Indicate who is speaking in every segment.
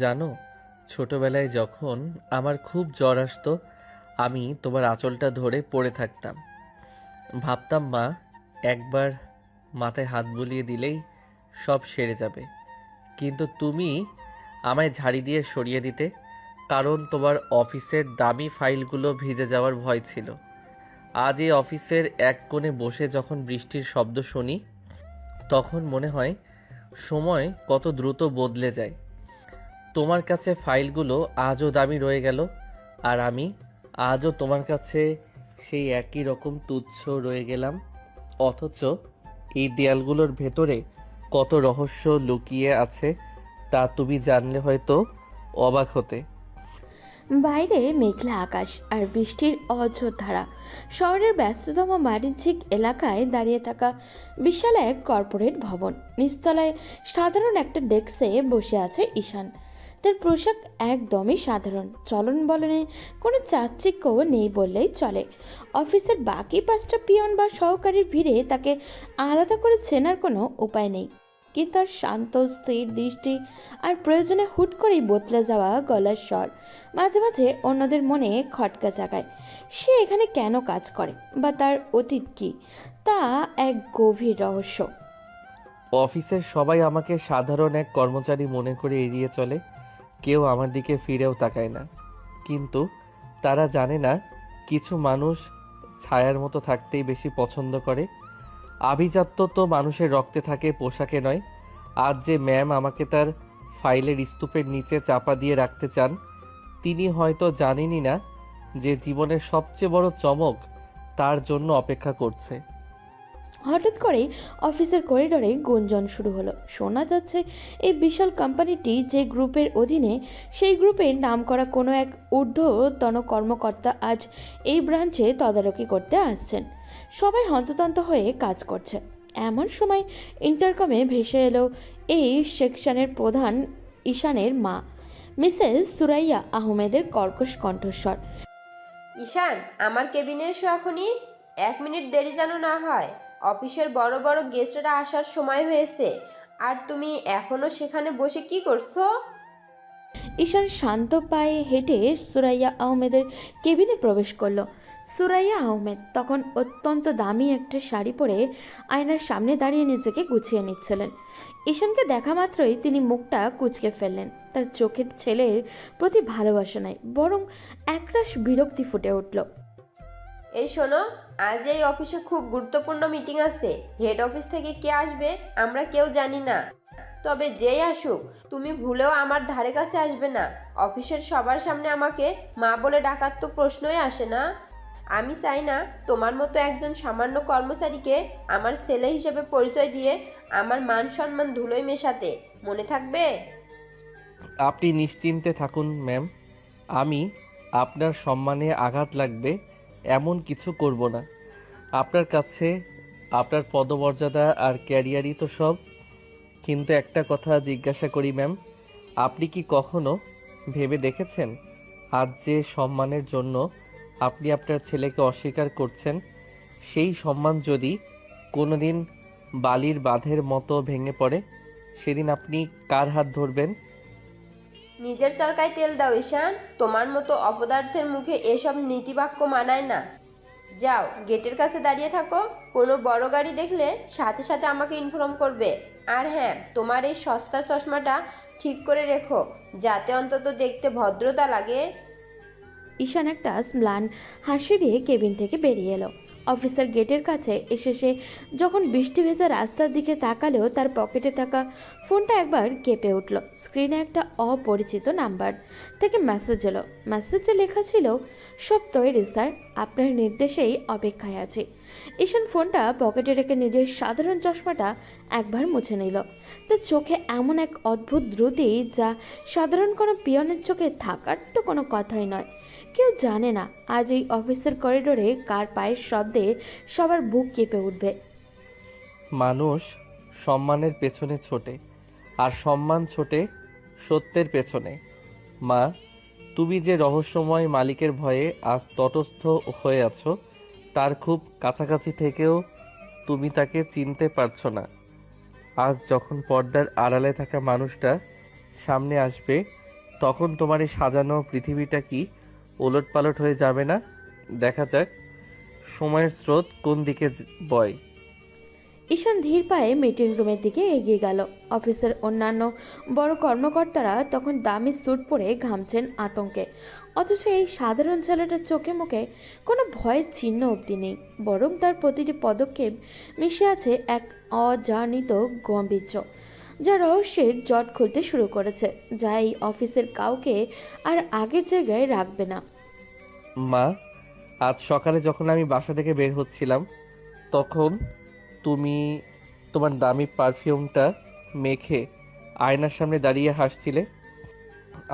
Speaker 1: জানো, ছোটবেলায় যখন আমার খুব জ্বর আসতো, আমি তোমার আঁচলটা ধরে পড়ে থাকতাম। ভাবতাম মা একবার মাথায় হাত বুলিয়ে দিলেই সব সেরে যাবে। কিন্তু তুমি আমায় ঝাড়ি দিয়ে সরিয়ে দিতে, কারণ তোমার অফিসের দামি ফাইলগুলো ভিজে যাওয়ার ভয় ছিল। আজ এই অফিসের এক কোণে বসে যখন বৃষ্টির শব্দ শুনি, তখন মনে হয় সময় কত দ্রুত বদলে যায়। তোমার কাছে ফাইলগুলো আজও দামি রয়ে গেল, আর আমি আজও তোমার কাছে সেই একই রকম তুচ্ছ রয়ে গেলাম। অথচ এই দেয়ালগুলোর ভেতরে কত রহস্য লুকিয়ে আছে তা তুমি জানলে হয়তো অবাক হতে।
Speaker 2: বাইরে মেঘলা আকাশ আর বৃষ্টির অঝোর ধারা। শহরের ব্যস্ততম বাণিজ্যিক এলাকায় দাঁড়িয়ে থাকা বিশাল এক কর্পোরেট ভবন। নিচতলায় সাধারণ একটা ডেস্কে বসে আছে ঈশান। তার পোশাক একদমই সাধারণ, চলন বলনে কোনো চাকচিক্য নেই বললেই চলে। অফিসের বাকি 5টা পিয়ন বা সহকারীর ভিড়ে তাকে আলাদা করে চেনার কোনো উপায় নেই। কিন্তু তার শান্ত স্থির দৃষ্টি আর প্রয়োজনে হুট করেই বদলে যাওয়া গলার স্বর মাঝে মাঝে অন্যদের মনে খটকা জাগায়। সে এখানে কেন কাজ করে বা তার অতীত কী, তা এক গভীর রহস্য।
Speaker 1: অফিসের সবাই আমাকে সাধারণ এক কর্মচারী মনে করে এড়িয়ে চলে, কেউ আমার দিকে ফিরেও তাকায় না। কিন্তু তারা জানে না, কিছু মানুষ ছায়ার মতো থাকতেই বেশি পছন্দ করে। আভিজাত্য তো মানুষের রক্তে থাকে, পোশাকে নয়। আজ যে ম্যাম আমাকে তার ফাইলের স্তূপের নিচে চাপা দিয়ে রাখতে চান, তিনি হয়তো জানেনই না যে জীবনের সবচেয়ে বড় চমক তার জন্য অপেক্ষা করছে।
Speaker 2: হঠাৎ করেই অফিসের করিডোরে গুঞ্জন শুরু হলো। শোনা যাচ্ছে এই বিশাল কোম্পানিটি যে গ্রুপের অধীনে, সেই গ্রুপের নামকরা কোনো এক ঊর্ধ্বতন কর্মকর্তা আজ এই ব্রাঞ্চে তদারকি করতে আসছেন। সবাই হন্তদন্ত হয়ে কাজ করছে। এমন সময় ইন্টারকমে ভেসে এলো এই সেকশনের প্রধান ঈশানের মা, মিসেস সুরাইয়া আহমেদের কর্কশ কণ্ঠস্বর।
Speaker 3: ঈশান, আমার কেবিনে এসো এখনই। 1 মিনিট দেরি যেন না হয়। অফিসের বড় বড় গেস্টরা আসার সময় হয়েছে, আর তুমি এখনো সেখানে বসে কি করছো?
Speaker 2: ঈশান শান্ত পায়ে হেঁটে সুরাইয়া আহমেদের কেবিনে প্রবেশ করলো। সুরাইয়া আহমেদ তখন অত্যন্ত দামি একটা শাড়ি পরে আয়নার সামনে দাঁড়িয়ে নিজেকে গুছিয়ে নিচ্ছিলেন। ঈশানকে দেখা মাত্রই তিনি মুখটা কুঁচকে ফেললেন। তার চোখের ছেলের প্রতি ভালোবাসা নাই, বরং একরাশ বিরক্তি ফুটে উঠল।
Speaker 3: এই শোনো, আজ এই অফিসে খুব গুরুত্বপূর্ণ মিটিং আছে। হেড অফিস থেকে কে আসবে আমরা কেউ জানি না। তবে যেই আসুক, তুমি ভুলেও আমার ধারে কাছে আসবে না। অফিসের সবার সামনে আমাকে মা বলে ডাকার তো প্রশ্নই আসে না। আমি চাই না তোমার মতো একজন সামান্য কর্মচারীকে আমার ছেলে হিসেবে পরিচয় দিয়ে আমার মান সম্মান ধুলোয় মেশাতে। মনে থাকবে?
Speaker 1: আপনি নিশ্চিন্তে থাকুন ম্যাম, আমি আপনার সম্মানে আঘাত লাগবে এমন কিছু করব না। আপনার কাছে আপনার পদমর্যাদা আর ক্যারিয়ারই তো সব। কিন্তু একটা কথা জিজ্ঞাসা করি ম্যাম, আপনি কি কখনো ভেবে দেখেছেন, আজ যে সম্মানের জন্য আপনি আপনার ছেলেকে অস্বীকার করছেন, সেই সম্মান যদি কোনোদিন বালির বাঁধের মতো ভেঙে পড়ে, সেদিন আপনি কার হাত ধরবেন?
Speaker 3: নিজের চরকায় তেল দাও ঈশান। তোমার মতো অপদার্থের মুখে এসব নীতিবাক্য মানায় না। যাও, গেটের কাছে দাঁড়িয়ে থাকো। কোনো বড় গাড়ি দেখলে সাথে সাথে আমাকে ইনফর্ম করবে। আর হ্যাঁ, তোমার এই সস্তা চশমাটা ঠিক করে রেখো, যাতে অন্তত দেখতে ভদ্রতা লাগে।
Speaker 2: ঈশান একটা ম্লান হাসি দিয়ে কেবিন থেকে বেরিয়ে এলো। অফিসের গেটের কাছে এসে সে যখন বৃষ্টি ভেজা রাস্তার দিকে তাকালেও তার পকেটে থাকা ফোনটা একবার কেঁপে উঠল। স্ক্রিনে একটা অপরিচিত নাম্বার থেকে মেসেজ এলো। মেসেজে লেখা ছিল, সব তৈরি স্যার, আপনার নির্দেশেই অপেক্ষায় আছি। ঈশান ফোনটা পকেটে রেখে নিজের সাধারণ চশমাটা একবার মুছে নিল। তার চোখে এমন এক অদ্ভুত দ্রুতি, যা সাধারণ কোনো পিয়নের চোখে থাকার তো কোনো কথাই নয়। কেউ জানে না আজ এই অফিসের করিডোরে কার পায়ের শব্দে সবার বুক কেঁপে উঠবে।
Speaker 1: মানুষ সম্মানের পেছনে ছোটে, আর সম্মান ছোটে সত্যের পেছনে। মা, তুমি যে রহস্যময় মালিকের ভয়ে আজ তটস্থ হয়ে আছো, তার খুব কাছাকাছি থেকেও তুমি তাকে চিনতে পারছো না। আজ যখন পর্দার আড়ালে থাকা মানুষটা সামনে আসবে, তখন তোমার এই সাজানো পৃথিবীটা কি ওলটপালট হয়ে যাবে না? দেখা যাক সময়ের স্রোত কোন দিকে বয়।
Speaker 2: ঈশান ধীর পায়ে মিটিং রুমের দিকে এগিয়ে গেল। অফিসের অন্যান্য বড় কর্মকর্তারা তখন দামি স্যুট পরে ঘামছেন আতঙ্কে, অথচ এই সাধারণ ছেলেটার চোখে মুখে কোনো ভয়ের চিহ্ন অবধি নেই, বরং তার প্রতিটি পদক্ষেপ মিশে আছে এক অজানিত গাম্ভীর্য, যা রহস্যের জট খুলতে শুরু করেছে, যা এই অফিসের কাউকে আর আগের জায়গায় রাখবে না।
Speaker 1: মা, আজ সকালে যখন আমি বাসা থেকে বের হচ্ছিলাম তখন তুমি তোমার দামি পারফিউমটা মেখে আয়নার সামনে দাঁড়িয়ে হাসছিলে।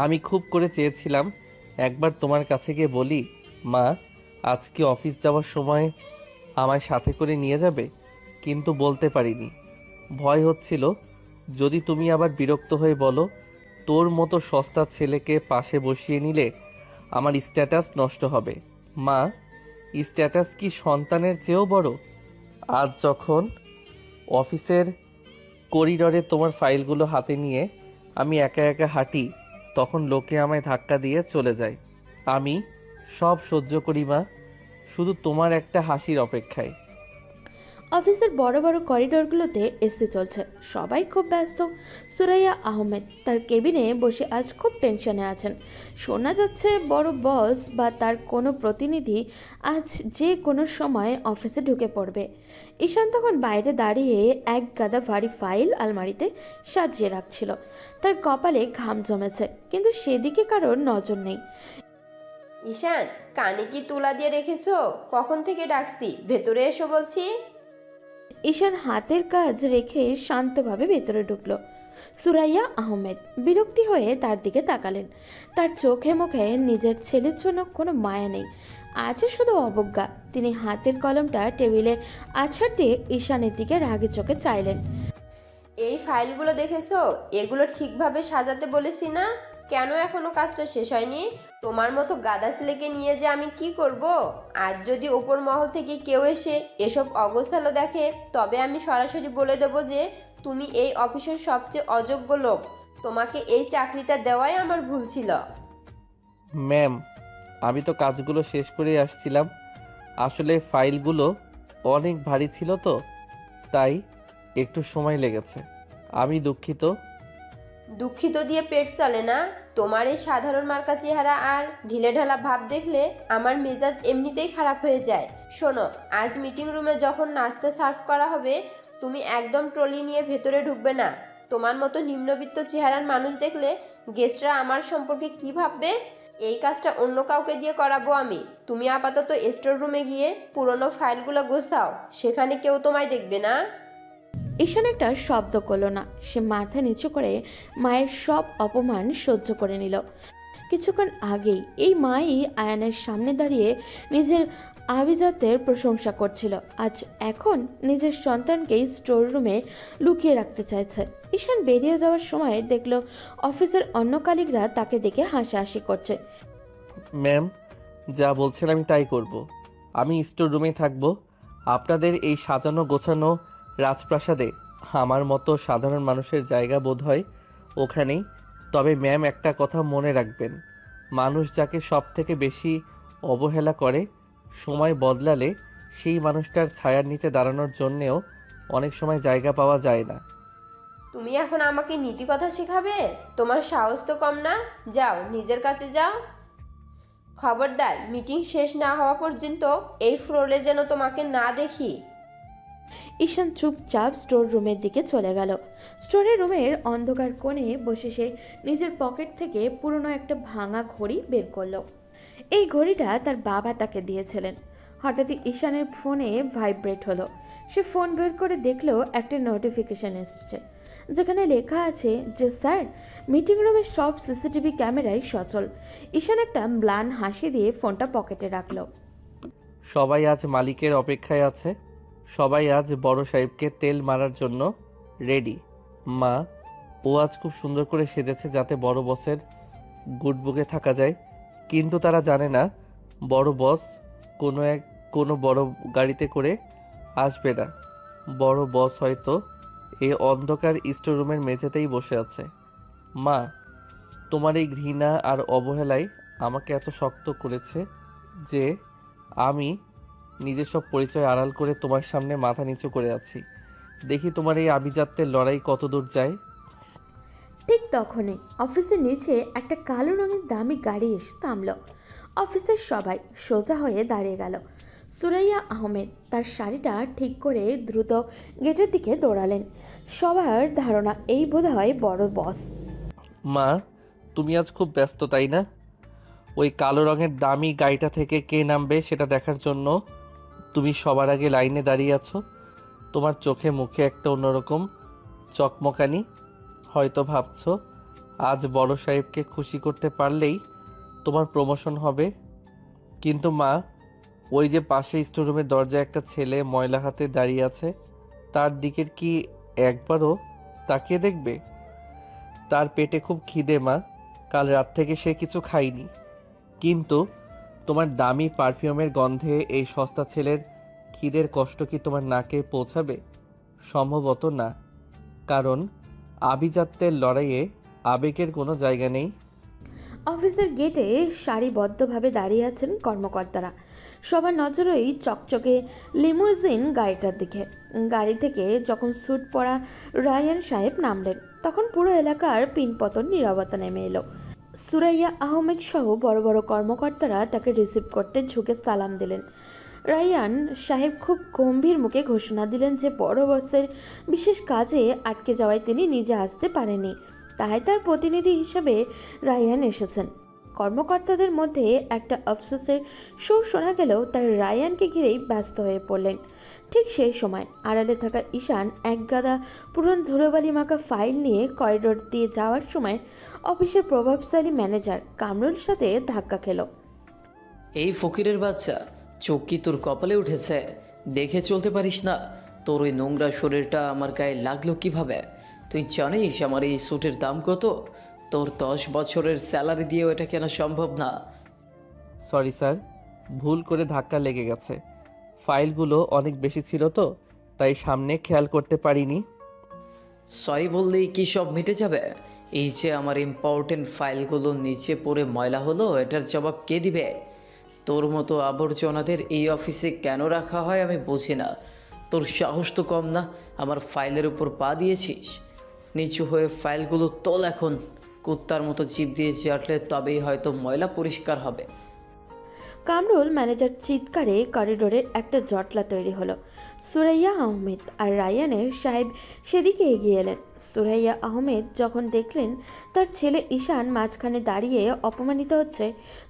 Speaker 1: আমি খুব করে চেয়েছিলাম একবার তোমার কাছে গিয়ে বলি, মা আজকে অফিস যাওয়ার সময় আমায় সাথে করে নিয়ে যাবে, কিন্তু বলতে পারিনি। ভয় হচ্ছিল যদি তুমি আবার বিরক্ত হয়ে বলো তোর মতো সস্তা ছেলেকে পাশে বসিয়ে নিলে আমার স্ট্যাটাস নষ্ট হবে। মা, স্ট্যাটাস কি সন্তানের চেয়েও বড়? আজ যখন অফিসের করিডরে তোমার ফাইলগুলো হাতে নিয়ে আমি একা একা হাঁটি, তখন লোকে আমায় ধাক্কা দিয়ে চলে যায়। আমি সব সহ্য করি মা, শুধু তোমার একটা হাসির অপেক্ষায়।
Speaker 2: অফিসের বড় বড় করিডোরগুলোতে এসি চলছে, সবাই খুব ব্যস্ত। সুরাইয়া আহমেদ তার কেবিনে বসে আজ খুব টেনশনে আছেন। শোনা যাচ্ছে বড় বস বা তার কোনো প্রতিনিধি আজ যে কোনো সময় অফিসে ঢুকে পড়বে। ঈশান তখন বাইরে দাঁড়িয়ে এক গাদা ভারী ফাইল আলমারিতে সাজিয়ে রাখছিল। তার কপালে ঘাম জমেছে, কিন্তু সেদিকে কারোর নজর নেই।
Speaker 3: ঈশান, কানে কি তুলা দিয়ে রেখেছো? কখন থেকে ডাকছি, ভেতরে এসো বলছি।
Speaker 2: ঈশান হাতের কাজ রেখে শান্তভাবে ভেতরে ঢুকলো। সুরাইয়া আহমেদ বিরক্তি হয়ে তার দিকে তাকালেন। তার চোখে মুখে নিজের ছেলের জন্য কোনো মায়া নেই, আছে শুধু অবজ্ঞা। তিনি হাতের কলমটা টেবিলে আছাড় দিয়ে ঈশানের দিকে রাগী চোখে চাইলেন।
Speaker 3: এই ফাইলগুলো দেখেছো? এগুলো ঠিকভাবে সাজাতে বলেছি না? কেন এখনো কাজটা শেষ হয়নি? তোমার মতো গাদা ছেলেকে নিয়ে যে আমি কি করব? আজ যদি ওপর মহল থেকে কেউ এসে এসব অগোছালো দেখে, তবে আমি সরাসরি বলে দেব যে তুমি এই অফিসের সবচেয়ে অযোগ্য লোক। তোমাকে এই চাকরিটা দেওয়াই আমার ভুল ছিল।
Speaker 1: ম্যাম, আমি তো কাজগুলো শেষ করেই আসছিলাম। আসলে ফাইলগুলো অনেক ভারী ছিল তো, তাই একটু সময় লেগেছে। আমি দুঃখিত।
Speaker 3: দুঃখিত দিয়ে পেট চলে না। তোমার এই সাধারণ মার্কা চেহারা আর ঢিলেঢালা ভাব দেখলে আমার মেজাজ এমনিতেই খারাপ হয়ে যায়। শোনো, আজ মিটিং রুমে যখন নাস্তা সার্ভ করা হবে, তুমি একদম ট্রলি নিয়ে ভেতরে ঢুকবে না। তোমার মতো নিম্নবিত্ত চেহারার মানুষ দেখলে গেস্টরা আমার সম্পর্কে কি ভাববে? এই কাজটা অন্য কাউকে দিয়ে করাবো আমি। তুমি আপাতত স্টোর রুমে গিয়ে পুরনো ফাইলগুলো গোছাও, সেখানে কেউ তোমায় দেখবে না।
Speaker 2: ঈশান একটা শব্দ করলো না। সে মাথা নিচু করে মায়ের সব অপমান সহ্য করে নিল। কিছুক্ষণ আগেই এই মাই আয়ানের সামনে দাঁড়িয়ে নিজের আভিজাত্যের প্রশংসা করছিল, আজ এখন নিজের সন্তানকেই স্টোর রুমে লুকিয়ে রাখতে চাইছে। ঈশান বেরিয়ে যাওয়ার সময় দেখল অফিসের অন্য কলিগরা তাকে দেখে হাসাহাসি করছে।
Speaker 1: ম্যাম, যা বলছেন আমি তাই করব। আমি স্টোর রুমেই থাকব। আপনাদের এই সাজানো গোছানো রাজপ্রাসাদে আমার মতো সাধারণ মানুষের জায়গা বোধ হয় ওখানেই। তবে ম্যাম, একটা কথা মনে রাখবেন, মানুষ যাকে সব থেকে বেশি অবহেলা করে, সময় বদলালে সেই মানুষটার ছায়ার নিচে দাঁড়ানোর জন্যেও অনেক সময় জায়গা পাওয়া যায় না।
Speaker 3: তুমি এখন আমাকে নীতি কথা শেখাবে? তোমার সাহস তো কম না। যাও, নিজের কাছে যাও। খবরদার, মিটিং শেষ না হওয়া পর্যন্ত এই ফ্লোরে যেন তোমাকে না দেখি।
Speaker 2: ঈশান চুপচাপ স্টোর রুমের দিকে চলে গেল। স্টোরের রুমের অন্ধকার কোণে বসে সে নিজের পকেট থেকে পুরনো একটা ভাঙা ঘড়ি বের করলো। এই ঘড়িটা তার বাবা তাকে দিয়েছিলেন। হঠাৎই ঈশানের ফোনে ভাইব্রেট হলো। সে ফোন বের করে দেখলো একটা নোটিফিকেশন এসছে, যেখানে লেখা আছে যে স্যার, মিটিং রুমের সব সিসিটিভি ক্যামেরাই সচল। ঈশান একটা ম্লান হাসি দিয়ে ফোনটা পকেটে রাখলো।
Speaker 1: সবাই আজ মালিকের অপেক্ষায় আছে। সবাই আজ বড় সাহেবকে তেল মারার জন্য রেডি। মা, ও আজ খুব সুন্দর করে সেজেছে যাতে বড় বসের গুড বুকে থাকা যায়। কিন্তু তারা জানে না বড় বস কোনো বড় গাড়িতে করে আসবে না। বড় বস হয়তো এই অন্ধকার স্টোর রুমের মেঝেতেই বসে আছে। মা, তোমার এই ঘৃণা আর অবহেলায় আমাকে এত শক্ত করেছে যে আমি নিজের সব পরিচয় আড়াল করে তোমার সামনে মাথা নিচু করে আছি। দেখি তোমার এই আভিজাত্যের লড়াই কত দূর যায়।
Speaker 2: ঠিক তখনই অফিসের নিচে একটা কালো রঙের দামি গাড়ি এসে থামল। অফিসের সবাই সোজা হয়ে দাঁড়িয়ে গেল। সুরাইয়া আহমেদ তার শাড়িটা ঠিক করে দ্রুত গেটের দিকে দৌড়ালেন। সবার ধারণা এই বোধহয় বড় বস।
Speaker 1: মা, তুমি আজ খুব ব্যস্ত তাই না? ওই কালো রঙের দামি গাড়িটা থেকে কে নামবে সেটা দেখার জন্য তুমি সবার আগে লাইনে দাঁড়িয়ে আছো। তোমার চোখে মুখে একটা অন্যরকম চকমকানি। হয়তো ভাবছো আজ বড় সাহেবকে খুশি করতে পারলেই তোমার প্রমোশন হবে। কিন্তু মা, ওই যে পাশে স্টোররুমের দরজায় একটা ছেলে ময়লা হাতে দাঁড়িয়ে আছে, তার দিকের কি একবারও তাকিয়ে দেখবে? তার পেটে খুব খিদে মা, কাল রাত থেকে সে কিছু খায়নি। কিন্তু তোমার দামি পারফিউমের গন্ধে এই সস্তা ছেলের খিদের কষ্ট কি তোমার নাকে পৌঁছাবে? সম্ভবত না, কারণ আভিজাত্যের লড়াইয়ে আবেগের কোনো জায়গা নেই।
Speaker 2: অফিসের গেটে সারিবদ্ধভাবে দাঁড়িয়ে আছেন কর্মকর্তারা। সবার নজরই চকচকে লিমুজিন গাড়িটার দিকে। গাড়ি থেকে যখন স্যুট পরা রায়ান সাহেব নামলেন, তখন পুরো এলাকার পিনপতন নীরবতা নেমে এলো। সুরাইয়া আহমেদ সহ বড় বড় কর্মকর্তারা তাকে রিসিভ করতে ঝুঁকে সালাম দিলেন। রায়ান সাহেব খুব গম্ভীর মুখে ঘোষণা দিলেন যে বড় বসের বিশেষ কাজে আটকে যাওয়ায় তিনি নিজে আসতে পারেননি, তাই তার প্রতিনিধি হিসেবে রায়ান এসেছেন। কর্মকর্তাদের মধ্যে একটা আফসোসের সুর শোনা গেলেও তার রায়ানকে ঘিরেই ব্যস্ত হয়ে পড়লেন। ঠিক সেই সময় আড়ালে থাকা ঈশান এক গাদা পুরন ধুলোবালি মাখা ফাইল নিয়ে করিডোর দিয়ে যাওয়ার সময় অফিসের প্রভাবশালী ম্যানেজার কামরুল সাথে ধাক্কা খেল।
Speaker 4: এই ফকিরের বাচ্চা, চোখ কি তোর কপালে উঠেছে? দেখে চলতে পারিস না? তোর ওই নোংরা শরীরটা আমার গায়ে লাগলো কিভাবে? তুই জানিস আমার এই স্যুটের দাম কত? তোর 10 বছরের স্যালারি দিয়েও এটা কেনা সম্ভব না।
Speaker 1: সরি স্যার, ভুল করে ধাক্কা লেগে গেছে। ফাইলগুলো অনেক বেশি ছিল তো, তাই সামনে খেয়াল করতে পারিনি।
Speaker 4: সরি বললেই কি সব মিটে যাবে? এই যে আমার ইম্পর্টেন্ট ফাইলগুলো নিচে পড়ে ময়লা হলো, এটার জবাব কে দিবে? তোর মতো আবর্জনাদের এই অফিসে কেন রাখা হয় আমি বুঝি না। তোর সাহস তো কম না, আমার ফাইলের উপর পা দিয়েছিস। নিচু হয়ে ফাইলগুলো তোল এখন। কুত্তার মতো জিভ দিয়ে চাটলে তবেই হয়তো ময়লা পরিষ্কার হবে।
Speaker 2: কামরুল ম্যানেজার চিৎকারে করিডোরের একটা জটলা তৈরি হলো। সুরাইয়া আহমেদ আর রায়ানের সাহেব সেদিকে এগিয়ে এলেন। সুরাইয়া আহমেদ যখন দেখলেন তার ছেলে ঈশান মাঝখানে দাঁড়িয়ে অপমানিত হচ্ছে,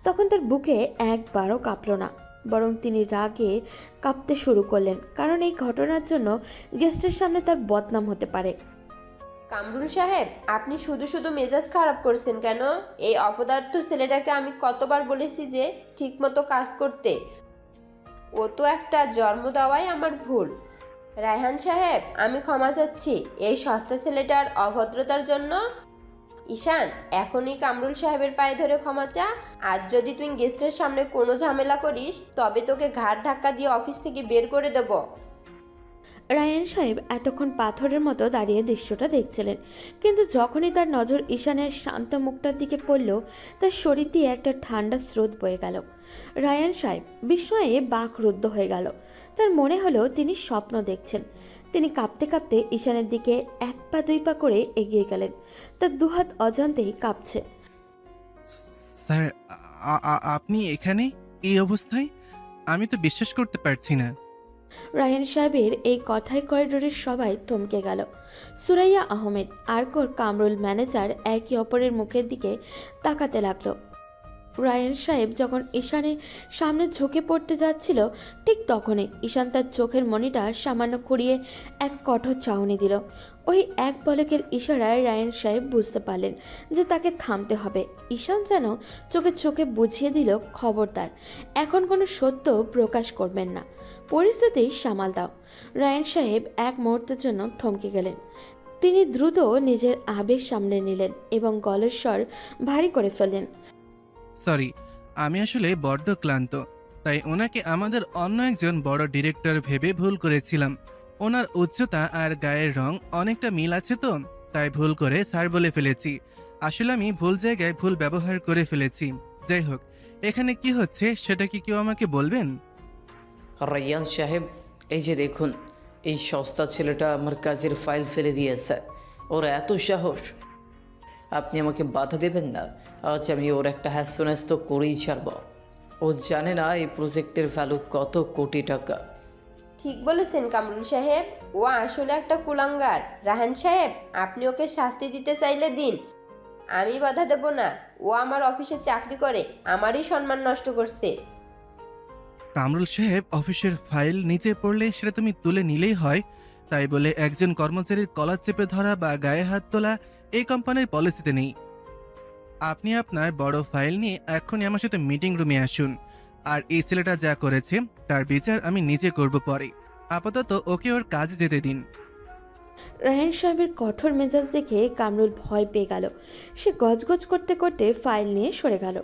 Speaker 2: তখন তার বুকে একবারও কাঁপল না, বরং তিনি রাগে কাঁপতে শুরু করলেন, কারণ এই ঘটনার জন্য গেস্টের সামনে তার বদনাম হতে পারে।
Speaker 3: কামরুল সাহেব, আপনি শুধু শুধু মেজাজ খারাপ করছেন কেন? এই অপদার্থ ছেলেটাকে আমি কতবার বলেছি যে ঠিকমতো কাজ করতে। ও তো একটা জন্ম দেওয়াই আমার ভুল। রায়হান সাহেব, আমি ক্ষমা চাচ্ছি এই সস্তা ছেলেটার অভদ্রতার জন্য। ঈশান, এখনই কামরুল সাহেবের পায়ে ধরে ক্ষমা চা। আজ যদি তুই গেস্টের সামনে কোনো ঝামেলা করিস, তবে তোকে ঘাড় ধাক্কা দিয়ে অফিস থেকে বের করে দেব।
Speaker 2: রায়ান সাহেব এতক্ষণ পাথরের মতো দাঁড়িয়ে দৃশ্যটা দেখছিলেন, কিন্তু যখনই তার নজর ঈশানের শান্ত মুখটার দিকে পড়ল, তার শরীর দিয়ে একটা ঠান্ডা স্রোত বয়ে গেল। রায়ান সাহেব বিস্ময়ে বাকরুদ্ধ হয়ে গেল। তার মনে হলো তিনি স্বপ্ন দেখছেন। তিনি কাঁপতে কাঁপতে ঈশানের দিকে 1 পা 2 পা করে এগিয়ে গেলেন। তার দুহাত অজান্তেই কাঁপছে।
Speaker 5: স্যার, আপনি এখানে এই অবস্থায়? আমি তো বিশ্বাস করতে পারছি না।
Speaker 2: রায়ান সাহেবের এই কথায় করিডোরের সবাই থমকে গেল। সুরাইয়া আহমেদ আর কামরুল ম্যানেজার একে অপরের মুখের দিকে তাকাতে লাগলো। রায়ান সাহেব যখন ঈশানের সামনে ঝুঁকে পড়তে যাচ্ছিল, ঠিক তখনই ঈশান তার চোখের মণিটা সামান্য খুঁড়িয়ে এক কঠোর চাহনি দিল। ওই এক পলকের ইশারায় রায়ান সাহেব বুঝতে পারলেন যে তাকে থামতে হবে। ঈশান যেন চোখে চোখে বুঝিয়ে দিল, খবরদার, এখন কোনো সত্য প্রকাশ করবেন না, পরিস্থিতি সামাল দাও। রায়ান সাহেব এক মুহূর্তের জন্য থমকে গেলেন। তিনি দ্রুত নিজের আবেগ সামলে নিলেন এবং গলার স্বর ভারী করে ফেললেন।
Speaker 5: সরি, আমি আসলে বড্ড ক্লান্ত, তাই ওনাকে আমাদের অন্য একজন বড় ডিরেক্টর ভেবে ভুল করেছিলাম। ওনার উচ্চতা আর গায়ের রং অনেকটা মিল আছে তো, তাই ভুল করে স্যার বলে ফেলেছি। আসলে আমি ভুল জায়গায় ভুল ব্যবহার করে ফেলেছি। যাই হোক, এখানে কি হচ্ছে সেটা কি কেউ আমাকে বলবেন?
Speaker 4: রাইয়ান সাহেব, এই যে দেখুন, এই সস্তা ছেলেটা আমার কাজের ফাইল ফেলে দিয়েছে। ওর এত সাহস! আপনি আমাকে বাধা দেবেন না। আজ আমি ওর একটা হ্যাসন্যাস্ত করেই ছাড়ব। ও জানে না এই প্রজেক্টের ভ্যালু কত কোটি টাকা।
Speaker 3: ঠিক বলেছেন কামরুল সাহেব, ও আসলে একটা কুলাঙ্গার। রাহান সাহেব, আপনি ওকে শাস্তি দিতে চাইলে দিন, আমি বাধা দেব না। ও আমার অফিসে চাকরি করে, আমারই সম্মান নষ্ট করছে।
Speaker 5: কামরুল সাহেব, অফিসের ফাইল নিচে পড়লে সেটা তুমি তুলে নিলেই হয়, তাই বলে একজন কর্মচারীর কলার চেপে ধরা বা গায়ে হাত তোলা এই কোম্পানির পলিসিতে নেই। আপনি আপনার বড় ফাইল নিয়ে এখনই আমার সাথে মিটিং রুমে আসুন। আর এই ছেলেটা যা করেছে তার বিচার আমি নিজে করব পরে। আপাতত ওকে ওর কাজে যেতে দিন।
Speaker 2: রায়হান সাহেবের কঠোর মেজাজ দেখে কামরুল ভয় পেয়ে গেল। সে গজগজ করতে করতে ফাইল নিয়ে সরে গেল।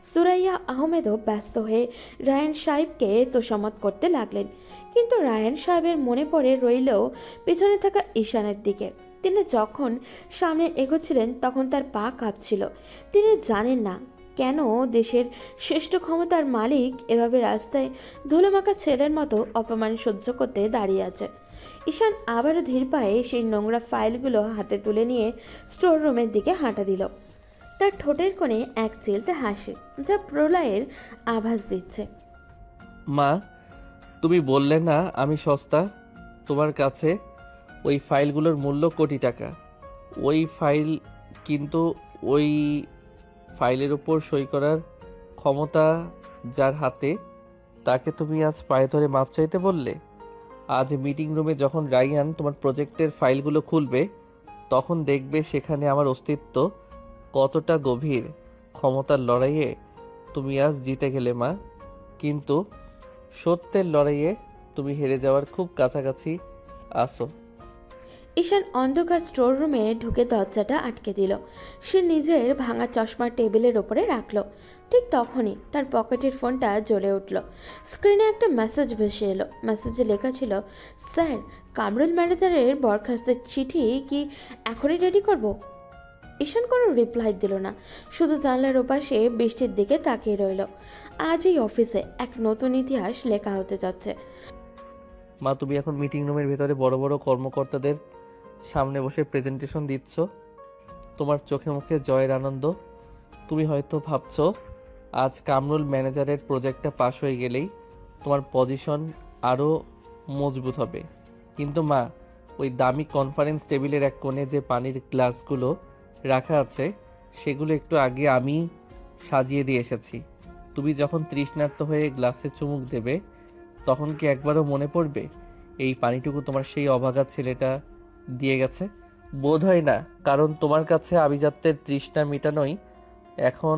Speaker 2: সুরাইয়া আহমেদও ব্যস্ত হয়ে রায়হান সাহেবকে তোষামত করতে লাগলেন, কিন্তু রায়হান সাহেবের মনে পড়ে রইল পেছনে থাকা ঈশানের দিকে। তিনি যখন সামনে এগোচ্ছিলেন তখন তার পা কাঁপছিল। তিনি জানেন না কেন দেশের শ্রেষ্ঠ ক্ষমতার মালিক এভাবে রাস্তায় ধুলোমাখা ছেলের মতো অপমান সহ্য করতে দাঁড়িয়ে আছে। ঈশান আবারও ধীর পায়ে সেই নোংরা ফাইলগুলো হাতে তুলে নিয়ে স্টোর রুমের দিকে হাঁটা দিল। তার ঠোঁটের কোণে এক চিলতে হাসি, যা প্রলয়ের আভাস দিচ্ছে।
Speaker 1: মা, তুমি বললে না আমি সস্তা? তোমার কাছে ওই ফাইলগুলোর মূল্য কোটি টাকা। ওই ফাইল, কিন্তু ওই ফাইলের উপর সই করার ক্ষমতা যার হাতে, তাকে তুমি আজ পায়ে ধরে মাপ চাইতে বললে? আজ মিটিং রুমে যখন রাইয়ান তোমার প্রজেক্টের ফাইলগুলো খুলবে, তখন দেখবে সেখানে আমার অস্তিত্ব কতটা গভীর। ক্ষমতার লড়াইয়ে তুমি আজ জিতে গেলে মা, কিন্তু সত্যের লড়াইয়ে তুমি হেরে যাওয়ার খুব কাছাকাছি আসো।
Speaker 2: ঈশান অন্ধকার স্টোর রুমে ঢুকে দরজাটা আটকে দিল। সে নিজের ভাঙা চশমা টেবিলের ওপরে রাখলো। ঠিক তখনই তার পকেটের ফোনটা জ্বলে উঠল। স্ক্রিনে একটা মেসেজ ভেসে এলো। মেসেজে লেখা ছিল, স্যার, কামরুল ম্যানেজারের বরখাস্তের চিঠি কি এখনই রেডি করব? ঈশান কোনো রিপ্লাই দিল না, শুধু জানলার ওপাশে বৃষ্টির দিকে তাকিয়ে রইল। আজ এই অফিসে এক নতুন ইতিহাস লেখা হতে যাচ্ছে।
Speaker 1: মা, তুমি এখন মিটিং রুমের ভেতরে বড় বড় কর্মকর্তাদের সামনে বসে প্রেজেন্টেশন দিচ্ছ। তোমার চোখে মুখে জয়ের আনন্দ। তুমি হয়তো ভাবছো আজ কামরুল ম্যানেজারের প্রজেক্টটা পাশ হয়ে গেলেই তোমার পজিশন আরও মজবুত হবে। কিন্তু মা, ওই দামি কনফারেন্স টেবিলের এক কোণে যে পানির গ্লাসগুলো রাখা আছে, সেগুলো একটু আগে আমি সাজিয়ে দিয়ে এসেছি। তুমি যখন তৃষ্ণার্ত হয়ে গ্লাসে চুমুক দেবে, তখন কি একবারও মনে পড়বে এই পানিটুকু তোমার সেই অভাগা ছেলেটা দিয়ে গেছে? বোধ হয় না, কারণ তোমার কাছে আভিজাত্যের তৃষ্ণা মেটানোই এখন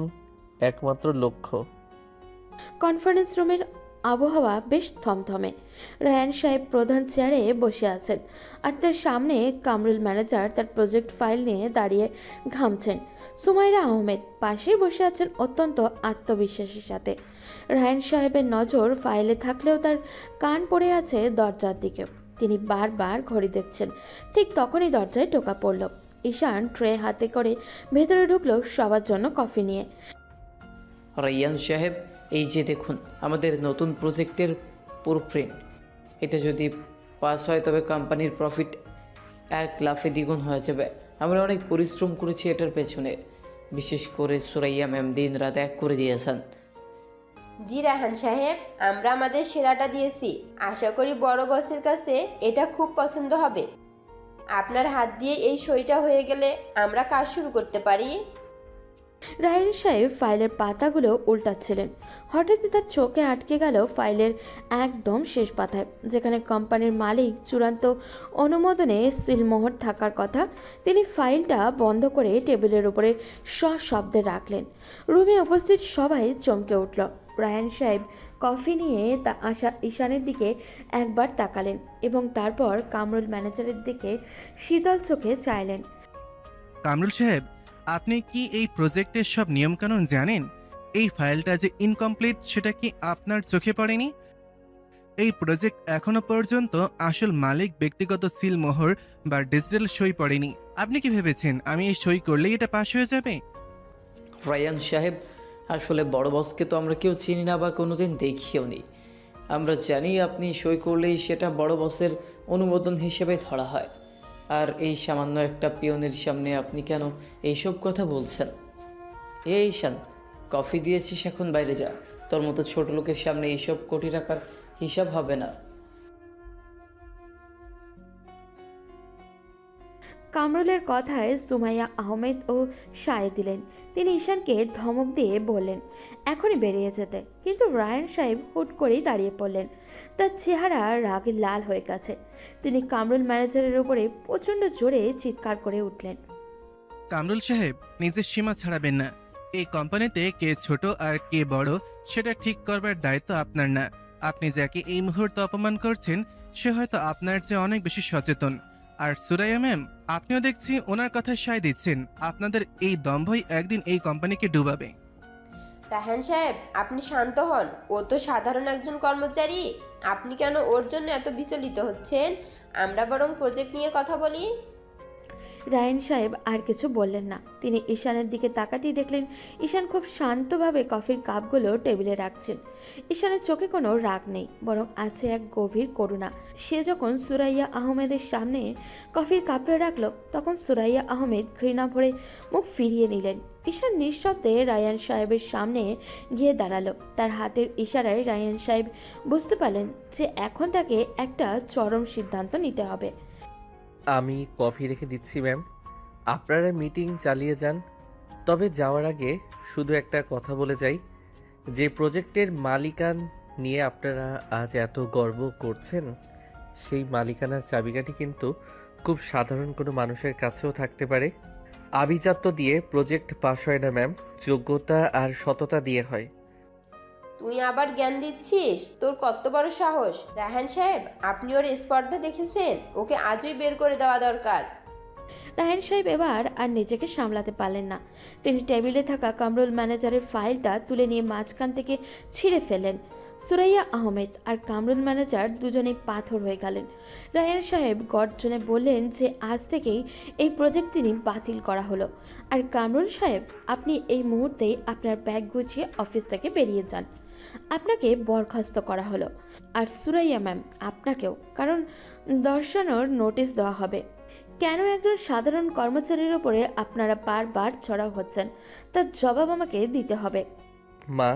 Speaker 1: একমাত্র লক্ষ্য।
Speaker 2: কনফারেন্স রুমের আবহাওয়া বেশ থমথমে। রায়ান সাহেব প্রধান চেয়ারে বসে আছেন, আর তার সামনে কামরুল ম্যানেজার তার প্রজেক্ট ফাইল নিয়ে দাঁড়িয়ে ঘামছেন। সুমাইরা আহমেদ পাশে বসে আছেন অত্যন্ত আত্মবিশ্বাসের সাথে। রায়ান সাহেবের নজর ফাইলে থাকলেও তার কান পড়ে আছে দরজার দিকে। তিনি বারবার ঘড়ি দেখছেন। ঠিক তখনই দরজায় টোকা পড়ল। ঈশান ট্রে হাতে করে ভেতরে ঢুকলো সবার জন্য কফি নিয়ে।
Speaker 4: রাইয়ান সাহেব, এই যে দেখুন আমাদের নতুন প্রজেক্টের প্রিন্ট। এটা যদি পাস হয় তবে কোম্পানির প্রফিট 1 লাফে দ্বিগুণ হয়ে যাবে। আমরা অনেক পরিশ্রম করেছি এটার পেছনে, বিশেষ করে সুরাইয়া ম্যাম দিন রাত এক করে দিয়েছেন।
Speaker 3: জি রাহান সাহেব, আমরা আমাদের সেরাটা দিয়েছি। আশা করি বড় বসের কাছে এটা খুব পছন্দ হবে। আপনার হাত দিয়ে এই সইটা হয়ে গেলে আমরা কাজ শুরু করতে পারি।
Speaker 2: রায়ান সাহেব ফাইলের পাতাগুলো উল্টাচ্ছিলেন। হঠাৎই তার চোখে আটকে গেল ফাইলের একদম শেষ পাতায়, যেখানে কোম্পানির মালিক চূড়ান্ত অনুমোদনে সিলমোহর থাকার কথা। তিনি ফাইলটা বন্ধ করে টেবিলের উপরে সশব্দে রাখলেন। রুমে উপস্থিত সবাই চমকে উঠল। রায়ান সাহেব কফি নিয়ে তা আসা ঈশানের দিকে একবার তাকালেন এবং তারপর কামরুল ম্যানেজারের দিকে শীতল চোখে চাইলেন।
Speaker 5: কামরুল সাহেব, আপনি কি এই প্রজেক্টের সব নিয়মকানুন জানেন? এই ফাইলটা যে ইনকমপ্লিট সেটা কি আপনার চোখে পড়েনি? এই প্রজেক্ট এখনো পর্যন্ত আসল মালিক ব্যক্তিগত সিল মোহর বা ডিজিটাল সই পড়েনি। আপনি কি ভেবেছেন আমি এই সই করলেই এটা পাশ হয়ে যাবে?
Speaker 4: রায়ান সাহেব, আসলে বড় বসকে তো আমরা কেউ চিনি না বা কোনোদিন দেখিও নি। আমরা জানি আপনি সই করলেই সেটা বড় বসের অনুমোদন হিসেবে ধরা হয়। আর এই সামান্য একটা পিয়নের সামনে আপনি কেন এইসব কথা বলছেন? এই ঈশান, কফি দিয়েছিস, এখন বাইরে যা। তোর মতো ছোট লোকের সামনে এইসব কোটি টাকার হিসাব হবে না।
Speaker 2: কামরুলের কথায় সুমাইয়া আহমেদ ও সায় দিলেন। তিনি ঈশানকে ধমক দিয়ে বললেন এখনই বেরিয়ে যেতে, কিন্তু রায়ান সাহেব হুট করেই দাঁড়িয়ে পড়লেন। তার চেহারা রাগে লাল হয়ে গেছে। তিনি কামরুল ম্যানেজারের উপরে প্রচণ্ড জোরে চিৎকার করে উঠলেন।
Speaker 5: কামরুল সাহেব, নিজের সীমা ছাড়াবেন না। এই কোম্পানিতে কে ছোট আর কে বড় সেটা ঠিক করবার দায়িত্ব আপনার না। আপনি যাকে এই মুহূর্তে অপমান করছেন সে হয়তো আপনার চেয়ে অনেক বেশি সচেতন। আর সুরাইয়া ম্যাম, আপনিও দেখছি ওনার কথায় সায় দিচ্ছেন। আপনাদের এই দম্ভই একদিন এই কোম্পানিকে ডুবাবে।
Speaker 3: রাহান সাহেব, আপনি শান্ত হন। ও তো সাধারণ একজন কর্মচারী। আপনি কেন ওর জন্য এত বিচলিত হচ্ছেন? আমরা বরং প্রজেক্ট নিয়ে কথা বলি।
Speaker 2: রায়ান সাহেব আর কিছু বললেন না। তিনি ঈশানের দিকে তাকাতেই দেখলেন ঈশান খুব শান্তভাবে কফির কাপগুলো টেবিলে রাখছেন। ঈশানের চোখে কোনো রাগ নেই, বরং আছে এক গভীর করুণা। সে যখন সুরাইয়া আহমেদের সামনে কফির কাপটা রাখলো, তখন সুরাইয়া আহমেদ ঘৃণা ভরে মুখ ফিরিয়ে নিলেন। ঈশান নিঃশব্দে রায়ান সাহেবের সামনে গিয়ে দাঁড়ালো। তার হাতের ইশারায় রায়ান সাহেব বুঝতে পারলেন যে এখন তাকে একটা চরম সিদ্ধান্ত নিতে হবে।
Speaker 1: আমি কফি রেখে দিচ্ছি ম্যাম, আপনারা মিটিং চালিয়ে যান। তবে যাওয়ার আগে শুধু একটা কথা বলে যাই, যে প্রজেক্টের মালিকান নিয়ে আপনারা আজ এত গর্ব করছেন, সেই মালিকানার চাবিকাঠি কিন্তু খুব সাধারণ কোনো মানুষের কাছেও থাকতে পারে। আভিজাত্য দিয়ে প্রজেক্ট পাস হয় না ম্যাম, যোগ্যতা আর সততা দিয়ে হয়।
Speaker 3: তুই আবার জ্ঞান দিচ্ছিস? তোর কত বড় সাহস! রাহান সাহেব, আপনি ওর স্পর্ধা দেখেছেন? ওকে আজই বের করে দেওয়া দরকার।
Speaker 2: রায়হান সাহেব এবার আর নিজেকে সামলাতে পারলেন না। তিনি টেবিলে থাকা কামরুল ম্যানেজারের ফাইলটা তুলে নিয়ে মাঝখান থেকে ছিঁড়ে ফেলেন। সুরাইয়া আহমেদ আর কামরুল ম্যানেজার দুজনেই পাথর হয়ে গেলেন। রায়হান সাহেব গর্জনে বললেন যে আজ থেকেই এই প্রজেক্ট তিনি বাতিল করা হলো। আর কামরুল সাহেব, আপনি এই মুহূর্তেই আপনার ব্যাগ গুছিয়ে অফিস থেকে বেরিয়ে যান। আপনাকে বরখাস্ত করা হলো। আর সুরাইয়া ম্যাম, আপনাকেও, কারণ দর্শানোর নোটিশ দেওয়া হবে। কেন একজন সাধারণ কর্মচারীর ওপরে আপনারা বারবার চড়াও হচ্ছেন, তার জবাব আমাকে দিতে হবে।
Speaker 1: মা,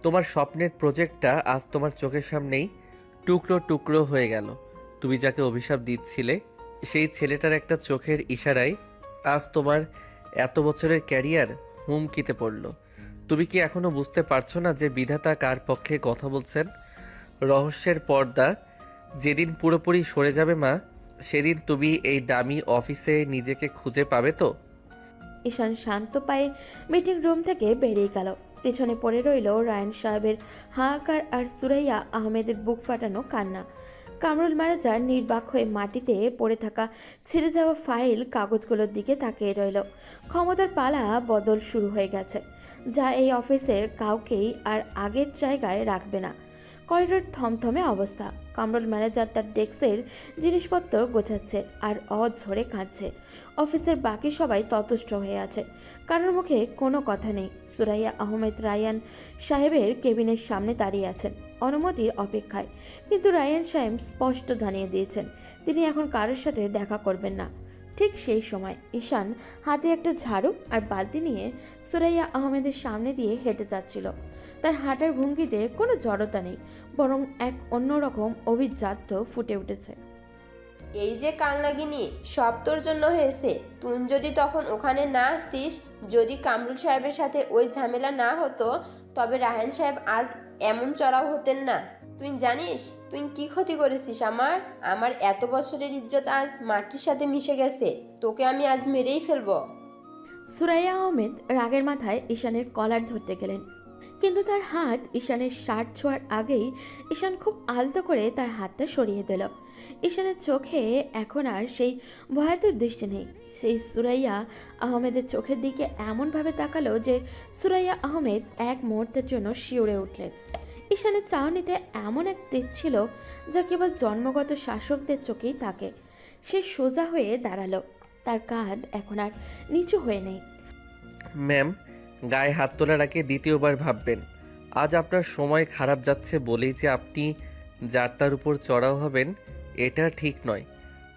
Speaker 1: তোমার স্বপ্নের প্রজেক্টটা আজ তোমার চোখের সামনেই টুকরো টুকরো হয়ে গেল। তুমি যাকে অভিশাপ দিচ্ছিলে, সেই ছেলেটার একটা চোখের ইশারায় আজ তোমার এত বছরের ক্যারিয়ার হুমকিতে পড়ল। তুমি কি এখনো বুঝতে পারছো না যে বিধাতা কার পক্ষে কথা বলছেন? রহস্যের পর্দা যেদিন পুরোপুরি সরে যাবে মা, সেদিন তুমি এই দামি অফিসে নিজেকে খুঁজে পাবে তো?
Speaker 2: ঈশান শান্ত পায়ে মিটিং রুম থেকে বেরিয়ে গেল। পেছনে পড়ে রইল রায়ন সাহেবের হাহাকার আর সুরাইয়া আহমেদের বুক ফাটানো কান্না। কামরুল ম্যানেজার নির্বাক হয়ে মাটিতে পড়ে থাকা ছিঁড়ে যাওয়া ফাইল কাগজগুলোর দিকে তাকিয়ে রইল। ক্ষমতার পালা বদল শুরু হয়ে গেছে, যা এই অফিসের কাউকেই আর আগের জায়গায় রাখবে না। করিডোর থমথমে অবস্থা। কামরুল ম্যানেজার তার ডেস্কের জিনিসপত্র গোছাচ্ছে আর অঝরে কাঁদছে। অফিসের বাকি সবাই ততষ্ট হয়ে আছে, কারোর মুখে কোনো কথা নেই। সুরাইয়া আহমেদ রায়ান সাহেবের কেবিনের সামনে দাঁড়িয়ে আছেন অনুমতির অপেক্ষায়, কিন্তু রায়ান সাহেব স্পষ্ট জানিয়ে দিয়েছেন তিনি এখন কারোর সাথে দেখা করবেন না। ঠিক সেই সময় ঈশান হাতে একটা ঝাড়ু আর বালতি নিয়ে সুরাইয়া আহমেদের সামনে দিয়ে হেঁটে যাচ্ছিল। তার হাঁটার ভঙ্গিতে কোনো জড়তা নেই, বরং এক অন্যরকম অভিজাত্য ফুটে উঠেছে।
Speaker 3: এই যে কালনাগিনী, সব তোর জন্য হয়েছে। তুই যদি তখন ওখানে না আসতিস, যদি কামরুল সাহেবের সাথে ওই ঝামেলা না হতো, তবে রাহান সাহেব আজ এমন চড়াও হতেন না। তুই জানিস তুই কি ক্ষতি করেছিস আমার এত বছরের ইজ্জত আজ মাটির সাথে মিশে গেছে। তোকে আমি আজ মেরেই ফেলবো।
Speaker 2: সুরাইয়া আহমেদ রাগের মাথায় ঈশানের কলার ধরতে গেলেন, কিন্তু তার হাত ঈশানের শার্ট ছোঁয়ার আগেই ঈশান খুব আলতো করে তার হাতটা সরিয়ে দিল। ঈশানের চোখে এখন আর সেই ভয়াতুর দৃষ্টি নেই। সেই সুরাইয়া আহমেদের চোখের দিকে এমনভাবে তাকালো যে সুরাইয়া আহমেদ এক মুহূর্তের জন্য শিউরে উঠলেন। ঈশানের চাহনিতে এমন এক তেজ ছিল যা কেবল জন্মগত শাসকদের চোখেই থাকে। সে সোজা হয়ে দাঁড়ালো, তার কাঁধ এখন আর নিচু হয়ে নেই।
Speaker 1: ম্যাম, গায়ে হাত তোলার আগে দ্বিতীয়বার ভাববেন। আজ আপনার সময় খারাপ যাচ্ছে বলেই যে আপনি যার তার উপর চড়াও হবেন, এটা ঠিক নয়।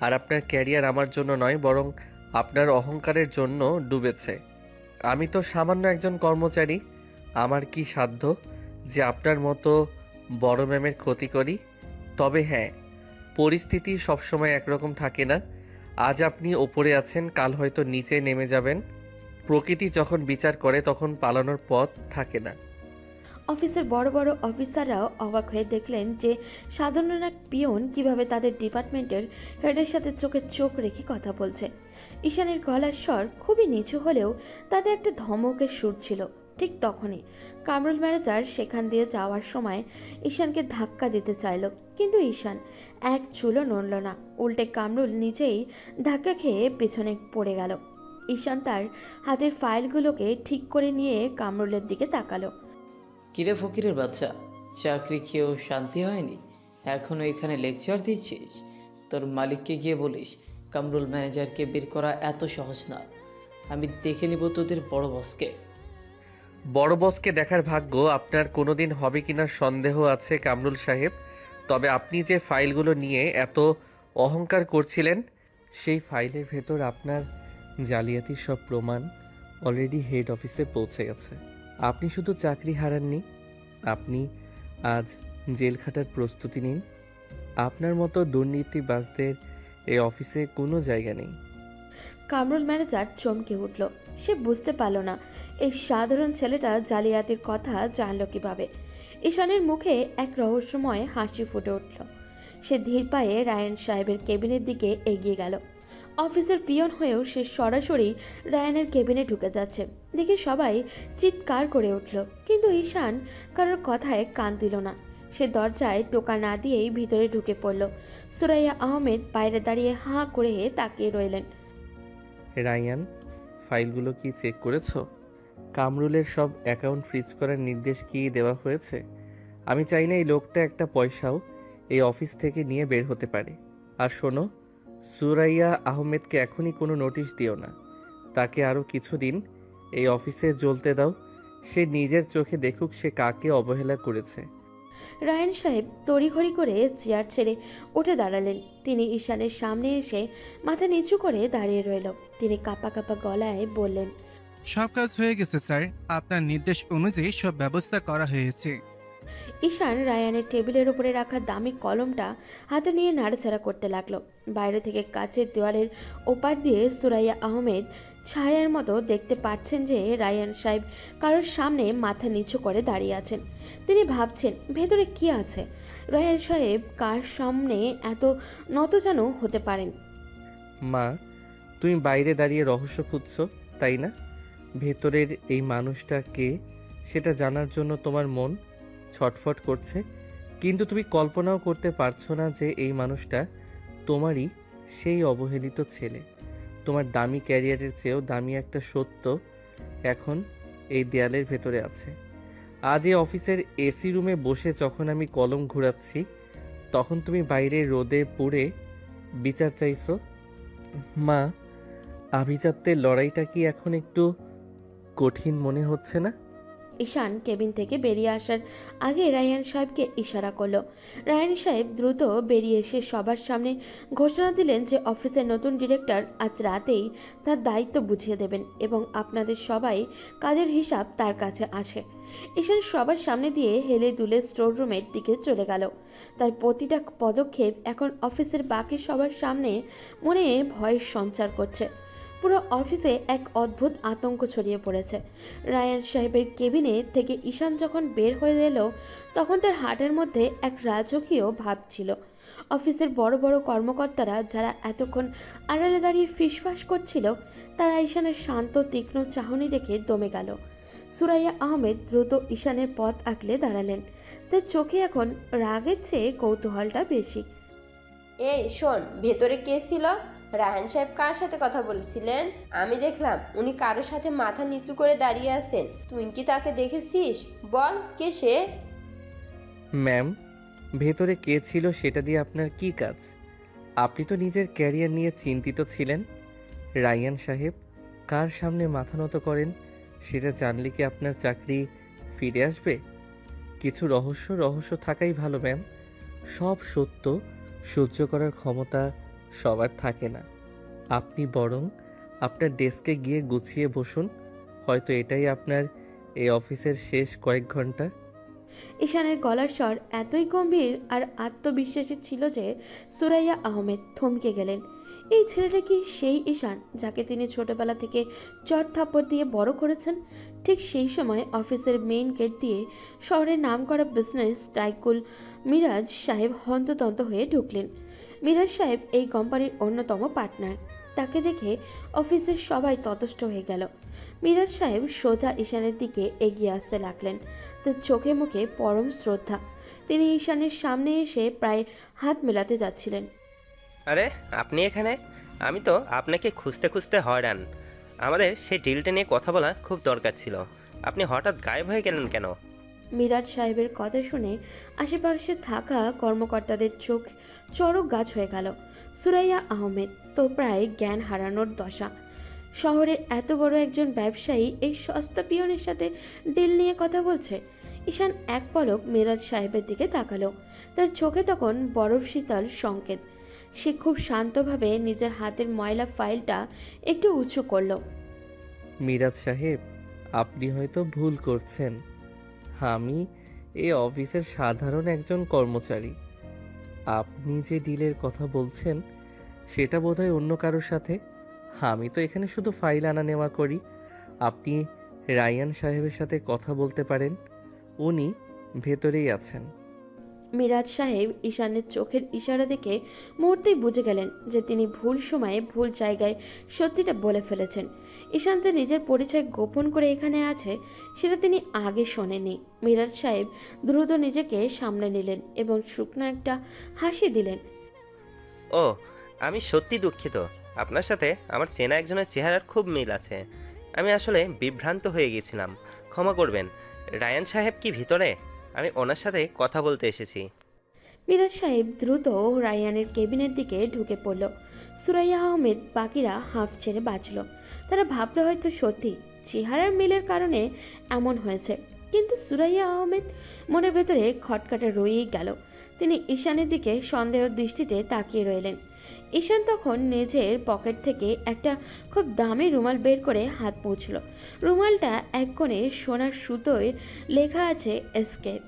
Speaker 1: আর আপনার ক্যারিয়ার আমার জন্য নয়, বরং আপনার অহংকারের জন্য ডুবেছে। আমি তো সামান্য একজন কর্মচারী। আমার কি সাধ্য যে আপনার মতো বড় ম্যামের ক্ষতি করি? তবে হ্যাঁ, পরিস্থিতি সবসময় একরকম থাকে না। আজ আপনি ওপরে আছেন, কাল হয়তো নিচে নেমে যাবেন। প্রকৃতি যখন বিচার করে তখন পালানোর পথ থাকে না।
Speaker 2: অফিসের বড় বড় অফিসাররাও অবাক হয়ে দেখলেন যে সাধারণ এক পিয়ন কিভাবে তাদের ডিপার্টমেন্টের হেডের সাথে চোখে চোখ রেখে কথা বলছে। ঈশানের গলার স্বর খুবই নিচু হলেও তাতে একটা ধমকের সুর ছিল। ঠিক তখনই কামরুল ম্যানেজার সেখান দিয়ে যাওয়ার সময় ঈশানকে ধাক্কা দিতে চাইল, কিন্তু ঈশান এক চুলও নড়ল না। উল্টে কামরুল নিজেই ধাক্কা খেয়ে পেছনে পড়ে গেল। ঈশান তার হাতের ফাইলগুলোকে ঠিক করে নিয়ে কামরুলের দিকে তাকালো।
Speaker 4: কিরে ফকিরের বাচ্চা, চাকরি খেয়েও শান্তি হয়নি, এখনও এখানে লেকচার দিচ্ছিস? তোর মালিককে গিয়ে বলিস কামরুল ম্যানেজারকে বের করা এত সহজ না। আমি দেখে নিব তোদের বড় বসকে।
Speaker 1: বড় বসকে দেখার ভাগ্য আপনার কোনোদিন হবে কিনা সন্দেহ আছে কামরুল সাহেব। তবে আপনি যে ফাইলগুলো নিয়ে এত অহংকার করছিলেন, সেই ফাইলের ভেতর আপনার জালিয়াতির সব প্রমাণ অলরেডি হেড অফিসে পৌঁছে গেছে। আপনি শুধু চাকরি হারাননি, আপনি আজ জেল খাটার প্রস্তুতি নিন। আপনার মতো দুর্নীতিবাজদের এই অফিসে কোনো জায়গা নেই।
Speaker 2: কামরুল ম্যানেজার চমকে উঠল। সে বুঝতে পারল না এই সাধারণ ছেলেটা জালিয়াতির কথা জানল কিভাবে। ঈশানের মুখে এক রহস্যময় হাসি ফুটে উঠল। সে ধীর পায়ে রায়ান সাহেবের কেবিনের দিকে এগিয়ে গেল। অফিসের পিয়ন হয়েও সে সরাসরি রায়ানের কেবিনে ঢুকে যাচ্ছে দেখে সবাই চিৎকার করে উঠল, কিন্তু ঈশান কারোর কথায় কান দিল না। সে দরজায় টোকা না দিয়েই ভিতরে ঢুকে পড়ল। সুরাইয়া আহমেদ বাইরে দাঁড়িয়ে হাঁ করে তাকিয়ে রইলেন।
Speaker 1: রায়ান, ফাইলগুলো কি চেক করেছো? কামরুলের সব অ্যাকাউন্ট ফ্রিজ করার নির্দেশ কি দেওয়া হয়েছে? আমি চাই না এই লোকটা একটা পয়সাও এই অফিস থেকে নিয়ে বের হতে পারে। আর শোনো, সুরাইয়া আহমেদকে এখনই কোনো নোটিশ দিও না। তাকে আরও কিছুদিন এই অফিসে জ্বলতে দাও। সে নিজের চোখে দেখুক সে কাকে অবহেলা করেছে।
Speaker 2: রায়ান সাহেব তড়িঘড়ি করে চেয়ার ছেড়ে উঠে দাঁড়ালেন। তিনি ঈশানের সামনে এসে মাথা নিচু করে দাঁড়িয়ে রইল। তিনি কাঁপা কাঁপা গলায় বললেন,
Speaker 5: সব কাজ হয়ে গেছে স্যার, আপনার নির্দেশ অনুযায়ী সব ব্যবস্থা করা হয়েছে।
Speaker 2: ঈশান রায়ানের টেবিলের উপরে রাখা দামি কলমটা হাতে নিয়ে নাড়াচাড়া করতে লাগলো। বাইরে থেকে কাচের দেওয়ালের ওপার দিয়ে সুরাইয়া আহমেদ ছায়ার মতো দেখতে পাচ্ছেন যে রায়ান সাহেব কারোর সামনে মাথা নিচু করে দাঁড়িয়ে আছেন। তিনি ভাবছেন ভেতরে কি আছে। রায়ান সাহেব কার সামনে এত নত যেন হতে পারেন।
Speaker 1: মা, তুমি বাইরে দাঁড়িয়ে রহস্য খুঁজছো, তাই না? ভেতরের এই মানুষটা কে সেটা জানার জন্য তোমার মন ছটফট করছে, কিন্তু তুমি কল্পনাও করতে পারছো না যে এই মানুষটা তোমারই সেই অবহেলিত ছেলে। তোমার দামি ক্যারিয়ারের চেয়েও দামি একটা সত্য এখন এই দেয়ালের ভেতরে আছে। আজ এই অফিসের এসি রুমে বসে যখন আমি কলম ঘোরাচ্ছি, তখন তুমি বাইরে রোদে পুড়ে বিচার চাইছো। মা, আভিজাত্যের লড়াইটা কি এখন একটু কঠিন মনে হচ্ছে না?
Speaker 2: ঈশান কেবিন থেকে বেরিয়ে আসার আগে রায়ান সাহেবকে ইশারা করলো। রায়ান সাহেব দ্রুত বেরিয়ে এসে সবার সামনে ঘোষণা দিলেন যে অফিসের নতুন ডিরেক্টর আজ রাতেই তার দায়িত্ব বুঝিয়ে দেবেন এবং আপনাদের সবাই কাজের হিসাব তার কাছে আছে। ঈশান সবার সামনে দিয়ে হেলে দুলে স্টোর রুমের দিকে চলে গেল। তার প্রতিটা পদক্ষেপ এখন অফিসের বাকি সবার সামনে মনে ভয়ের সঞ্চার করছে। পুরো অফিসে এক অদ্ভুত আতঙ্ক ছড়িয়ে পড়েছে। রায়ান সাহেবের কেবিনে থেকে ঈশান যখন বের হয়ে এলো, তখন তার হার্টের মধ্যে এক রাজকীয় ভাব ছিল। অফিসের বড় বড় কর্মকর্তারা যারা এতক্ষণ আড়ালে দাঁড়িয়ে ফিসফাস করছিল, তারা ঈশানের শান্ত তীক্ষ্ণ চাহনি দেখে দমে গেল। সুরাইয়া আহমেদ দ্রুত ঈশানের পথ আঁকলে দাঁড়ালেন। তার চোখে এখন রাগের চেয়ে কৌতূহলটা বেশি।
Speaker 3: এই শোন, ভেতরে কে ছিল? রায়হান সাহেব কার সাথে কথা বলছিলেন? আমি দেখলাম উনি কারোর সাথে মাথা নিচু করে দাঁড়িয়ে আছেন। তুই কি তাকে দেখেছিস? বল, কে সে?
Speaker 1: ম্যাম, ভেতরে কে ছিল সেটা দিয়ে আপনার কি কাজ? আপনি তো নিজের ক্যারিয়ার নিয়ে চিন্তিত ছিলেন। রায়ান সাহেব কার সামনে মাথা নত করেন সেটা জানলে কি আপনার চাকরি ফিরে আসবে? কিছু রহস্য থাকাই ভালো ম্যাম। সব সত্য সহ্য করার ক্ষমতা সবার থাকে না। আপনি বরং আপনার ডেস্কে গিয়ে গুছিয়ে বসুন। হয়তো এটাই আপনার এই অফিসের শেষ কয়েক ঘন্টা।
Speaker 2: ঈশানের গলার স্বর এতই গম্ভীর আর আত্মবিশ্বাসী ছিল যে সুরাইয়া আহমেদ থমকে গেলেন। এই ছেলেটা কি সেই ঈশান যাকে তিনি ছোটবেলা থেকে চড় থাপ্পড় দিয়ে বড় করেছেন? ঠিক সেই সময় অফিসের মেইন গেট দিয়ে শহরের নামকরা বিজনেস টাইকুল মিরাজ সাহেব হন্ততন্ত হয়ে ঢুকলেন। মিরাজ সাহেব এই কোম্পানির অন্যতম পার্টনার। তাকে দেখে অফিসের সবাই ততষ্ট হয়ে গেল। মিরাজ সাহেব সোজা ঈশানের দিকে এগিয়ে আসতে লাগলেন। তার চোখে মুখে পরম শ্রদ্ধা। তিনি ঈশানের সামনে এসে প্রায় হাত মেলাতে যাচ্ছিলেন।
Speaker 6: আরে আপনি এখানে? আমি তো আপনাকে খুঁজতে খুঁজতে হয়রান। আমাদের সেই ডিলটা নিয়ে কথা বলা খুব দরকার ছিল। আপনি হঠাৎ গায়েব হয়ে গেলেন কেন?
Speaker 2: মিরাজ সাহেবের কথা শুনে আশেপাশে থাকা কর্মকর্তাদের চোখ চড়ক গাছ হয়ে গেল। সুরাইয়া আহমেদ তো প্রায় জ্ঞান হারানোর দশা। শহরের এত বড় একজন ব্যবসায়ী এই সস্তা পিয়নের সাথে ডিল নিয়ে কথা বলছে। ঈশান এক পলক মিরাজ সাহেবের দিকে তাকালো। তার চোখে তখন বরফ শীতল সংকেত। সে খুব শান্তভাবে নিজের হাতের ময়লা ফাইলটা একটু উঁচু করলো।
Speaker 1: মিরাজ সাহেব, আপনি হয়তো ভুল করছেন। আমি এই অফিসের সাধারণ একজন কর্মচারী। আপনি যে ডিলের কথা বলছেন সেটা বোধহয় অন্য কারোর সাথে। আমি তো এখানে শুধু ফাইল আনা নেওয়া করি। আপনি রায়ান সাহেবের সাথে কথা বলতে পারেন, উনি ভেতরেই আছেন।
Speaker 2: মিরাজ সাহেব ঈশানের চোখের ইশারা দেখে মুহূর্তেই বুঝে গেলেন যে তিনি ভুল সময়ে ভুল জায়গায় সত্যিটা বলে ফেলেছেন। ঈশান যে নিজের পরিচয় গোপন করে এখানে আছে সেটা তিনি আগে শোনেনি। মিরাজ সাহেব দ্রুত নিজেকে সামলে নিলেন এবং শুকনো একটা হাসি দিলেন।
Speaker 6: ও, আমি সত্যি দুঃখিত। আপনার সাথে আমার চেনা একজনের চেহারার খুব মিল আছে। আমি আসলে বিভ্রান্ত হয়ে গেছিলাম, ক্ষমা করবেন। রায়ান সাহেব কি ভিতরে? আমি ওনার সাথে কথা বলতে এসেছি।
Speaker 2: মিরাজ সাহেব দ্রুত রায়ানের কেবিনের দিকে ঢুকে পড়ল। সুরাইয়া আহমেদ বাকিরা হাঁফ ছেড়ে বাঁচল। তারা ভাবল হয়তো সত্যি চেহারার মিলের কারণে এমন হয়েছে। কিন্তু সুরাইয়া আহমেদ মনের ভেতরে খটকাটা রয়েই গেল। তিনি ঈশানের দিকে সন্দেহ দৃষ্টিতে তাকিয়ে রইলেন। ঈশান তখন নিজের পকেট থেকে একটা খুব দামি রুমাল বের করে হাত মুছল। রুমালটা এক কোণে সোনার সুতোয় লেখা আছে এসকেপ।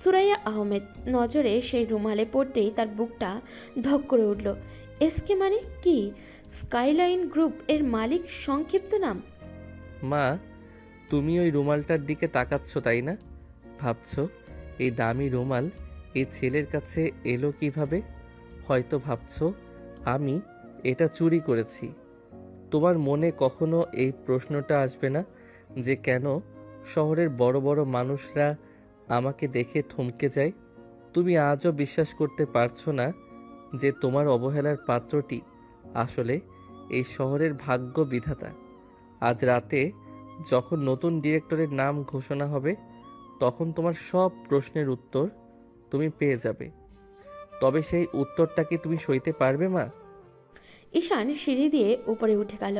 Speaker 2: সুরাইয়া আহমেদ নজরে সেই রুমালে পড়তেই তার বুকটা ধক করে উঠল। এসকে মানে কি? স্কাইলাইন গ্রুপ এর মালিক সংক্ষিপ্ত নাম।
Speaker 1: মা, তুমি ওই রুমালটার দিকে তাকাচ্ছ তাই না? ভাবছো এই দামি রুমাল এই ছেলের কাছে এলো কিভাবে? হয়তো ভাবছো আমি এটা চুরি করেছি। তোমার মনে কখনো এই প্রশ্নটা আসবে না যে কেন শহরের বড় বড় মানুষরা আমাকে দেখে থমকে যায়? তুমি আজও বিশ্বাস করতে পারছো না যে তোমার অবহেলার পাত্রটি আসলে এই শহরের ভাগ্য বিধাতা। আজ রাতে যখন নতুন ডিরেক্টরের নাম ঘোষণা হবে তখন তোমার সব প্রশ্নের উত্তর তুমি পেয়ে যাবে। তবে সেই উত্তরটা কি তুমি সইতে পারবে মা?
Speaker 2: ঈশান সিঁড়ি দিয়ে উপরে উঠে গেল।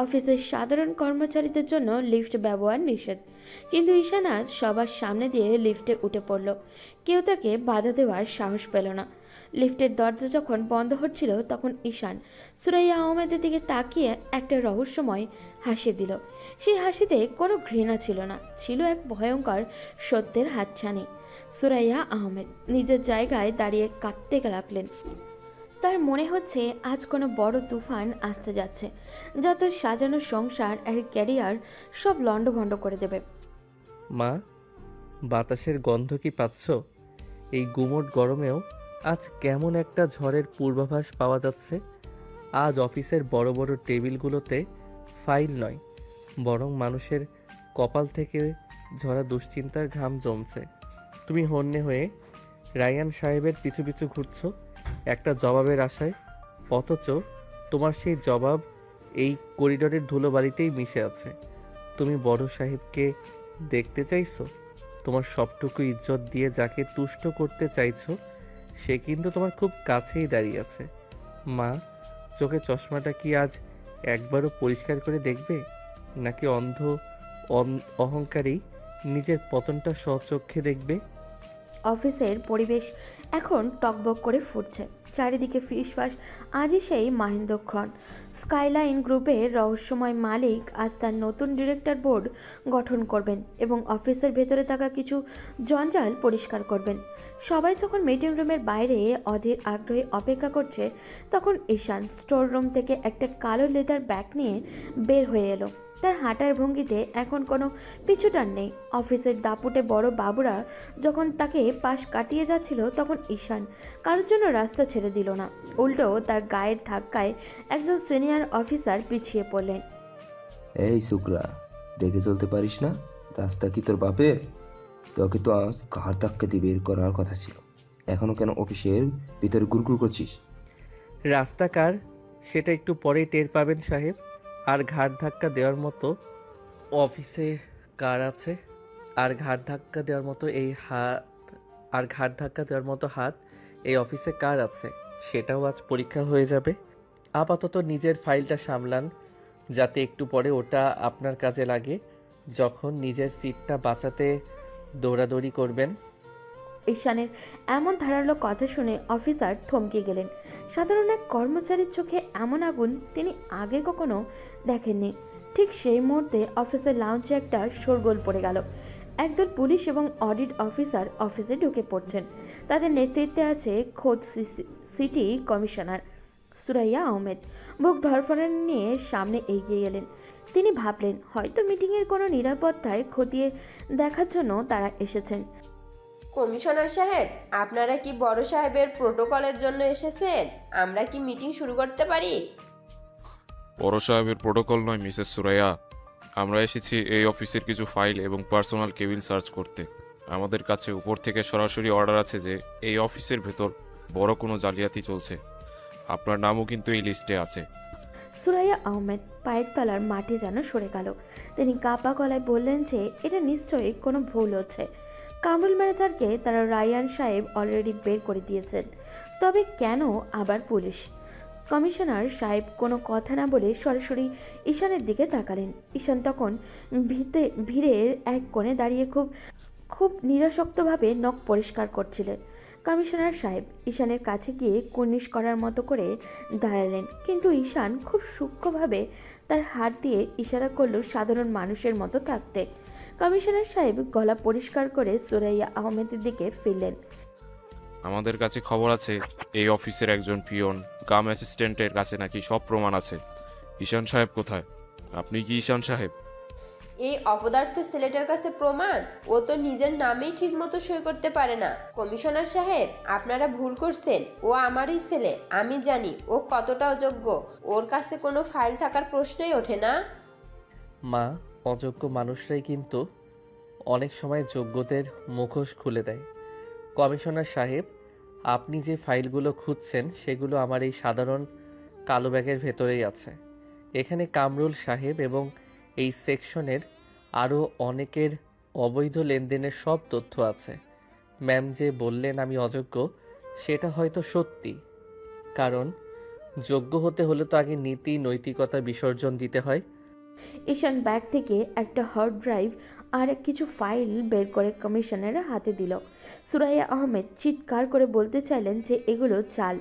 Speaker 2: অফিসের সাধারণ কর্মচারীদের জন্য লিফট ব্যবহার নিষেধ, কিন্তু ঈশান আজ সবার সামনে দিয়ে লিফটে উঠে পড়ল। কেউ তাকে বাধা দেওয়ার সাহস পেল না। লিফটের দরজা যখন বন্ধ হচ্ছিল তখন ঈশান সুরাইয়া আহমেদের দিকে তাকিয়ে একটা রহস্যময় হাসি দিল। সেই হাসিতে কোনো ঘৃণা ছিল না, ছিল এক ভয়ঙ্কর সত্যের হাতছানি। সুরাইয়া আহমেদ নিজের জায়গায় দাঁড়িয়ে কাঁপতে লাগলেন। তার মনে হচ্ছে আজ কোনো বড় তুফান আসতে যাচ্ছে, যা তার সাজানো সংসার আর ক্যারিয়ার সব লণ্ডভণ্ড করে দেবে।
Speaker 1: মা, বাতাসের গন্ধ কি পাচ্ছ? এই গুমোট গরমেও আজ কেমন একটা ঝড়ের পূর্বাভাস পাওয়া যাচ্ছে। আজ অফিসের বড় বড় টেবিলগুলোতে ফাইল নয়, বরং মানুষের কপাল থেকে ঝরা দুশ্চিন্তার ঘাম জমছে। তুমি হন্যে হয়ে রায়ান সাহেবের পিছু পিছু ঘুরছো একটা জবাবের আশায়, অথচ তোমার সেই জবাব এই করিডোরের ধুলোবালিতেই মিশে আছে। তুমি বড় সাহেবকে দেখতে চাইছো, তোমার সবটুকু ইজ্জত দিয়ে যাকে তুষ্ট করতে চাইছো সে কিন্তু তোমার খুব কাছেই দাঁড়িয়ে আছে। মা, চোখে চশমাটা কি আজ একবারও পরিষ্কার করে দেখবে, নাকি অন্ধ অহংকারেই নিজের পতনটা স্বচক্ষে দেখবে?
Speaker 2: অফিসের পরিবেশ এখন টকবক করে ফুটছে। চারিদিকে ফিসফাস। আজই সেই মাহেন্দ্রক্ষণ স্কাইলাইন গ্রুপের রহস্যময় মালিক আজ তার নতুন ডিরেক্টর বোর্ড গঠন করবেন এবং অফিসের ভেতরে থাকা কিছু জঞ্জাল পরিষ্কার করবেন। সবাই যখন মিটিং রুমের বাইরে অধীর আগ্রহে অপেক্ষা করছে, তখন ঈশান স্টোর রুম থেকে একটা কালো লেদার ব্যাগ নিয়ে বের হয়ে এলো। তার হাঁটার ভঙ্গিতে এখন কোনো পিছুটান নেই। অফিসের দাপুটে বড় বাবুরা যখন তাকে পাশ কাটিয়ে যাচ্ছিল, তখন ঈশান কারোর জন্য রাস্তা ছেড়ে দিল না। উল্টো তার গায়ের ধাক্কায় একজন সিনিয়র অফিসার পিছিয়ে পড়লেন।
Speaker 7: এই শুক্রা, দেখে চলতে পারিস না? রাস্তা কি তোর বাপের? তোকে তো আজ ঘাড় ধাক্কা দিয়ে বের করার কথা ছিল, এখনো কেন অফিসের ভিতরে গুড়গুড় করছিস?
Speaker 1: রাস্তা কার সেটা একটু পরেই টের পাবেন সাহেব। আর ঘাড় ধাক্কা দেওয়ার মতো অফিসে কার আছে? আর ঘাড় ধাক্কা দেওয়ার মতো হাত এই অফিসে কার আছে সেটাও আজ পরীক্ষা হয়ে যাবে। আপাতত নিজের ফাইলটা সামলান, যাতে একটু পরে ওটা আপনার কাজে লাগে যখন নিজের সিটটা বাঁচাতে দৌড়াদৌড়ি করবেন।
Speaker 2: ঈশানের এমন ধারালো কথা শুনে অফিসার থমকে গেলেন। সাধারণ এক কর্মচারীর চোখে এমন আগুন তিনি আগে কখনো দেখেননি। ঠিক সেই মুহূর্তে অফিসের লাউঞ্জে একটা শোরগোল পড়ে গেল। একদল পুলিশ এবং অডিট অফিসার অফিসে ঢুকে পড়ছেন। তাদের নেতৃত্বে আছে খোদ সিটি কমিশনার সুরাইয়া আহমেদ। বুক ধরফড়ানি নিয়ে সামনে এগিয়ে এলেন। তিনি ভাবলেন হয়তো মিটিংয়ের কোনো নিরাপত্তায় খতিয়ে দেখার জন্য তারা এসেছেন।
Speaker 3: কমিশনার সাহেব, আপনারা কি বড় সাহেবের প্রোটোকলের জন্য এসেছেন? আমরা কি মিটিং শুরু করতে পারি?
Speaker 8: বড় সাহেবের প্রোটোকল নয় মিসেস সুরাইয়া, আমরা এসেছি এই অফিসের কিছু ফাইল এবং পার্সোনাল কেবিন সার্চ করতে। আমাদের কাছে উপর থেকে সরাসরি অর্ডার আছে যে এই অফিসের ভেতর বড় কোনো জালিয়াতি চলছে। আপনার নামও কিন্তু এই লিস্টে আছে।
Speaker 2: সুরাইয়া আহমেদ পায়ের তলার মাটি যেন সরে গেল। তিনি কাপা গলায় বললেন যে এটা নিশ্চয়ই কোনো ভুল হচ্ছে। কামরুল ম্যানেজারকে তারা রায়ান সাহেব অলরেডি বের করে দিয়েছেন, তবে কেন আবার পুলিশ? কমিশনার সাহেব কোনো কথা না বলে সরাসরি ঈশানের দিকে তাকালেন। ঈশান তখন ভিড়ের এক কোণে দাঁড়িয়ে খুব নিরাসক্তভাবে নখ পরিষ্কার করছিলেন। কমিশনার সাহেব ঈশানের কাছে গিয়ে কুর্নিশ করার মতো করে দাঁড়ালেন, কিন্তু ঈশান খুব সূক্ষ্মভাবে তার হাত দিয়ে ইশারা করল সাধারণ মানুষের মতো থাকতে। কমিশনার সাহেব গলা পরিষ্কার করে সুরাইয়া আহমেদের দিকে ফিরলেন।
Speaker 8: আমাদের কাছে খবর আছে এই অফিসের একজন পিয়ন কাম অ্যাসিস্ট্যান্টের কাছে নাকি সব প্রমাণ আছে। ঈশান সাহেব কোথায়? আপনি কি ঈশান সাহেব?
Speaker 3: এই অপদার্থ ছেলেটার কাছে প্রমাণ? ও তো নিজের নামেই ঠিক মতো সই করতে পারে না। কমিশনার সাহেব, আপনারা ভুল করছেন। ও আমারই ছেলে, আমি জানি ও কতটা অযোগ্য। ওর কাছে কোনো ফাইল থাকার প্রশ্নই ওঠে না।
Speaker 1: মা, অযোগ্য মানুষরাই কিন্তু অনেক সময় যোগ্যদের মুখোশ খুলে দেয়। কমিশনার সাহেব, আপনি যে ফাইলগুলো খুঁজছেন সেগুলো আমার এই সাধারণ কালো ব্যাগের ভেতরেই আছে। এখানে কামরুল সাহেব এবং এই সেকশনের আরও অনেকের অবৈধ লেনদেনের সব তথ্য আছে। ম্যাম যে বললেন আমি অযোগ্য, সেটা হয়তো সত্যি, কারণ যোগ্য হতে হলে তো আগে নীতি নৈতিকতা বিসর্জন দিতে হয়।
Speaker 2: ঈশান ব্যাগ থেকে একটা হার্ড ড্রাইভ আর কিছু ফাইল বের করে কমিশনারের হাতে দিল। সুরাইয়া আহমেদ চিৎকার করে বলতে চাইলেন যে এগুলো চাল,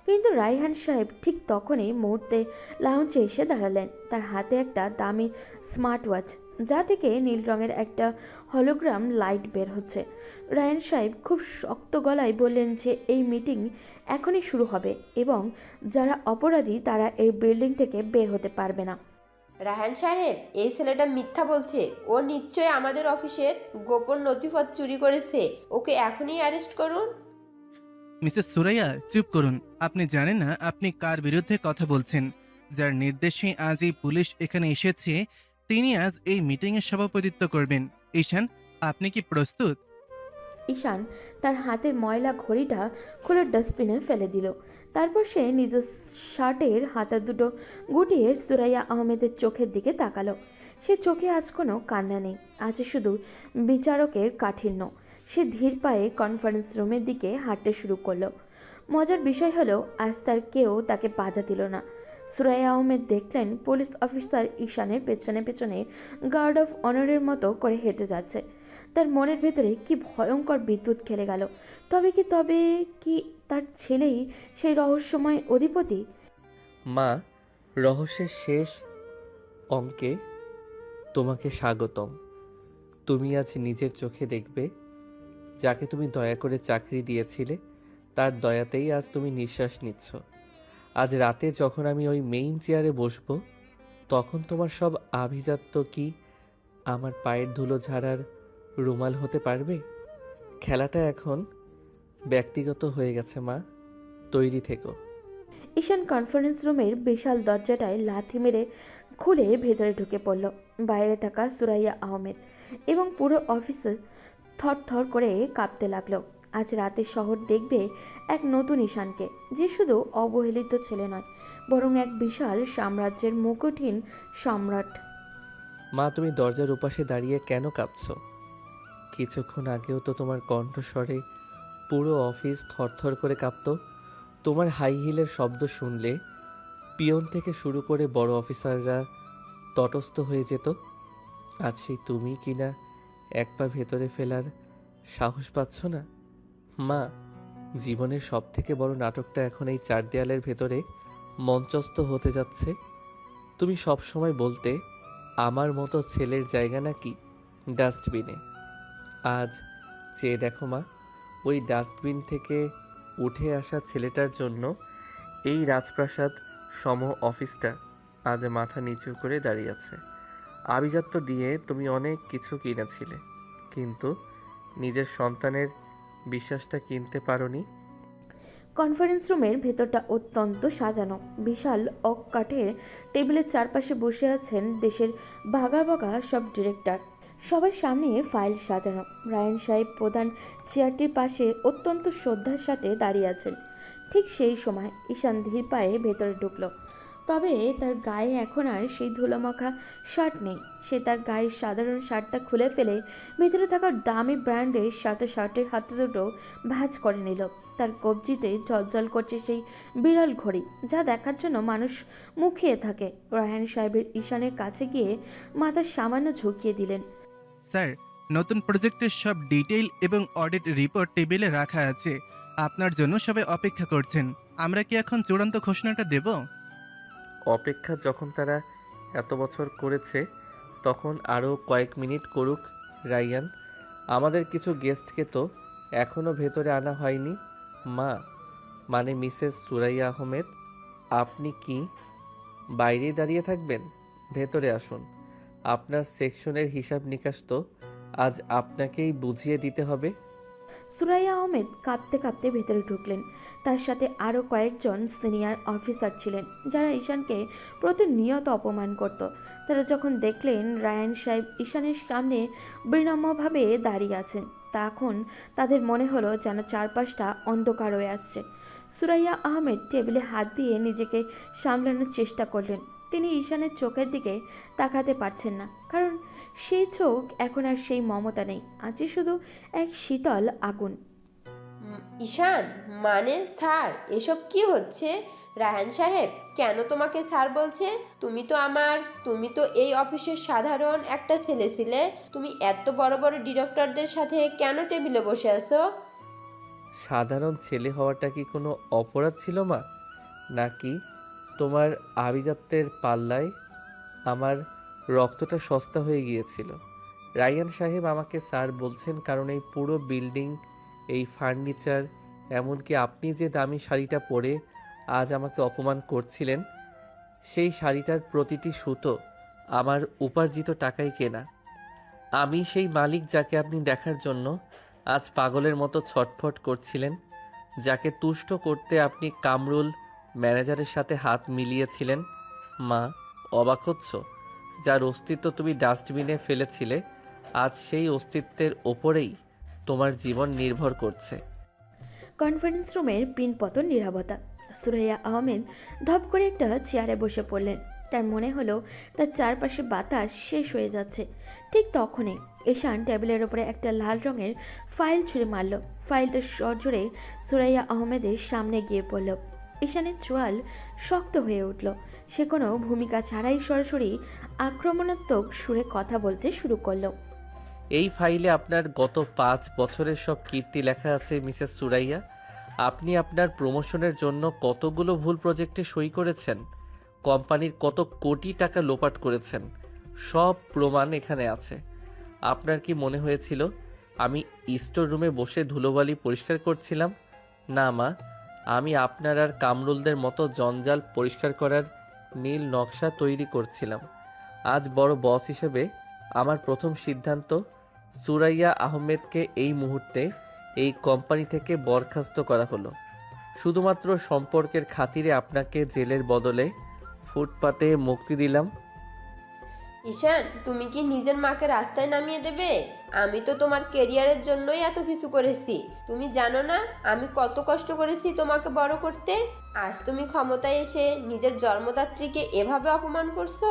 Speaker 2: কিন্তু রায়হান সাহেব ঠিক তখনই মুহূর্তে লাউঞ্জে এসে দাঁড়ালেন। তার হাতে একটা দামি স্মার্ট ওয়াচ, যা থেকে নীল রঙের একটা হলোগ্রাম লাইট বের হচ্ছে। রায়হান সাহেব খুব শক্ত গলায় বললেন যে এই মিটিং এখনই শুরু হবে এবং যারা অপরাধী তারা এই বিল্ডিং থেকে বের হতে পারবে না।
Speaker 3: রায়হান সাহেব, এই ছেলেটা মিথ্যা বলছে। ও নিশ্চয়ই আমাদের অফিসের গোপন নথিপত্র চুরি করেছে। ওকে এখনই অ্যারেস্ট করুন।
Speaker 5: মিসেস সুরাইয়া, চুপ করুন। আপনি জানেন না আপনি কার বিরুদ্ধে কথা বলছেন। যার নির্দেশে আজ এই পুলিশ এখানে এসেছে তিনি আজ এই মিটিংয়ে সভাপতিত্ব করবেন। ঈশান, আপনি কি প্রস্তুত?
Speaker 2: ঈশান তার হাতের ময়লা ঘড়িটা খুলে ডাস্টবিনে ফেলে দিল। তারপর সে নিজের শার্টের হাতা দুটো গুটিয়ে সুরাইয়া আহমেদের চোখের দিকে তাকালো। সে চোখে আজ কোনো কান্না নেই, আছে শুধু বিচারকের কাঠিন্য। সে ধীর পায়ে কনফারেন্স রুমের দিকে হাঁটতে শুরু করলো। মজার বিষয় হলো আজ তার কেউ তাকে বাধা দিল না। সুরাইয়া আহমেদ দেখলেন পুলিশ অফিসার ঈশানের পেছনে পেছনে গার্ড অফ অনারের মতো করে হেঁটে যাচ্ছে। তার মনের ভেতরে কি ভয়ঙ্কর বিদ্যুৎ খেলে গেল। তবে কি তার ছেলেই সেই রহস্যময় অধিপতি?
Speaker 1: মা, রহস্যের শেষ অঙ্কে তোমাকে স্বাগতম। তুমি আজ নিজের চোখে দেখবে যাকে তুমি দয়া করে চাকরি দিয়েছিলে, তার দয়াতেই আজ তুমি নিঃশ্বাস নিচ্ছ। আজ রাতে যখন আমি ওই মেইন চেয়ারে বসবো, তখন তোমার সব আভিজাত্য কি আমার পায়ের ধুলো ঝাড়ার রুমাল হতে পারবে? খেলাটা এখন ব্যক্তিগত হয়ে গেছে মা, তৈরি থেকো।
Speaker 2: ঈশান কনফারেন্স রুমের বিশাল দরজাটায় লাথি মেরে খুলে ভেতরে ঢুকে পড়ল। বাইরে থাকা সুরাইয়া আহমেদ এবং পুরো অফিসে থরথর করে কাঁপতে লাগলো। আজ রাতে শহর দেখবে এক নতুন ঈশানকে, যে শুধু অবহেলিত ছেলে নয়, বরং এক বিশাল সাম্রাজ্যের মুকুটহীন সম্রাট।
Speaker 1: মা, তুমি দরজার উপাশে দাঁড়িয়ে কেন কাঁপছো? কিছুক্ষণ আগেও তো তোমার কণ্ঠস্বরে পুরো অফিস থরথর করে কাঁপতো। তোমার হাই হিলের শব্দ শুনলে পিয়ন থেকে শুরু করে বড় অফিসাররা তটস্থ হয়ে যেত। আজ সেই তুমি কিনা এক পা ভেতরে ফেলার সাহস পাচ্ছ না? মা, জীবনের সব থেকে বড় নাটকটা এখন এই চার দেয়ালের ভেতরে মঞ্চস্থ হতে যাচ্ছে। তুমি সব সময় বলতে আমার মতো ছেলের জায়গা নাকি ডাস্টবিনে। আজ চেয়ে দেখো মা, ওই ডাস্টবিন থেকে উঠে আসা ছেলেটার জন্য এই রাজপ্রাসাদ সম অফিসটা আজ মাথা নিচু করে দাঁড়িয়ে আছে। আভিজাত্য দিয়ে তুমি অনেক কিছু কিনেছিলে, কিন্তু নিজের সন্তানের বিশ্বাসটা কিনতে পারোনি।
Speaker 2: কনফারেন্স রুমের ভেতরটা অত্যন্ত সাজানো। বিশাল ওক কাঠের টেবিলের চারপাশে বসে আছেন দেশের ভাগা ভাগা সব ডিরেক্টর। সবার সামনে ফাইল সাজানো। রায়ান সাহেব প্রধান চেয়ারটির পাশে অত্যন্ত শ্রদ্ধার সাথে দাঁড়িয়ে আছেন। ঠিক সেই সময় ঈশান ধীর পায়ে ভেতরে ঢুকলো। তবে তার গায়ে এখন আর সেই ধুলোমাখা শার্ট নেই। সে তার গায়ের সাধারণ শার্টটা খুলে ফেলে ভেতরে থাকা দামি ব্র্যান্ডের সাথে শার্টের হাতে দুটো ভাঁজ করে নিল। তার কবজিতে জ্বলজ্বল করছে সেই বিরল ঘড়ি, যা দেখার জন্য মানুষ মুখিয়ে থাকে। রায়হান সাহেবের ঈশানের কাছে গিয়ে মাথা সামান্য ঝুঁকিয়ে দিলেন।
Speaker 5: স্যার, নতুন প্রজেক্টের সব ডিটেইল এবং অডিট রিপোর্ট টেবিলে রাখা আছে। আপনার জন্য সবাই অপেক্ষা করছেন। আমরা কি এখন চূড়ান্ত ঘোষণাটা দেব?
Speaker 1: অপেক্ষা যখন তারা এত বছর করেছে, তখন আরও কয়েক মিনিট করুক রায়ান। আমাদের কিছু গেস্টকে তো এখনও ভেতরে আনা হয়নি। মা, মানে মিসেস সুরাইয়া আহমেদ, আপনি কি বাইরেই দাঁড়িয়ে থাকবেন? ভেতরে আসুন। আপনার সেকশনের হিসাব নিকাশ তো আজ আপনাকেই বুঝিয়ে দিতে হবে।
Speaker 2: সুরাইয়া আহমেদ কাঁপতে কাঁপতে ভেতরে ঢুকলেন। তার সাথে আরও কয়েকজন সিনিয়র অফিসার ছিলেন, যারা ঈশানকে প্রতিনিয়ত অপমান করত। তারা যখন দেখলেন রায়ান সাহেব ঈশানের সামনে বিনম্রভাবে দাঁড়িয়ে আছেন, তখন তাদের মনে হলো যেন চারপাশটা অন্ধকার হয়ে আসছে। সুরাইয়া আহমেদ টেবিলে হাত দিয়ে নিজেকে সামলানোর চেষ্টা করলেন। তিনি ঈশানের চোখের দিকে তাকাতে পারছেন না, কারণ সেই চোখ এখন আর সেই মমতা নেই, আছে শুধু এক শীতল আগুন।
Speaker 3: ঈশান, মানে স্যার, এসব কি হচ্ছে? রায়হান সাহেব কেন তোমাকে স্যার বলছে? তুমি তো এই অফিসের সাধারণ একটা ছেলে ছিলে। তুমি এত বড় বড় ডিরেক্টরদের সাথে কেন টেবিলে বসে আছো?
Speaker 1: সাধারণ ছেলে হওয়াটা কি কোনো অপরাধ ছিল মা? নাকি তোমার আভিজাত্যের পাল্লায় আমার রক্তটা সস্তা হয়ে গিয়েছিল? রায়ান সাহেব আমাকে স্যার বলছেন কারণ এই পুরো বিল্ডিং, এই ফার্নিচার, এমনকি আপনি যে দামি শাড়িটা পরে আজ আমাকে অপমান করছিলেন, সেই শাড়িটার প্রতিটি সুতো আমার উপার্জিত টাকায় কেনা। আমি সেই মালিক যাকে আপনি দেখার জন্য আজ পাগলের মতো ছটফট করছিলেন, যাকে তুষ্ট করতে আপনি কামরুল ম্যানেজারের সাথে হাত মিলিয়েছিলেন। মা, অবাক হচ্ছ? যার অস্তিত্ব তুমি ডাস্টবিনে ফেলেছিলে, আজ সেই অস্তিত্বের ওপরেই তোমার জীবন নির্ভর করছে।
Speaker 2: কনফারেন্স রুমের পিনপতন নীরবতা। সুরাইয়া আহমেদ ধপ করে একটা চেয়ারে বসে পড়লেন। তার মনে হলো তার চারপাশে বাতাস শেষ হয়ে যাচ্ছে। ঠিক তখনই ঈশান টেবিলের ওপরে একটা লাল রঙের ফাইল ছুঁড়ে মারল। ফাইলটা সজোরে সুরাইয়া আহমেদের সামনে গিয়ে পড়ল। ঈশানের চোয়াল শক্ত হয়ে উঠল। সে কোনো ভূমিকা ছাড়াই সরাসরি আক্রমণাত্মক সুরে কথা বলতে শুরু করলো।
Speaker 1: এই ফাইলে আপনার গত 5 বছরের সব কীর্তি লেখা আছে মিসেস সুরাইয়া। আপনি আপনার প্রমোশনের জন্য কতগুলো ভুল প্রজেক্টে সই করেছেন, কোম্পানির কত কোটি টাকা লোপাট করেছেন, সব প্রমাণ এখানে আছে। আপনার কি মনে হয়েছিল আমি স্টোর রুমে বসে ধুলোবালি পরিষ্কার করছিলাম? না মা, আমি আপনার আর কামরুলদের মতো জঞ্জাল পরিষ্কার করার নীল নকশা তৈরি করছিলাম। আজ বড় বস হিসেবে আমার প্রথম সিদ্ধান্ত, সুরাইয়া আহমেদকে এই মুহূর্তে এই কোম্পানি থেকে বরখাস্ত করা হলো। শুধুমাত্র সম্পর্কের খাতিরে আপনাকে জেলের বদলে ফুটপাতে মুক্তি দিলাম।
Speaker 3: ঈশান, তুমি কি নিজের মাকে রাস্তায় নামিয়ে দেবে? আমি তো তোমার কেরিয়ারের জন্যই এত কিছু করেছি। তুমি জানো না আমি কত কষ্ট করেছি তোমাকে বড় করতে? আজ তুমি ক্ষমতায় এসে নিজের জন্মদাত্রীকে এভাবে অপমান করছো?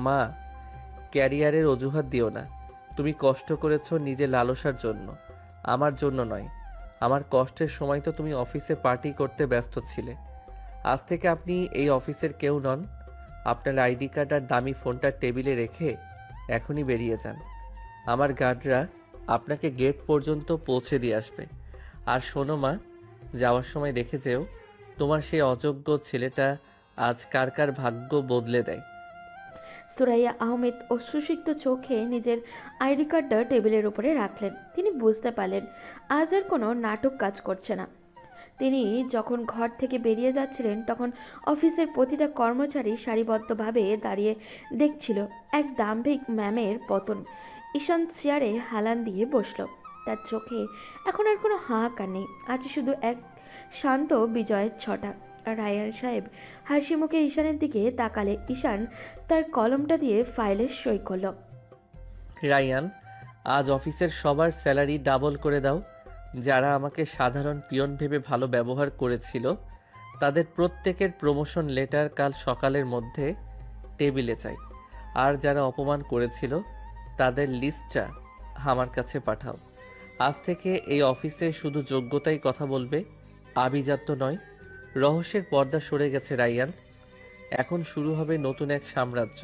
Speaker 1: মা, ক্যারিয়ারের অজুহাত দিও না। তুমি কষ্ট করেছো নিজের লালসার জন্য, আমার জন্য নয়। আমার কষ্টের সময় তো তুমি অফিসে পার্টি করতে ব্যস্ত ছিলে। আজ থেকে আপনি এই অফিসের কেউ নন। আপনার আইডি কার্ড আর দামি ফোনটা টেবিলে রেখে এখনই বেরিয়ে যান। আমার গার্ডরা আপনাকে গেট পর্যন্ত পৌঁছে দিয়ে আসবে। আর শোনো মা, যাওয়ার সময় দেখে যেও তোমার সেই অযোগ্য ছেলেটা আজ কার কার ভাগ্য বদলে দেয়।
Speaker 2: সুরাইয়া আহমেদ অশ্রুসিক্ত চোখে নিজের আইডি কার্ডটা টেবিলের উপরে রাখলেন। তিনি বুঝতে পারলেন আজ আর কোনো নাটক কাজ করছে না। তিনি যখন ঘর থেকে বেরিয়ে যাচ্ছিলেন তখন অফিসের প্রতিটা কর্মচারী সারিবদ্ধভাবে দাঁড়িয়ে দেখছিল এক দাম্ভিক ম্যামের পতন। ঈশান চেয়ারে হালান দিয়ে বসল। তার চোখে এখন আর কোনো হাহাকার নেই, আজ শুধু এক শান্ত বিজয়ের ছটা। আর রায়ান সাহেব হাসি মুখে ঈশানের দিকে তাকালে ঈশান তার কলমটা দিয়ে ফাইলে সই করল।
Speaker 1: রায়ান, আজ অফিসের সবার স্যালারি ডাবল করে দাও। যারা আমাকে সাধারণ পিয়ন ভেবে ভালো ব্যবহার করেছিল তাদের প্রত্যেকের প্রমোশন লেটার কাল সকালের মধ্যে টেবিলে চাই। আর যারা অপমান করেছিল তাদের লিস্টটা আমার কাছে পাঠাও। আজ থেকে এই অফিসে শুধু যোগ্যতাই কথা বলবে, আভিজাত্য নয়। রহস্যের পর্দা সরে গেছে রায়ান, এখন শুরু হবে নতুন এক সাম্রাজ্য।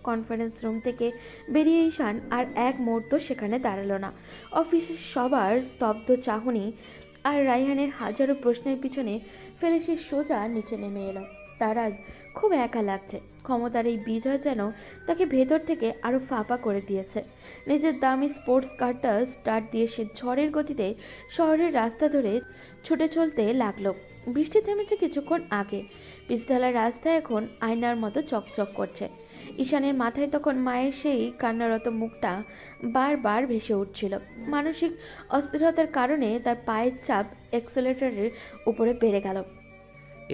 Speaker 2: কনফারেন্স রুম থেকে বেরিয়ে ঈশান আর এক মুহূর্ত সেখানে দাঁড়ালো না। অফিসের সবার স্তব্ধ চাহনি আর রায়হানের হাজারো প্রশ্নের পিছনে ফেলে সে সোজা নিচে নেমে এলো। তার আজ খুব একা লাগছে। ক্ষমতার এই বিজয় যেন তাকে ভেতর থেকে আরও ফাঁপা করে দিয়েছে। নিজের দামি স্পোর্টস কারটা স্টার্ট দিয়ে সে ঝড়ের গতিতে শহরের রাস্তা ধরে ছুটে চলতে লাগলো। বৃষ্টি থেমেছে কিছুক্ষণ আগে। পিচঢালা রাস্তা এখন আয়নার মতো চকচক করছে। ঈশানের মাথায় তখন মায়ের সেই কান্নারত মুখটা বারবার ভেসে উঠছিল। মানসিক অস্থিরতার কারণে তার পায়ের চাপ অ্যাক্সেলেটরের উপরে বেড়ে গেল।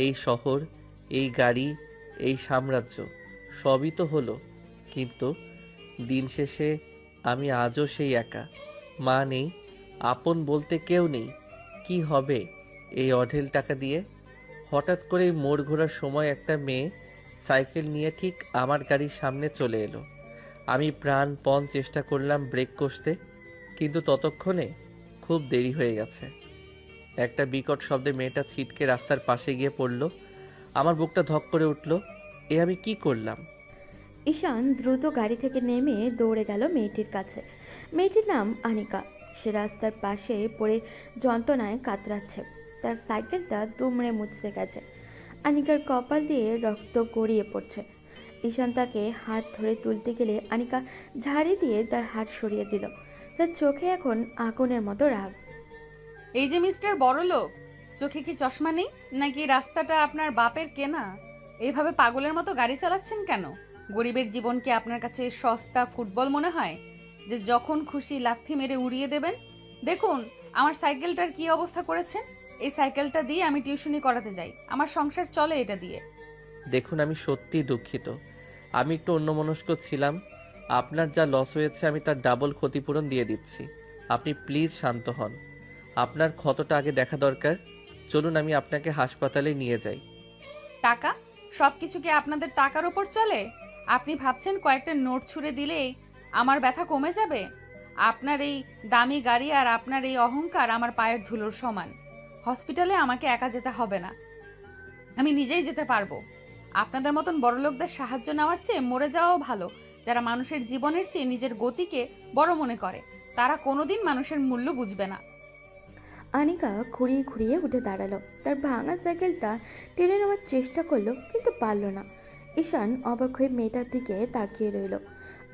Speaker 1: এই শহর, এই গাড়ি, এই সাম্রাজ্য সবই তো হলো, কিন্তু দিন শেষে আমি আজও সেই একা। মা নেই, আপন বলতে কেউ নেই। কি হবে এই অঢেল টাকা দিয়ে? হঠাৎ করেই মোড় ঘোরার সময় একটা মেয়ে সাইকেল নিয়ে ঠিক আমার গাড়ির সামনে চলে এলো। আমি প্রাণপণ চেষ্টা করলাম ব্রেক কষতে, কিন্তু ততক্ষণে খুব দেরি হয়ে গেছে। একটা বিকট শব্দে মেয়েটা ছিটকে রাস্তার পাশে গিয়ে পড়ল। আমার বুকটা ধক করে উঠল। এ আমি কি করলাম?
Speaker 2: ঈশান দ্রুত গাড়ি থেকে নেমে দৌড়ে গেল মেয়েটির কাছে। মেয়েটির নাম আনিকা। সে রাস্তার পাশে পড়ে যন্ত্রণায় কাতরাচ্ছে। তার সাইকেলটা দুমড়ে মুচড়ে গেছে। আনিকার কপাল দিয়ে রক্ত গড়িয়ে পড়ছে। ঈশান তাকে হাত ধরে তুলতে গেলে আনিকা ঝাড়ি দিয়ে তার হাত সরিয়ে দিল। তার চোখে এখন আগুনের মতো রাগ।
Speaker 9: এই যে মিস্টার বড়লোক, চোখে কি চশমা নেই নাকি রাস্তাটা আপনার বাপের কেনা? এইভাবে পাগলের মতো গাড়ি চালাচ্ছেন কেন? গরিবের জীবন কি আপনার কাছে সস্তা ফুটবল মনে হয় যে যখন খুশি লাথি মেরে উড়িয়ে দেবেন? দেখুন আমার সাইকেলটার কি অবস্থা করেছেন। এই সাইকেলটা দিয়ে আমি টিউশনি করাতে যাই, আমার সংসার চলে এটা দিয়ে।
Speaker 1: দেখুন, আমি সত্যিই দুঃখিত। আমি একটু অন্যমনস্ক ছিলাম। আপনার যা লস হয়েছে আমি তার ডাবল ক্ষতিপূরণ দিয়ে দিচ্ছি। আপনি প্লিজ শান্ত হন। আপনার ক্ষতটা আগে দেখা দরকার। চলুন আমি আপনাকে হাসপাতালে নিয়ে যাই।
Speaker 9: টাকা সব কিছু কি আপনাদের টাকার ওপর চলে? আপনি ভাবছেন কয়েকটা নোট ছুঁড়ে দিলেই আমার ব্যথা কমে যাবে? আপনার এই দামি গাড়ি আর আপনার এই অহংকার আমার পায়ের ধুলোর সমান। হসপিটালে আমাকে একা যেতে হবে না, আমি নিজেই যেতে পারবো। আপনাদের মতন বড়লোকদের সাহায্য নেওয়ার চেয়ে মরে যাওয়াও ভালো। যারা মানুষের জীবনের চেয়ে নিজের গতিকে বড় মনে করে, তারা কোনোদিন মানুষের মূল্য বুঝবে না।
Speaker 2: আনিকা ঘুরিয়ে ঘুরিয়ে উঠে দাঁড়ালো। তার ভাঙা সাইকেলটা টেনে নেওয়ার চেষ্টা করলো, কিন্তু পারল না। ঈশান অবাক হয়ে মেয়েটার দিকে তাকিয়ে রইল।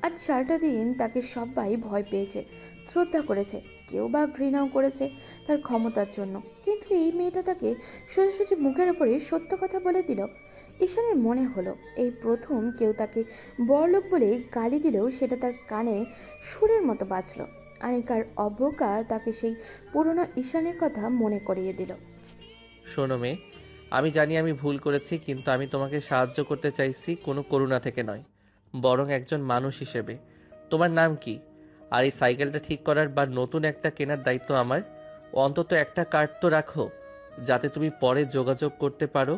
Speaker 2: আজ সারাটা দিন তাকে সবাই ভয় পেয়েছে, শ্রদ্ধা করেছে, কেউ বা ঘৃণাও করেছে তার ক্ষমতার জন্য। কিন্তু এই মেয়েটা তাকে সোজাসুজি মুখের ওপরে সত্য কথা বলে দিল। ঈশানের মনে হলো এই প্রথম কেউ তাকে বড়লোক বলে গালি দিলেও সেটা তার কানে সুরের মতো বাজল। আনিকার অবজ্ঞা তাকে সেই পুরনো ঈশানের কথা মনে করিয়ে দিল।
Speaker 1: শোনো মেয়ে, আমি জানি আমি ভুল করেছি, কিন্তু আমি তোমাকে সাহায্য করতে চাইছি কোনো করুণা থেকে নয়, বরং একজন মানুষ হিসেবে। তোমার নাম কি? আর এই সাইকেলটা ঠিক করার বা নতুন একটা কেনার দায়িত্ব আমার। অন্তত একটা কার্ড তো রাখো, যাতে তুমি পরে যোগাযোগ করতে পারো।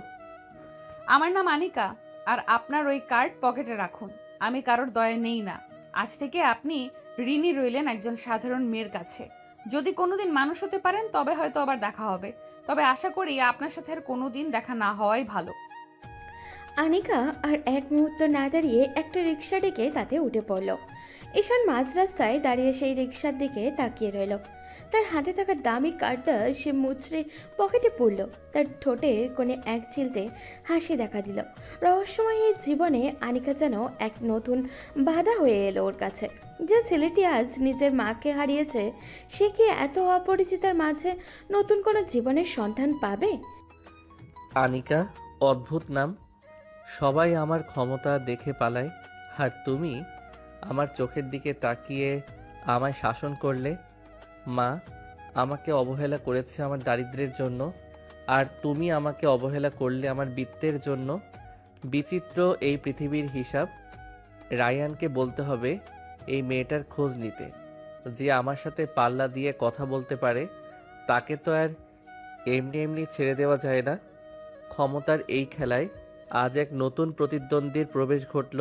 Speaker 9: আমার নাম আনিকা, আর আপনার ওই কার্ড পকেটে রাখুন। আমি কারোর দয়া নেই না। আজ থেকে আপনি ঋণী রইলেন একজন সাধারণ মেয়ের কাছে। যদি কোনোদিন মানুষ হতে পারেন তবে হয়তো আবার দেখা হবে, তবে আশা করি আপনার সাথে আর কোনোদিন দেখা না হওয়াই ভালো।
Speaker 2: আনিকা আর এক মুহূর্ত না দাঁড়িয়ে একটা রিক্সা ডেকে তাতে উঠে পড়ল। ঈশান মাঝ রাস্তায় দাঁড়িয়ে সেই রিক্সার দিকে তাকিয়ে রইল। তার হাতে থাকা দামি কার্ডটা সে মুচড়ে পকেটে পড়ল। তার ঠোঁটের কোণে এক চিলতে হাসি দেখা দিল। রহস্যময় এই জীবনে আনিকা যেন এক নতুন বাধা হয়ে এলো ওর কাছে। যে ছেলেটি আজ নিজের মাকে হারিয়েছে, সে কি এত অপরিচিতার মাঝে নতুন কোনো জীবনের সন্ধান পাবে?
Speaker 1: আনিকা, অদ্ভুত নাম। সবাই আমার ক্ষমতা দেখে পালায়, আর তুমি আমার চোখের দিকে তাকিয়ে আমায় শাসন করলে। মা আমাকে অবহেলা করেছে আমার দারিদ্র্যের জন্য, আর তুমি আমাকে অবহেলা করলে আমার বৃত্তের জন্য। বিচিত্র এই পৃথিবীর হিসাব। রায়ানকে বলতে হবে এই মেয়েটার খোঁজ নিতে। যে আমার সাথে পাল্লা দিয়ে কথা বলতে পারে, তাকে তো আর এমনি এমনি ছেড়ে দেওয়া যায় না। ক্ষমতার এই খেলায় আজ এক নতুন প্রতিদ্বন্দ্বীর প্রবেশ ঘটল।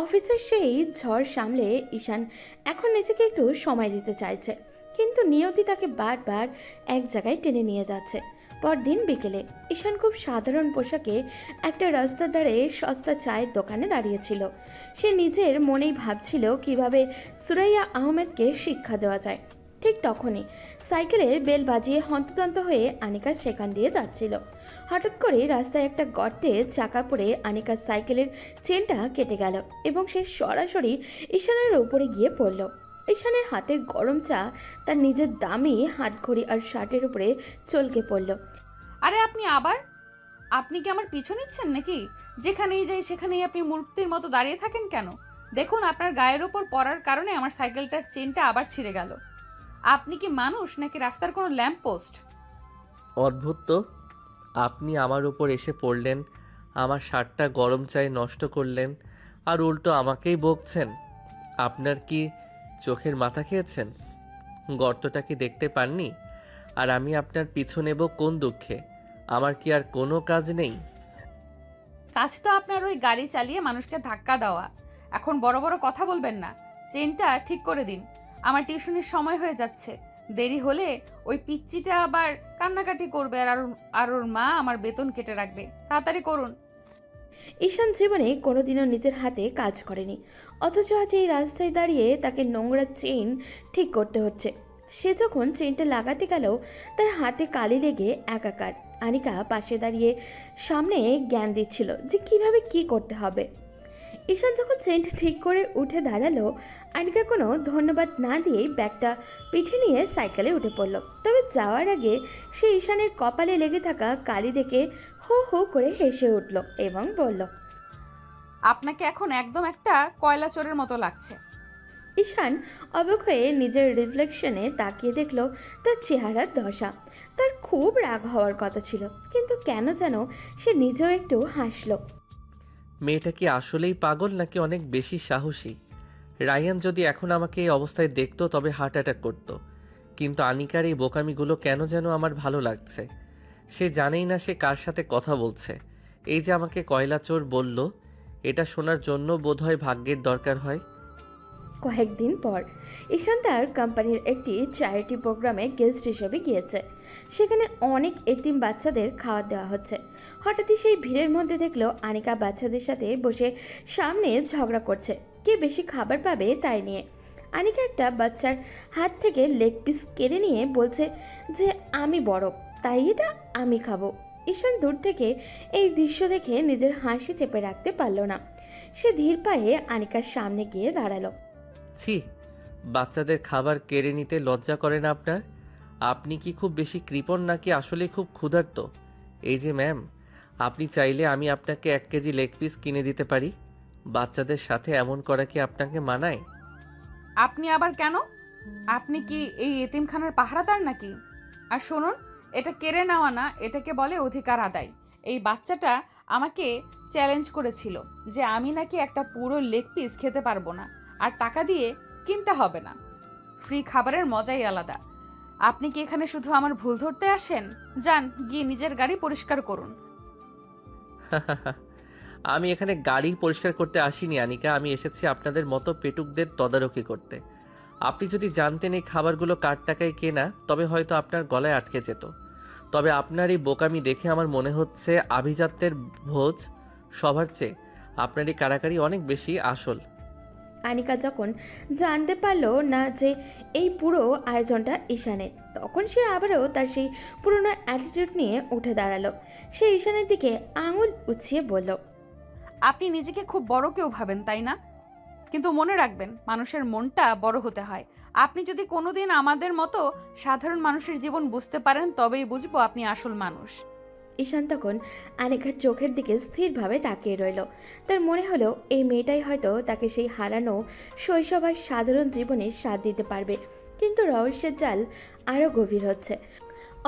Speaker 2: অফিসের সেই ঝড় সামলে ঈশান এখন নিজেকে একটু সময় দিতে চাইছে, কিন্তু নিয়তি তাকে বারবার এক জায়গায় টেনে নিয়ে যাচ্ছে। পরদিন বিকেলে ঈশান খুব সাধারণ পোশাকে একটা রাস্তার ধারে সস্তা চায়ের দোকানে দাঁড়িয়েছিল। সে নিজের মনেই ভাবছিল কিভাবে সুরাইয়া আহমেদকে শিক্ষা দেওয়া যায়। ঠিক তখনই সাইকেলের বেল বাজিয়ে হন্তদন্ত হয়ে আনিকা সেখান দিয়ে যাচ্ছিল। হঠাৎ করে রাস্তায় একটা গর্তে চাকা পড়ে আনিকার সাইকেলের চেনটা কেটে গেল এবং সে সরাসরি ঈশানের উপরে গিয়ে পড়ল। ঈশানের হাতের গরম চা তার নিজের দামি হাতঘড়ি আর শার্টের উপরে চলকে পড়ল।
Speaker 9: আরে আপনি কি আমার পিছু নিচ্ছেন নাকি? যেখানেই যাই সেখানেই আপনি মূর্তির মতো দাঁড়িয়ে থাকেন কেন? দেখুন, আপনার গায়ের ওপর পড়ার কারণে আমার সাইকেলটার চেনটা আবার ছিঁড়ে গেল। আপনি কি মানুষ নাকি রাস্তার কোনো ল্যাম্প পোস্ট?
Speaker 1: অদ্ভুত তো, আপনি আমার উপর এসে পড়লেন, আমার শার্টটা গরম চায়ে নষ্ট করলেন, আর উল্টো আমাকেই বকছেন। আপনার কি চোখের মাথা খেয়েছেন? গর্তটা কি দেখতে পাননি? আর আমি আপনার পিছু নেব কোন দুঃখে? আমার কি আর কোনো কাজ নেই?
Speaker 9: কাজ তো আপনার ওই গাড়ি চালিয়ে মানুষকে ধাক্কা দেওয়া। এখন বড় বড় কথা বলবেন না, চেনটা ঠিক করে দিন। আমার টিউশনের সময় হয়ে যাচ্ছে, দেরি হলে ওই পিচ্চিটা আবার কান্নাকাটি করবে, আর ওর মা আমার বেতন কেটে রাখবে। তাড়াতাড়ি করুন।
Speaker 2: ঈশান জীবনে কোনোদিনও নিজের হাতে কাজ করেনি, অথচ আজ এই রাস্তায় দাঁড়িয়ে তাকে নোংরা চেইন ঠিক করতে হচ্ছে। সে যখন চেইনটা লাগাতে গেল, তার হাতে কালি লেগে একাকার। আনিকা পাশে দাঁড়িয়ে সামনে জ্ঞান দিচ্ছিল যে কিভাবে কি করতে হবে। ঈশান যখন চেইনটা ঠিক করে উঠে দাঁড়ালো, আনিকা কোনো ধন্যবাদ না দিয়েই ব্যাগটা পিঠে নিয়ে সাইকেলে উঠে পড়ল। তবে যাওয়ার আগে সে ঈশানের কপালে লেগে থাকা কালি দেখে হো হো করে হেসে উঠল এবং বলল,
Speaker 9: আপনাকে এখন একদম একটা কয়লা চোরের মতো লাগছে।
Speaker 2: ঈশান অবাক হয়ে নিজের রিফ্লেকশনে তাকিয়ে দেখল তার চেহারার দশা। তার খুব রাগ হওয়ার কথা ছিল, কিন্তু কেন যেন সে নিজেও একটু হাসল।
Speaker 1: মেয়েটা কি আসলেই পাগল নাকি অনেক বেশি সাহসী? রায়ান যদি এখন আমাকে এই অবস্থায় দেখতো তবে হার্ট অ্যাটাক করতো। কিন্তু আনিকার এই বোকামিগুলো কেন যেন আমার ভালো লাগছে। সে জানেই না সে কার সাথে কথা বলছে, এই যে আমাকে কয়লা চোর বলল, এটা শোনার জন্য বোধহয় ভাগ্যের দরকার হয়।
Speaker 2: কয়েকদিন পর ঈশান তার কোম্পানির একটি চ্যারিটি প্রোগ্রামে গেস্ট হিসেবে গিয়েছে। সেখানে অনেক এতিম বাচ্চাদের খাওয়া দেওয়া হচ্ছে। হঠাৎই সেই ভিড়ের মধ্যে দেখলো আনিকা বাচ্চাদের সাথে বসে সামনে ঝগড়া করছে কে বেশি খাবার পাবে তাই নিয়ে। আনিকা একটা বাচ্চার হাত থেকে লেগ পিস কেড়ে নিয়ে বলছে যে আমি বড়, তাই এটা আমি খাবো। ঈশান দূর থেকে এই দৃশ্য দেখে নিজের হাসি চেপে রাখতে পারল না। সে ধীর পায়ে আনিকার সামনে গিয়ে দাঁড়ালো।
Speaker 1: ছি, বাচ্চাদের খাবার কেড়ে নিতে লজ্জা করে না আপনার? আপনি কি খুব বেশি কৃপণ নাকি আসলে খুব ক্ষুধার্ত? এই যে ম্যাম, আপনি চাইলে আমি আপনাকে 1 কেজি লেগ পিস কিনে দিতে পারি। বাচ্চাদের সাথে এমন করা কি আপনাকে মানায়?
Speaker 9: আপনি আবার কেন? আপনি কি এই এতিমখানার পাহারাদার নাকি? আর শুনুন, এটা কেড়ে নেওয়া না, এটাকে বলে অধিকার আদায়। এই বাচ্চাটা আমাকে চ্যালেঞ্জ করেছিল যে আমি নাকি একটা পুরো লেগ পিস খেতে পারবো না, আর টাকা দিয়ে কিনতে হবে না। ফ্রি খাবারের মজাই আলাদা। আপনি কি এখানে শুধু আমার ভুল ধরতে আসেন? যান গিয়ে নিজের গাড়ি পরিষ্কার করুন।
Speaker 1: আমি এখানে গাড়ি পরিষ্কার করতে আসিনি আনিকা, আমি এসেছি আপনাদের মতো পেটুকদের তদারকি করতে। আপনি যদি জানতেন এই খাবারগুলো কার টাকায় কেনা, তবে হয়তো আপনার গলায় আটকে যেত। তবে আপনার এই বোকামি দেখে আমার মনে হচ্ছে আভিজাত্যের ভোজ সবার চেয়ে আপনার এই কারাকারি অনেক বেশি আসল।
Speaker 2: আনিকা যখন জানতে পারলো না যে এই পুরো আয়োজনটা ঈশানের, তখন সে আবারও তার সেই পুরনো অ্যাটিটিউড নিয়ে উঠে দাঁড়ালো। সে ঈশানের দিকে আঙুল উঁচিয়ে বলল,
Speaker 9: আপনি নিজেকে খুব বড় কেউ ভাবেন, তাই না? কিন্তু মনে রাখবেন, মানুষের মনটা বড় হতে হয়। আপনি যদি কোনোদিন আমাদের মতো সাধারণ মানুষের জীবন বুঝতে পারেন, তবেই বুঝবো আপনি আসল মানুষ।
Speaker 2: ঈশান তখন আনিকার চোখের দিকে স্থিরভাবে তাকিয়ে রইল। তার মনে হলো এই মেয়েটাই হয়তো তাকে সেই হারানো শৈশব আর সাধারণ জীবনের স্বাদ দিতে পারবে। কিন্তু রহস্যের জাল আরও গভীর হচ্ছে।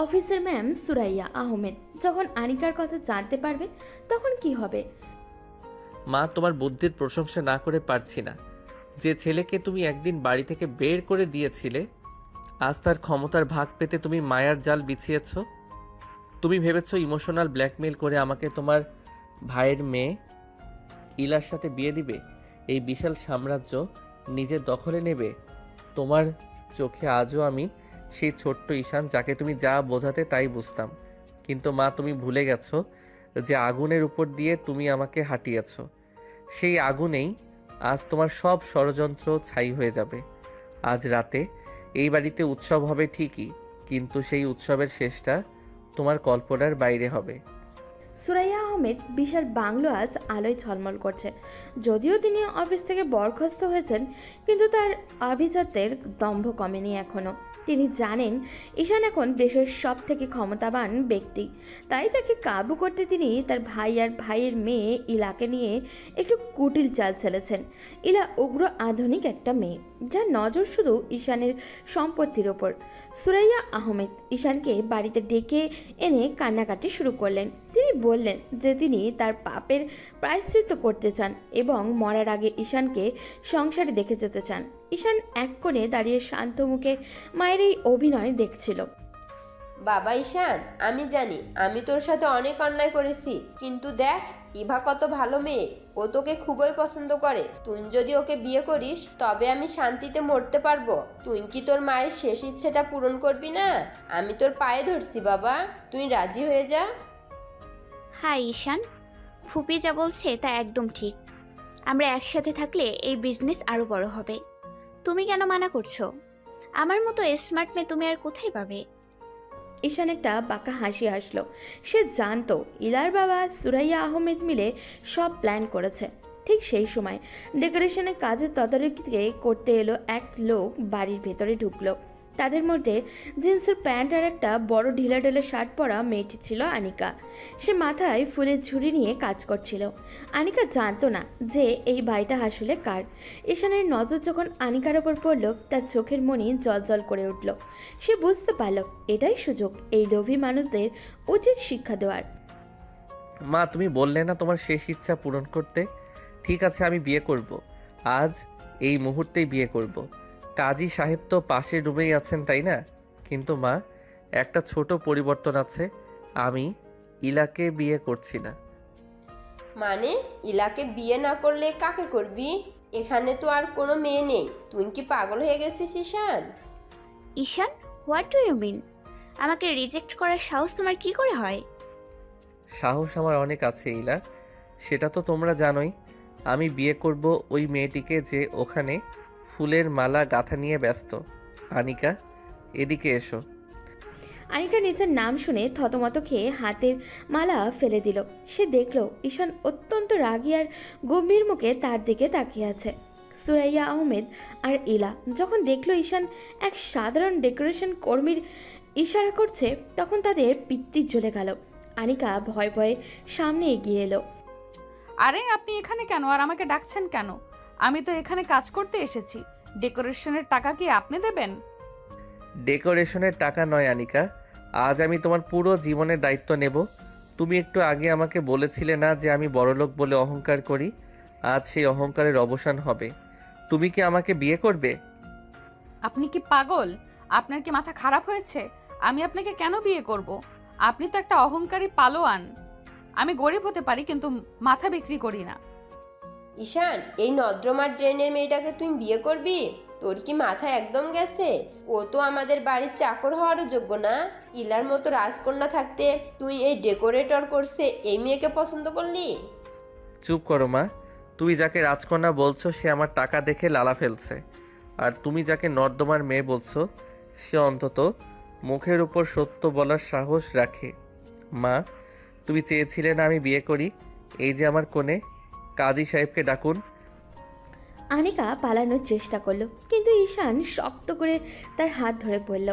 Speaker 2: অফিসের ম্যাম সুরাইয়া আহমেদ যখন আনিকার কথা জানতে পারবে, তখন কি হবে?
Speaker 1: মা, তোমার বুদ্ধির প্রশংসা না করে পারছি না। যে ছেলেকে তুমি একদিন বাড়ি থেকে বের করে দিয়েছিলে, আজ তার ক্ষমতার ভাগ পেতে তুমি মায়ার জাল বিছিয়েছ। তুমি ভেবেছ ইমোশনাল ব্ল্যাকমেল করে আমাকে তোমার ভাইয়ের মেয়ে ইলার সাথে বিয়ে দিবে, এই বিশাল সাম্রাজ্য নিজের দখলে নেবে। তোমার চোখে আজও আমি সেই ছোট্ট ঈশান, যাকে তুমি যা বোঝাতে তাই বুঝতাম। কিন্তু মা, তুমি ভুলে গেছো যে আগুনের উপর দিয়ে তুমি আমাকে হাঁটিয়েছ। সেই আগুনেই আজ তোমার সব ষড়যন্ত্র ছাই হয়ে যাবে। আজ রাতে এই বাড়িতে উৎসব হবে ঠিকই, কিন্তু সেই উৎসবের শেষটা তোমার কল্পনার বাইরে হবে।
Speaker 2: সুরাইয়া আহমেদ বিশাল বাংলো আজ আলোয় ঝলমল করছে। যদিও তিনি অফিস থেকে বরখাস্ত হয়েছেন, কিন্তু তার আভিজাত্যের দম্ভ কমেনি এখনও। তিনি জানেন ঈশান এখন দেশের সব থেকে ক্ষমতাবান ব্যক্তি, তাই তাকে কাবু করতে তিনি তার ভাই আর ভাইয়ের মেয়ে ইলাকে নিয়ে একটু কুটিল চাল চালেছেন। ইলা উগ্র আধুনিক একটা মেয়ে, যার নজর শুধু ঈশানের সম্পত্তির ওপর। সুরাইয়া আহমেদ ঈশানকে বাড়িতে ডেকে এনে কান্নাকাটি শুরু করলেন। তিনি বললেন যে তিনি তার পাপের প্রায়শ্চিত্ত করতে চান এবং মরার আগে ঈশানকে সংসারে দেখে যেতে চান। ঈশান এক কোণে দাঁড়িয়ে শান্ত মুখে মায়ের এই অভিনয় দেখছিল।
Speaker 3: বাবা ঈশান, আমি জানি আমি তোর সাথে অনেক অন্যায় করেছি, কিন্তু দেখ ইভা কত ভালো মেয়ে, ও তোকে খুবই পছন্দ করে। তুই যদি ওকে বিয়ে করিস, তবে আমি শান্তিতে মরতে পারবো। তুই কি তোর মায়ের শেষ ইচ্ছেটা পূরণ করবি না? আমি তোর পায়ে ধরছি বাবা, তুই রাজি হয়ে যা।
Speaker 10: হাই ঈশান, ফুপি যা বলছে তা একদম ঠিক। আমরা একসাথে থাকলে এই বিজনেস আরো বড় হবে। তুমি কেন মানা করছো? আমার মতো স্মার্ট মেয়ে তুমি আর কোথায় পাবে?
Speaker 2: ঈশান একটা বাঁকা হাসি হাসলো। সে জানতো ইলার বাবা সুরাইয়া আহমেদ মিলে সব প্ল্যান করেছে। ঠিক সেই সময় ডেকোরেশনের কাজের তদারকি করতে এলো এক লোক বাড়ির ভেতরে ঢুকলো। তাদের মধ্যে জিন্সের প্যান্ট আর একটা বড় ঢিলাঢালা শার্ট পরা মেয়েটি ছিল আনিকা। সে মাথায় ফুলের ঝুড়ি নিয়ে কাজ করছিল। আনিকা জানতো না যে এই বাড়িটা আসলে কার। ঈশানের নজর যখন আনিকার ওপর পড়ল, তার চোখের মনি জল করে উঠল। সে বুঝতে পারল এটাই সুযোগ এই লোভী মানুষদের উচিত শিক্ষা দেওয়ার।
Speaker 1: মা, তুমি বললে না তোমার শেষ ইচ্ছা পূরণ করতে? ঠিক আছে, আমি বিয়ে করব। আজ এই মুহূর্তেই বিয়ে করব। কাজী সাহেব তো পাশের রুমেই আছেন, তাই না? কিন্তু মা, একটা ছোট পরিবর্তন আছে। আমি ইলাকে বিয়ে করছি না।
Speaker 3: মানে ইলাকে বিয়ে না করলে কাকে করবি? এখানে তো আর কোনো মেয়ে নেই। তুই কি পাগল হয়ে গেছিস ঈশান?
Speaker 10: ঈশান, হোয়াট ডু ইউ মিন? আমাকে রিজেক্ট করার সাহস তোমার কি করে হয়?
Speaker 1: সাহস আমার অনেক আছে ইলা, সেটা তো তোমরা জানোই। আমি বিয়ে করব ওই মেয়েটিকে যে ওখানে ফুলের মালা গাঁথা নিয়ে ব্যস্ত। আনিকা, এদিকে এসো।
Speaker 2: আনিকা নিজের নাম শুনে থতমত খেয়ে হাতের মালা ফেলে দিল। সে দেখল ঈশান অত্যন্ত রাগী আর গম্ভীর মুখে তার দিকে তাকিয়ে আছে। সুরাইয়া আহমেদ আর ইলা যখন দেখল ঈশান এক সাধারণ ডেকোরেশন কর্মীর ইশারা করছে, তখন তাদের পিত্তি জ্বলে গেল। আনিকা ভয়ে ভয়ে সামনে এগিয়ে এলো।
Speaker 9: আরে আপনি এখানে কেন, আর আমাকে ডাকছেন কেন? আমি তো এখানে কাজ করতে এসেছি। ডেকোরেশনের টাকা কি আপনি দেবেন?
Speaker 1: ডেকোরেশনের টাকা নয় আনিকা, আজ আমি তোমার পুরো জীবনের দায়িত্ব নেব। তুমি একটু আগে আমাকে বলেছিলে না যে আমি বড়লোক বলে অহংকার করি? আজ সেই অহংকারের অবসান হবে। তুমি কি আমাকে বিয়ে করবে?
Speaker 9: আপনি কি পাগল? আপনার কি মাথা খারাপ হয়েছে? আমি আপনাকে কেন বিয়ে করব? আপনি তো একটা অহংকারী পালোয়ান। আমি গরিব হতে পারি, কিন্তু মাথা বিক্রি করি না।
Speaker 3: ঈশান, এই নর্দমার ড্রেনের মেয়েটাকে তুই বিয়ে করবি? তোর কি মাথা একদম গেছে? ও তো আমাদের বাড়ির চাকর হওয়ারও যোগ্য না। ইলার মতো রাজকন্যা থাকতে তুই এই ডেকোরেটর করছে এই মেয়েকে পছন্দ করলি?
Speaker 1: চুপ করো মা। তুমি যাকে রাজকন্যা বলছো সে আমার টাকা দেখে লালা ফেলছে, আর তুমি যাকে নর্দমার মেয়ে বলছো সে অন্তত মুখের উপর সত্য বলার সাহস রাখে। মা, তুমি চেয়েছিলে না আমি বিয়ে করি? এই যে আমার কোণে, কাজী সাহেবকে ডাকুন।
Speaker 2: আনিকা পালানোর চেষ্টা করলো, কিন্তু ঈশান শক্ত করে তার হাত ধরে পড়ল।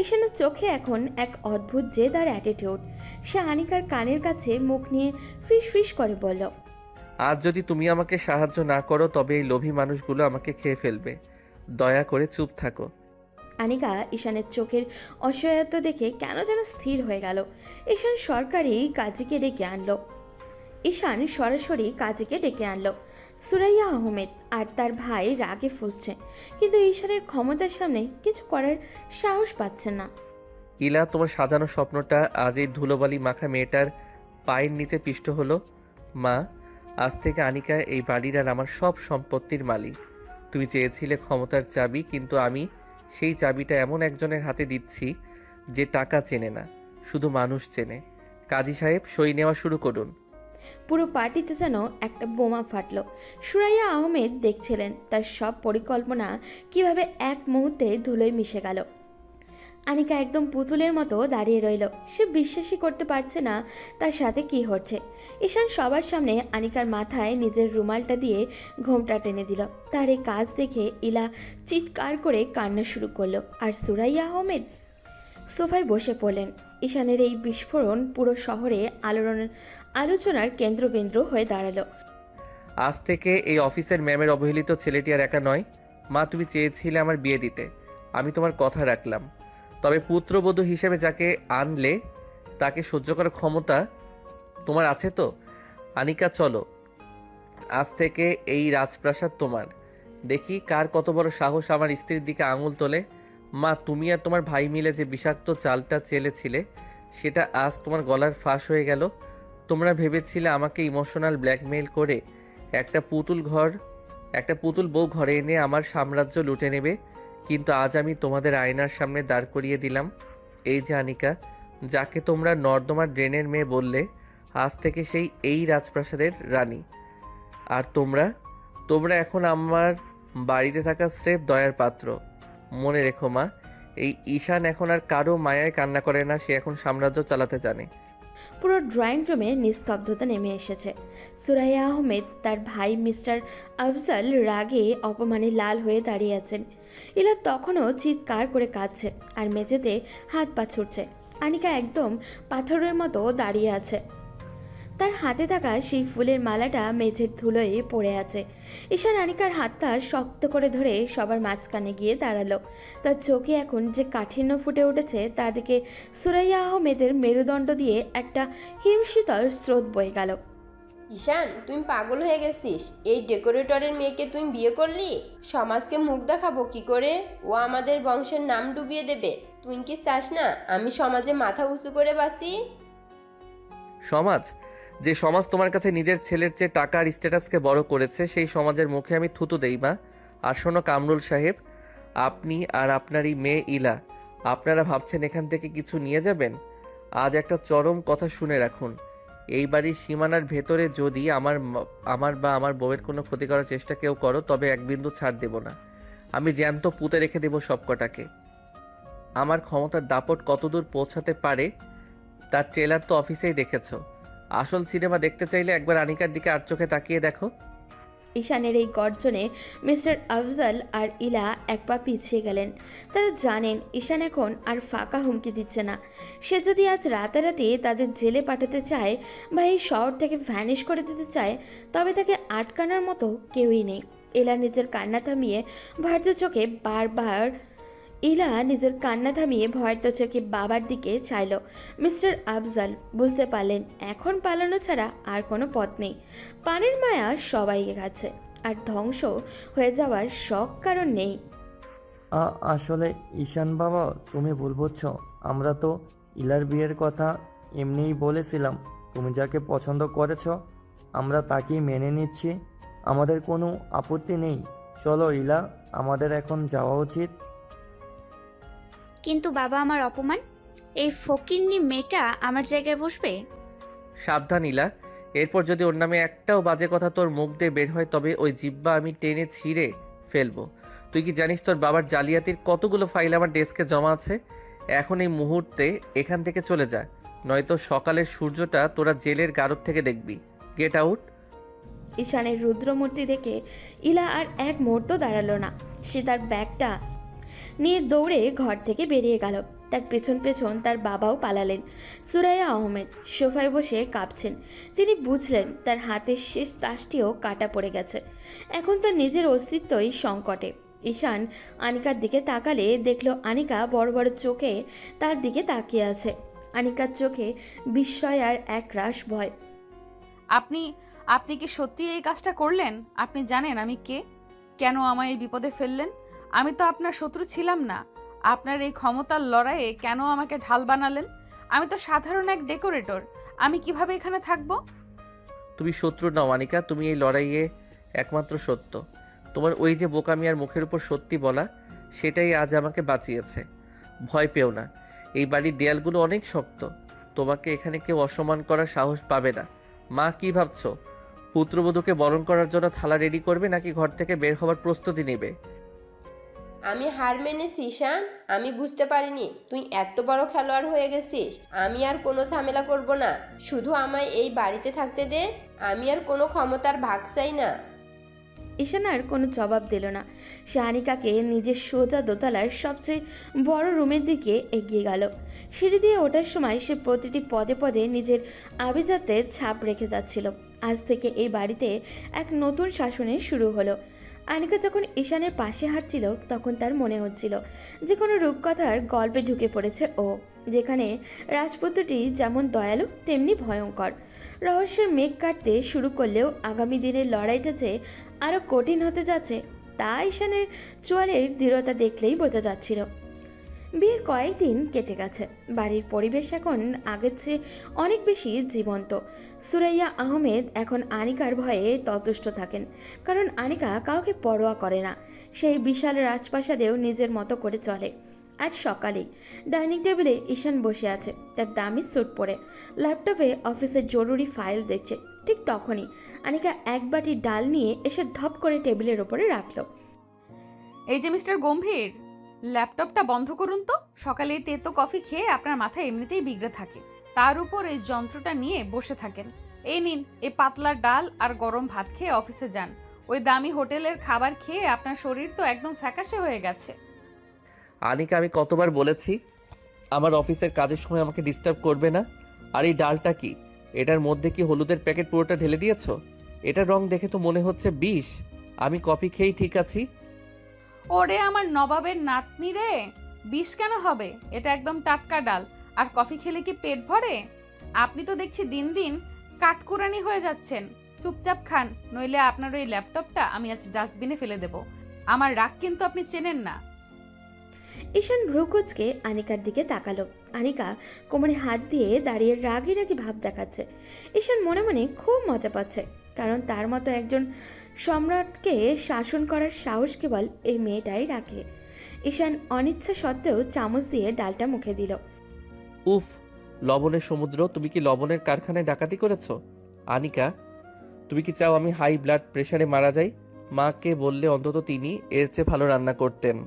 Speaker 2: ঈশানের চোখে এখন এক অদ্ভুত জেদ আর অ্যাটিটিউড। সে আনিকার কানের কাছে মুখ নিয়ে ফিস ফিস করে বলল,
Speaker 1: আজ যদি তুমি আমাকে সাহায্য না করো তবে এই লোভী মানুষগুলো আমাকে খেয়ে ফেলবে। দয়া করে চুপ থাকো।
Speaker 2: আনিকা ঈশানের চোখের অসহায়ত্ব দেখে কেন যেন স্থির হয়ে গেল। ঈশান সরাসরি কাজীকে ডেকে আনলো। সুরাইয়া আহমেদ আর তার ভাই রাগে ফুঁসছে, কিন্তু ঈশানের ক্ষমতার সামনে কিছু করার সাহস পাচ্ছে না।
Speaker 1: ইলা, তোমার সাজানো স্বপ্নটা আজ এই ধুলোবালি মাখা মেয়েটার পায়ের নিচে পিষ্ট হলো। মা, আজ থেকে আনিকা এই বাড়ির আর আমার সব সম্পত্তির মালিক। তুমি চেয়েছিলে ক্ষমতার চাবি, কিন্তু আমি সেই চাবিটা এমন একজনের হাতে দিচ্ছি যে টাকা চেনে না, শুধু মানুষ চেনে। কাজী সাহেব, সই নেওয়া শুরু করুন।
Speaker 2: পুরো পার্টিতে যেন একটা বোমা ফাটল। সুরাইয়া আহমেদ দেখছিলেন তার সব পরিকল্পনা কিভাবে এক মুহূর্তে ধুলোয় মিশে গেল। আনিকা একদম পুতুলের মতো দাঁড়িয়ে রইল। সে বিশ্বাসই করতে পারছে না তার সাথে কি হচ্ছে। ঈশান সবার সামনে আনিকার মাথায় নিজের রুমালটা দিয়ে ঘোমটা টেনে দিল। তার এই কাজ দেখে ইলা চিৎকার করে কান্না শুরু করলো, আর সুরাইয়া আহমেদ সোফায় বসে পড়লেন। ঈশানের এই বিস্ফোরণ পুরো শহরে আলোচনার কেন্দ্রবিন্দু হয়ে দাঁড়ালো।
Speaker 1: আজ থেকে এই অফিসের ম্যামের অবহেলিত ছেলেটি আর একা নয়। মা, তুমি চেয়েছিলে আমার বিয়ে দিতে, আমি তোমার কথা রাখলাম। তবে পুত্রবধূ হিসেবে যাকে আনলে তাকে সহ্য করার ক্ষমতা তোমার আছে তো? আনিকা, চলো, আজ থেকে এই রাজপ্রাসাদ তোমার। দেখি কার কত বড় সাহস আমার স্ত্রীর দিকে আঙুল তোলে। মা, তুমি আর তোমার ভাই মিলে যে বিষাক্ত চালটা চেলেছিলে সেটা আজ তোমার গলার ফাঁস হয়ে গেল। তোমরা ভেবেছিলে আমাকে ইমোশনাল ব্ল্যাকমেইল করে একটা পুতুল বউ ঘরে এনে আমার সাম্রাজ্য লুটে নেবে, কিন্তু আজ আমি তোমাদের আয়নার সামনে দাঁড় করিয়ে দিলাম এই যে আনিকা, যাকে তোমরা নর্দমার ড্রেনের মেয়ে বললে, আজ থেকে এই রাজপ্রাসাদের রানী। আর তোমরা এখন আমার বাড়িতে থাকা স্রেফ দয়ার পাত্র। মনে রেখো মা, এই ঈশান এখন আর কারো মায়ায় কান্না করে না, সে এখন সাম্রাজ্য চালাতে জানে।
Speaker 2: পুরো ড্রয়িং রুমে নিস্তব্ধতা নেমে এসেছে। সুরাইয়া আহমেদ তার ভাই মিস্টার আফজাল রাগে অপমানে লাল হয়ে দাঁড়িয়ে আছেন। ইলা তখনও চিৎকার করে কাঁদছে আর মেঝেতে হাত পা ছুটছে। আনিকা একদম পাথরের মতো দাঁড়িয়ে আছে, তার হাতে থাকা সেই ফুলের মালাটা মেঝের ধুলোয় পড়ে আছে। ঈশান আনিকার হাতটা শক্ত করে ধরে সবার মাঝখানে গিয়ে দাঁড়ালো। তার চোখে এখন যে কাঠিন্য ফুটে উঠেছে তা দেখে সুরাইয়া আহমেদের মেরুদণ্ড দিয়ে একটা হিমশীতল স্রোত বয়ে গেল।
Speaker 3: ঈশান, তুই পাগল হয়ে গেছিস? এই ডেকোরেটরের মেয়েকে তুই বিয়ে করলি? সমাজকে মুখ দেখাবো কি করে? ও আমাদের বংশের নাম ডুবিয়ে দেবে। তুই কি চাস না আমি সমাজে মাথা উঁচু করে বাঁচি?
Speaker 1: সমাজ? যে সমাজ তোমার কাছে নিজের ছেলের চেয়ে টাকা আর স্ট্যাটাসকে বড় করেছে, সেই সমাজের মুখে আমি থুতু দেই মা। আর শোনো কামরুল সাহেব, আপনি আর আপনারই মেয়ে ইলা, আপনারা ভাবছেন এখান থেকে কিছু নিয়ে যাবেন? আজ একটা চরম কথা শুনে রাখুন, এই বাড়ির সীমানার ভেতরে যদি আমার বা আমার বউয়ের কোনো ক্ষতি করার চেষ্টা কেউ করো, তবে এক বিন্দু ছাড় দেব না। আমি জ্যান্ত পুঁতে রেখে দেব সবকটাকে। আমার ক্ষমতার দাপট কতদূর পৌঁছাতে পারে তার ট্রেলার তো অফিসেই দেখেছো। আসল সিনেমা দেখতে চাইলে একবার আনিকার দিকে আর চোখে তাকিয়ে দেখো।
Speaker 2: ঈশানের এই গর্জনে মিস্টার আফজাল আর ইলা এক পা পিছিয়ে গেলেন। তারা জানেন ঈশান এখন আর ফাঁকা হুমকি দিচ্ছে না। সে যদি আজ রাতারাতি তাদের জেলে পাঠাতে চায় বা এই শহর থেকে ভ্যানিশ করে দিতে চায়, তবে তাকে আটকানোর মতো কেউই নেই। ইলা নিজের কান্না থামিয়ে ভয়ার্ত চোখে বাবার দিকে চাইল। মিস্টার আফজাল বুঝতে পারলেন এখন পালানো ছাড়া আর কোনো পথ নেই। পানির মায়া সবাইকে কাছে, আর ধ্বংস হয়ে যাওয়ার শখ কারণ নেই।
Speaker 11: আসলে ঈশান বাবা, তুমি ভুল বুঝছো। আমরা তো ইলার বিয়ের কথা এমনিই বলেছিলাম। তুমি যাকে পছন্দ করেছো আমরা তাকেই মেনে নিচ্ছি। আমাদের কোনো আপত্তি নেই। চলো ইলা, আমাদের এখন যাওয়া উচিত।
Speaker 10: কিন্তু বাবা, আমার অপমান, এই ফকিন্নি মেয়েটা আমার জায়গায় বসবে?
Speaker 1: সাবধান ইলা, এরপর যদি ওর নামে একটাও বাজে কথা তোর মুখ দিয়ে বের হয়, তবে ওই জিব্বা আমি টেনে ছিঁড়ে ফেলবো। তুই কি জানিস তোর বাবার জালিয়াতির কতগুলো ফাইল আমার ডেস্কে জমা আছে? এখন এই মুহূর্তে এখান থেকে চলে যা, নয়তো সকালের সূর্যটা তোরা জেলের গারদ থেকে দেখবি। Get out.
Speaker 2: ঈশানের রুদ্রমূর্তি দেখে ইলা আর এক মুহূর্ত দাঁড়ালো না। সে তার ব্যাগটা নিয়ে দৌড়ে ঘর থেকে বেরিয়ে গেল। তার পেছন পেছন তার বাবাও পালালেন। সুরাইয়া আহমেদ সোফায় বসে কাঁপছেন। তিনি বুঝলেন তার হাতের শেষ তাসটিও কাটা পড়ে গেছে। এখন তার নিজের অস্তিত্বই সংকটে। ঈশান আনিকার দিকে তাকালে দেখল আনিকা বড় বড় চোখে তার দিকে তাকিয়ে আছে। আনিকার চোখে বিস্ময় আর একরাশ ভয়।
Speaker 9: আপনি কি সত্যি এই কাজটা করলেন? আপনি জানেন আমি কে? কেন আমায় এই বিপদে ফেললেন? আমি তো আপনার শত্রু ছিলাম না। আপনার এই ক্ষমতার লড়াইয়ে কেন আমাকে ঢাল বানালেন? আমি তো সাধারণ এক ডেকোরেটর। আমি কিভাবে এখানে থাকবো?
Speaker 1: তুমি শত্রু নও আনিকা, তুমি এই লড়াইয়ে একমাত্র সত্য। তোমার ওই যে বোকামি আর মুখের উপর সত্যি বলা, সেটাই আজ আমাকে বাঁচিয়েছে। ভয় পেও না, এই বাড়ির দেয়ালগুলো অনেক শক্ত। তোমাকে এখানে কেউ অসম্মান করার সাহস পাবে না। মা, কি ভাবছো? পুত্রবধূকে বরণ করার জন্য থালা রেডি করবে, নাকি ঘর থেকে বের হওয়ার প্রস্তুতি নেবে?
Speaker 3: আমি হার মেনেছি ঈশান। আমি বুঝতে পারিনি তুই এত বড় খেলোয়াড় হয়ে গেছিস। আমি আর কোনো ঝামেলা করব না, শুধু আমায় এই বাড়িতে থাকতে দে। আমি আর কোনো ক্ষমতার ভাগ চাই না।
Speaker 2: ঈশান আর কোনো জবাব দিল না। সে আনিকাকে নিজের সোজা দোতলার সবচেয়ে বড় রুমের দিকে এগিয়ে গেল। সিঁড়ি দিয়ে ওঠার সময় সে প্রতিটি পদে পদে নিজের আভিজাত্যের ছাপ রেখে যাচ্ছিল। আজ থেকে এই বাড়িতে এক নতুন শাসনের শুরু হলো। আনিকা যখন ঈশানের পাশে হাঁটছিল, তখন তার মনে হচ্ছিল যে কোনো রূপকথার গল্পে ঢুকে পড়েছে ও, যেখানে রাজপুত্রটি যেমন দয়ালু তেমনি ভয়ঙ্কর। রহস্যের মেঘ কাটতে শুরু করলেও আগামী দিনের লড়াইটা যে আরও কঠিন হতে যাচ্ছে তা ঈশানের চোয়ালের দৃঢ়তা দেখলেই বোঝা যাচ্ছিল। বিয়ের কয়েকদিন কেটে গেছে। বাড়ির পরিবেশ এখন আগের চেয়ে অনেক বেশি জীবন্ত। সুরাইয়া আহমেদ এখন আনিকার ভয়ে ততুষ্ট থাকেন, কারণ আনিকা কাউকে পরোয়া করে না। সেই বিশাল রাজপ্রাসাদেও নিজের মতো করে চলে। আজ সকালেই ডাইনিং টেবিলে ঈশান বসে আছে, তার দামি স্যুট পরে ল্যাপটপে অফিসের জরুরি ফাইল দেখছে। ঠিক তখনই আনিকা এক বাটি ডাল নিয়ে এসে ধপ করে টেবিলের ওপরে রাখলো।
Speaker 9: এই যে মিস্টার গম্ভীর, ল্যাপটপটা বন্ধ করুন তো। সকালে তেতো কফি খেয়ে আপনার মাথা এমনিতেই বিগড়ে থাকে, তার উপর এই যন্ত্রটা নিয়ে বসে থাকেন। এই নিন, এই পাতলা ডাল আর গরম ভাত খেয়ে অফিসে যান। ওই দামি হোটেলের খাবার খেয়ে আপনার শরীর তো একদম ফ্যাকাশে হয়ে গেছে।
Speaker 1: আনিকা, আমি কতবার বলেছি আমার অফিসের কাজের সময় আমাকে ডিস্টার্ব করবে না? আর এই ডালটা কি? এটার মধ্যে কি হলুদের প্যাকেট পুরোটা ঢেলে দিয়েছো? এটার রং দেখে তো মনে হচ্ছে বিষ। আমি কফি খেয়েই ঠিক আছি।
Speaker 9: ওরে আমার নবাবের নাতনি রে, বিষ কেন হবে? এটা একদম টাটকা ডাল। আর কফি খেলে কি পেট ভরে? আপনি তো দেখছি দিন দিন কাঠকুরানি হয়ে যাচ্ছেন। চুপচাপ খান, নইলে আপনার ওই ল্যাপটপটা আমি আজ ডাস্টবিনে ফেলে দেব। আমার রাগ কিন্তু আপনি চেনেন না।
Speaker 2: ঈশান ভ্রুকুচকে আনিকার দিকে তাকালো। আনিকা কোমরে হাত দিয়ে দাঁড়িয়ে রাগি রাগি ভাব দেখাচ্ছে। ঈশান মনে মনে খুব মজা পাচ্ছে, কারণ তার মতো একজন সম্রাটকে শাসন করার সাহস কেবল এই মেয়েটাই রাখে। ঈশান অনিচ্ছা সত্ত্বেও চামচ দিয়ে ডালটা মুখে দিল।
Speaker 1: উফ, লবণের সমুদ্র, তুমি কি লবণের কারখানায় ডাকাতি করেছো? আনিকা, তুমি কি চাও আমি হাই ব্লাড প্রেশারে মারা যাই? মাকে বললে অন্তত তিনি এর চেয়ে ভালো রান্না করতেন।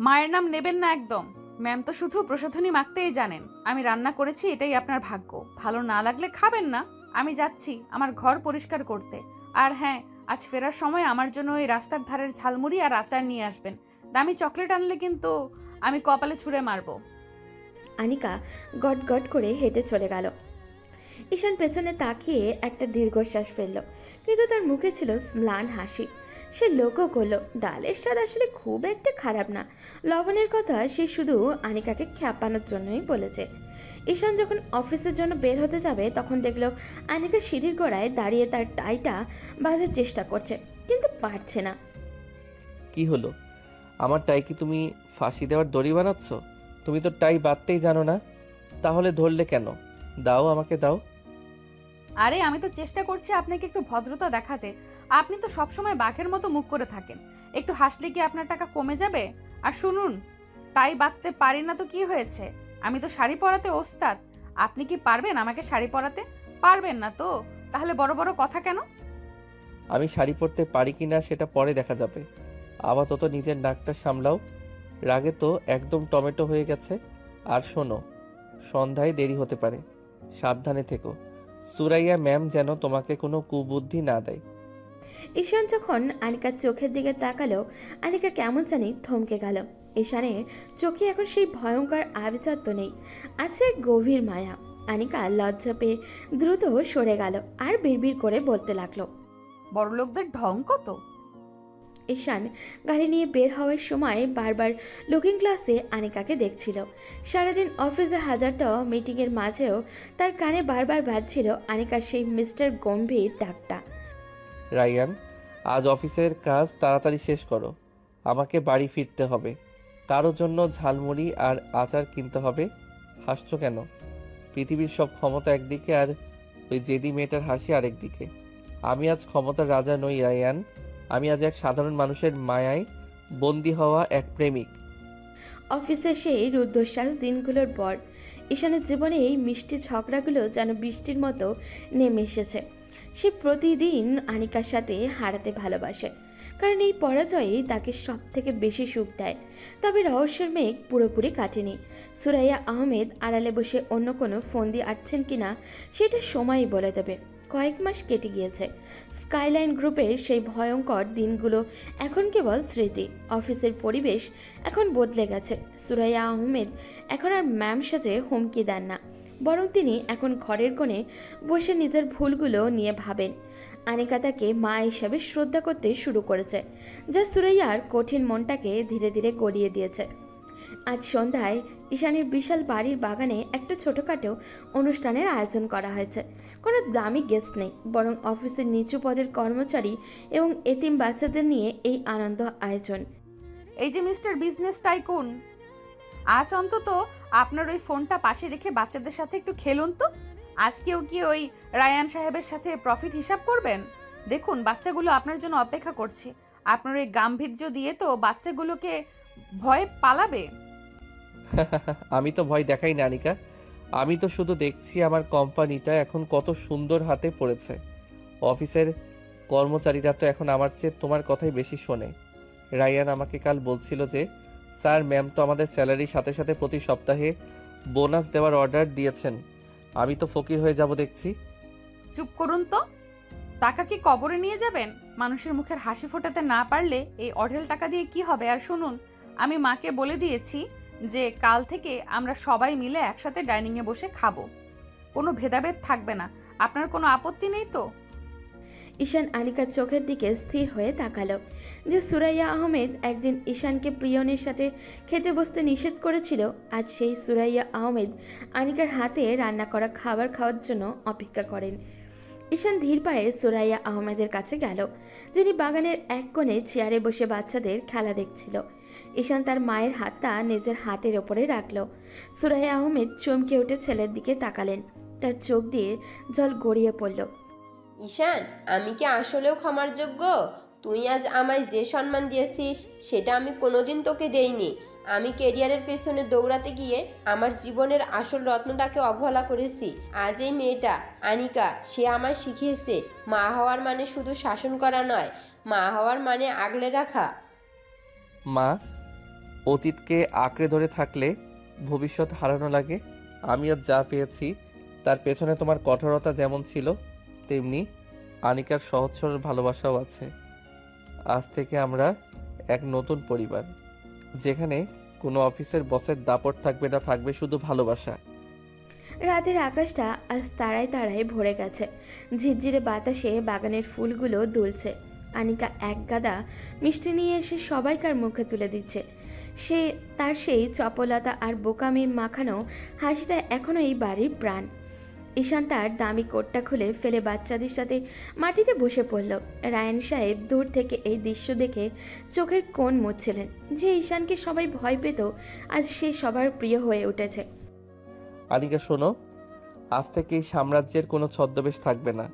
Speaker 9: মায়ের নাম নেবেন না একদম। ম্যাম তো শুধু প্রসাধনী মাখতেই জানেন। আমি রান্না করেছি, এটাই আপনার ভাগ্য। ভালো না লাগলে খাবেন না। আমি যাচ্ছি আমার ঘর পরিষ্কার করতে। আর হ্যাঁ, আজ ফেরার সময় আমার জন্য ওই রাস্তার ধারের ঝালমুড়ি আর আচার নিয়ে আসবেন। দামি চকলেট আনলে কিন্তু আমি কপালে ছুঁড়ে মারবো।
Speaker 2: আনিকা গট গট করে হেঁটে চলে গেল। ঈশান পেছনে তাকিয়ে একটা দীর্ঘশ্বাস ফেলল, কিন্তু তার মুখে ছিল ম্লান হাসি। সে লক্ষ্য করলো ডালের স্বাদ আসলে খুব একটা খারাপ না। লবণের কথা সে শুধু আনিকাকে খ্যাপানোর জন্যই বলেছে। ঈশান যখন অফিসের জন্য বের হতে যাবে তখন দেখলো আনিকা সিঁড়ির গোড়ায় দাঁড়িয়ে তার টাইটা বাঁধার চেষ্টা করছে, কিন্তু পারছে না।
Speaker 1: কি হলো? আমার টাই কি তুমি ফাঁসি দেওয়ার দড়ি বানাচ্ছ? তুমি তো টাই বাঁধতেই জানো না, তাহলে ধরলে কেন? দাও, আমাকে দাও।
Speaker 9: আরে আমি তো চেষ্টা করছি আপনাকে একটু ভদ্রতা দেখাতে। আপনি তো সবসময় বাঘের মতো মুখ করে থাকেন। একটু হাসলে কি আপনার টাকা কমে যাবে? আর শুনুন, টাই বাঁধতে পারি না তো কি হয়েছে? আমি তো শাড়ি পরাতে ওস্তাদ। আপনি কি পারবেন আমাকে শাড়ি পরাতে? পারবেন না তো তাহলে বড় বড় কথা কেন?
Speaker 1: আমি শাড়ি পরতে পারি কি না সেটা পরে দেখা যাবে। আপাতত নিজের নাকটা সামলাও। রাগে তো একদম টমেটো হয়ে গেছে। আর শোনো, সন্ধ্যায় দেরি হতে পারে, সাবধানে থেকো। সুরাইয়া ম্যাম যেন তোমাকে কোনো কুবুদ্ধি না দেয়।
Speaker 2: ঈশান যখন আনিকার চোখের দিকে তাকালো, আনিকা কেমন জানি থমকে গেল। ঈশানের চোখে এখন সেই ভয়ঙ্কর আভিজাত্য নেই, আছে গভীর মায়া। আনিকা লজ্জা পেয়ে দ্রুত সরে গেল আর বিড়বিড় করে বলতে লাগলো,
Speaker 9: বড়লোকদের ঢং কত।
Speaker 2: ঈশান গাড়ি নিয়ে বের হওয়ার সময় বারবার লুকিং গ্লাসে আনিকাকে দেখছিল। সারাদিন অফিসে হাজারটা মিটিংয়ের মাঝেও তার কানে বারবার বাজছিল আনিকার সেই মিস্টার গম্ভীর ডাকটা।
Speaker 1: রায়ান, আজ অফিসের কাজ তাড়াতাড়ি শেষ করো, আমাকে বাড়ি ফিরতে হবে। কারোর জন্য ঝালমুড়ি আর আচার কিনতে হবে। হাসছো কেন? পৃথিবীর সব ক্ষমতা একদিকে আর ওই জেদি মেয়েটার হাসি আরেকদিকে। আমি আজ ক্ষমতার রাজা নই রায়ান, আমি আজ এক সাধারণ মানুষের মায়ায় বন্দি হওয়া এক প্রেমিক।
Speaker 2: অফিসের সেই রুদ্ধশ্বাস দিনগুলোর পর ঈশানের জীবনে এই মিষ্টি ঝগড়াগুলো যেন বৃষ্টির মতো নেমে এসেছে। সে প্রতিদিন আনিকার সাথে হারাতে ভালোবাসে, কারণ এই পরাজয়ই তাকে সব থেকে বেশি সুখ দেয়। তবে রহস্যের মেঘ পুরোপুরি কাটেনি। সুরাইয়া আহমেদ আড়ালে বসে অন্য কোনো ফোন দিয়ে আটছেন কিনা সেটা সময়ই বলে দেবে। কয়েক মাস কেটে গিয়েছে। স্কাইলাইন গ্রুপের সেই ভয়ঙ্কর দিনগুলো এখন কেবল স্মৃতি। অফিসের পরিবেশ এখন বদলে গেছে। সুরাইয়া আহমেদ এখন আর ম্যাম সাজে হুমকি দেন না, বরং তিনি এখন ঘরের কোণে বসে নিজের ভুলগুলো নিয়ে ভাবেন। আনিকা তাকে মা হিসাবে শ্রদ্ধা করতে শুরু করেছে, যা সুরাইয়ার কঠিন মনটাকে ধীরে ধীরে গড়িয়ে দিয়েছে। আজ সন্ধ্যায় ঈশানের বিশাল বাড়ির বাগানে একটা ছোটোখাটো অনুষ্ঠানের আয়োজন করা হয়েছে। কোনো দামি গেস্ট নেই, বরং অফিসের নিচু পদের কর্মচারী এবং এতিম বাচ্চাদের নিয়ে এই আনন্দ আয়োজন।
Speaker 9: এই যে মিস্টার বিজনেস টাইকুন, আজ অন্তত আপনার ওই ফোনটা পাশে রেখে বাচ্চাদের সাথে একটু খেলুন তো। আজকেও কি ওই রায়ান সাহেবের সাথে প্রফিট হিসাব করবেন? দেখুন, বাচ্চাগুলো আপনার জন্য অপেক্ষা করছে। আপনার ওই গাম্ভীর্য দিয়ে তো বাচ্চাগুলোকে ভয়ে পালাবে।
Speaker 1: আমি তো ভয় দেখাই না আনিকা, আমি তো শুধু দেখছি আমার কোম্পানিটা এখন কত সুন্দর হাতে পড়েছে। অফিসের কর্মচারীরা তো এখন আমার চেয়ে তোমার কথাই বেশি শোনে। রায়ান আমাকে কাল বলছিল যে স্যার ম্যাম তো আমাদের স্যালারির সাথে সাথে প্রতি সপ্তাহে বোনাস দেওয়ার অর্ডার দিয়েছেন। আমি তো ফকির হয়ে যাব দেখছি।
Speaker 9: চুপ করুন তো। টাকা কি কবরে নিয়ে যাবেন? মানুষের মুখের হাসি ফোটাতে না পারলে এই অঢেল টাকা দিয়ে কি হবে? আর শুনুন, আমি মাকে বলে দিয়েছি যে কাল থেকে আমরা সবাই মিলে একসাথে ডাইনিংয়ে বসে খাবো। কোনো ভেদাভেদ থাকবে না। আপনার কোনো আপত্তি নেই তো?
Speaker 2: ঈশান আনিকার চোখের দিকে স্থির হয়ে তাকালো। যে সুরাইয়া আহমেদ একদিন ঈশানকে প্রিয়নের সাথে খেতে বসতে নিষেধ করেছিল, আজ সেই সুরাইয়া আহমেদ আনিকার হাতে রান্না করা খাবার খাওয়ার জন্য অপেক্ষা করেন। ঈশান ধীর পায়ে সুরাইয়া আহমেদের কাছে গেল, যিনি বাগানের এক কোণে চেয়ারে বসে বাচ্চাদের খেলা দেখছিল। ঈশান তার মায়ের হাতটা নিজের হাতের ওপরে রাখল। সুরাইয়া আহমেদ চমকে উঠে ছেলের দিকে তাকালেন। তার চোখ দিয়ে জল গড়িয়ে পড়ল।
Speaker 3: ঈশান, আমি কি আসলেও ক্ষমার যোগ্য? তুই আজ আমায় যে সম্মান দিয়েছিস সেটা আমি কোনোদিন তোকে দেইনি। আমি কেরিয়ারের পেছনে দৌড়াতে গিয়ে আমার জীবনের আসল রত্নটাকে অবহেলা করেছি। আজ এই মেয়েটা আনিকা, সে আমায় শিখিয়েছে মা হওয়ার মানে শুধু শাসন করা নয়, মা হওয়ার মানে আগলে রাখা।
Speaker 1: মা, অতীতকে আঁকড়ে ধরে থাকলে ভবিষ্যৎ হারানো লাগে। আমি আজ যা পেয়েছি তার পেছনে তোমার কঠোরতা যেমন ছিল, তেমনি আনিকার সহজ সরল ভালোবাসাও আছে। আজ থেকে আমরা এক নতুন পরিবার, যেখানে কোনো অফিসের বসের দাপট থাকবে না, থাকবে শুধু ভালোবাসা।
Speaker 2: রাতের আকাশটা আজ তারায় তারায় ভরে গেছে। ঝিরঝিরে বাতাসে বাগানের ফুলগুলো দুলছে। আনিকা এক গাদা মিষ্টি নিয়ে এসে সবাইকার মুখে তুলে দিচ্ছে। তার সেই চপলতা আর বোকামির মাখানো হাসিটা এখনো এই বাড়ির প্রাণ। ঈশান তার দামি কোটটা খুলে ফেলে বাচ্চাদের সাথে মাটিতে বসে পড়ল। রায়ান সাহেব দূর থেকে এই দৃশ্য দেখে চোখের কোণ মুছছিলেন। যে ঈশানকে সবাই ভয় পেত, আজ সে সবার প্রিয় হয়ে উঠেছে।
Speaker 1: আনিকা শোনো, আজ থেকে এই সাম্রাজ্যের কোনো ছদ্মবেশ থাকবে না।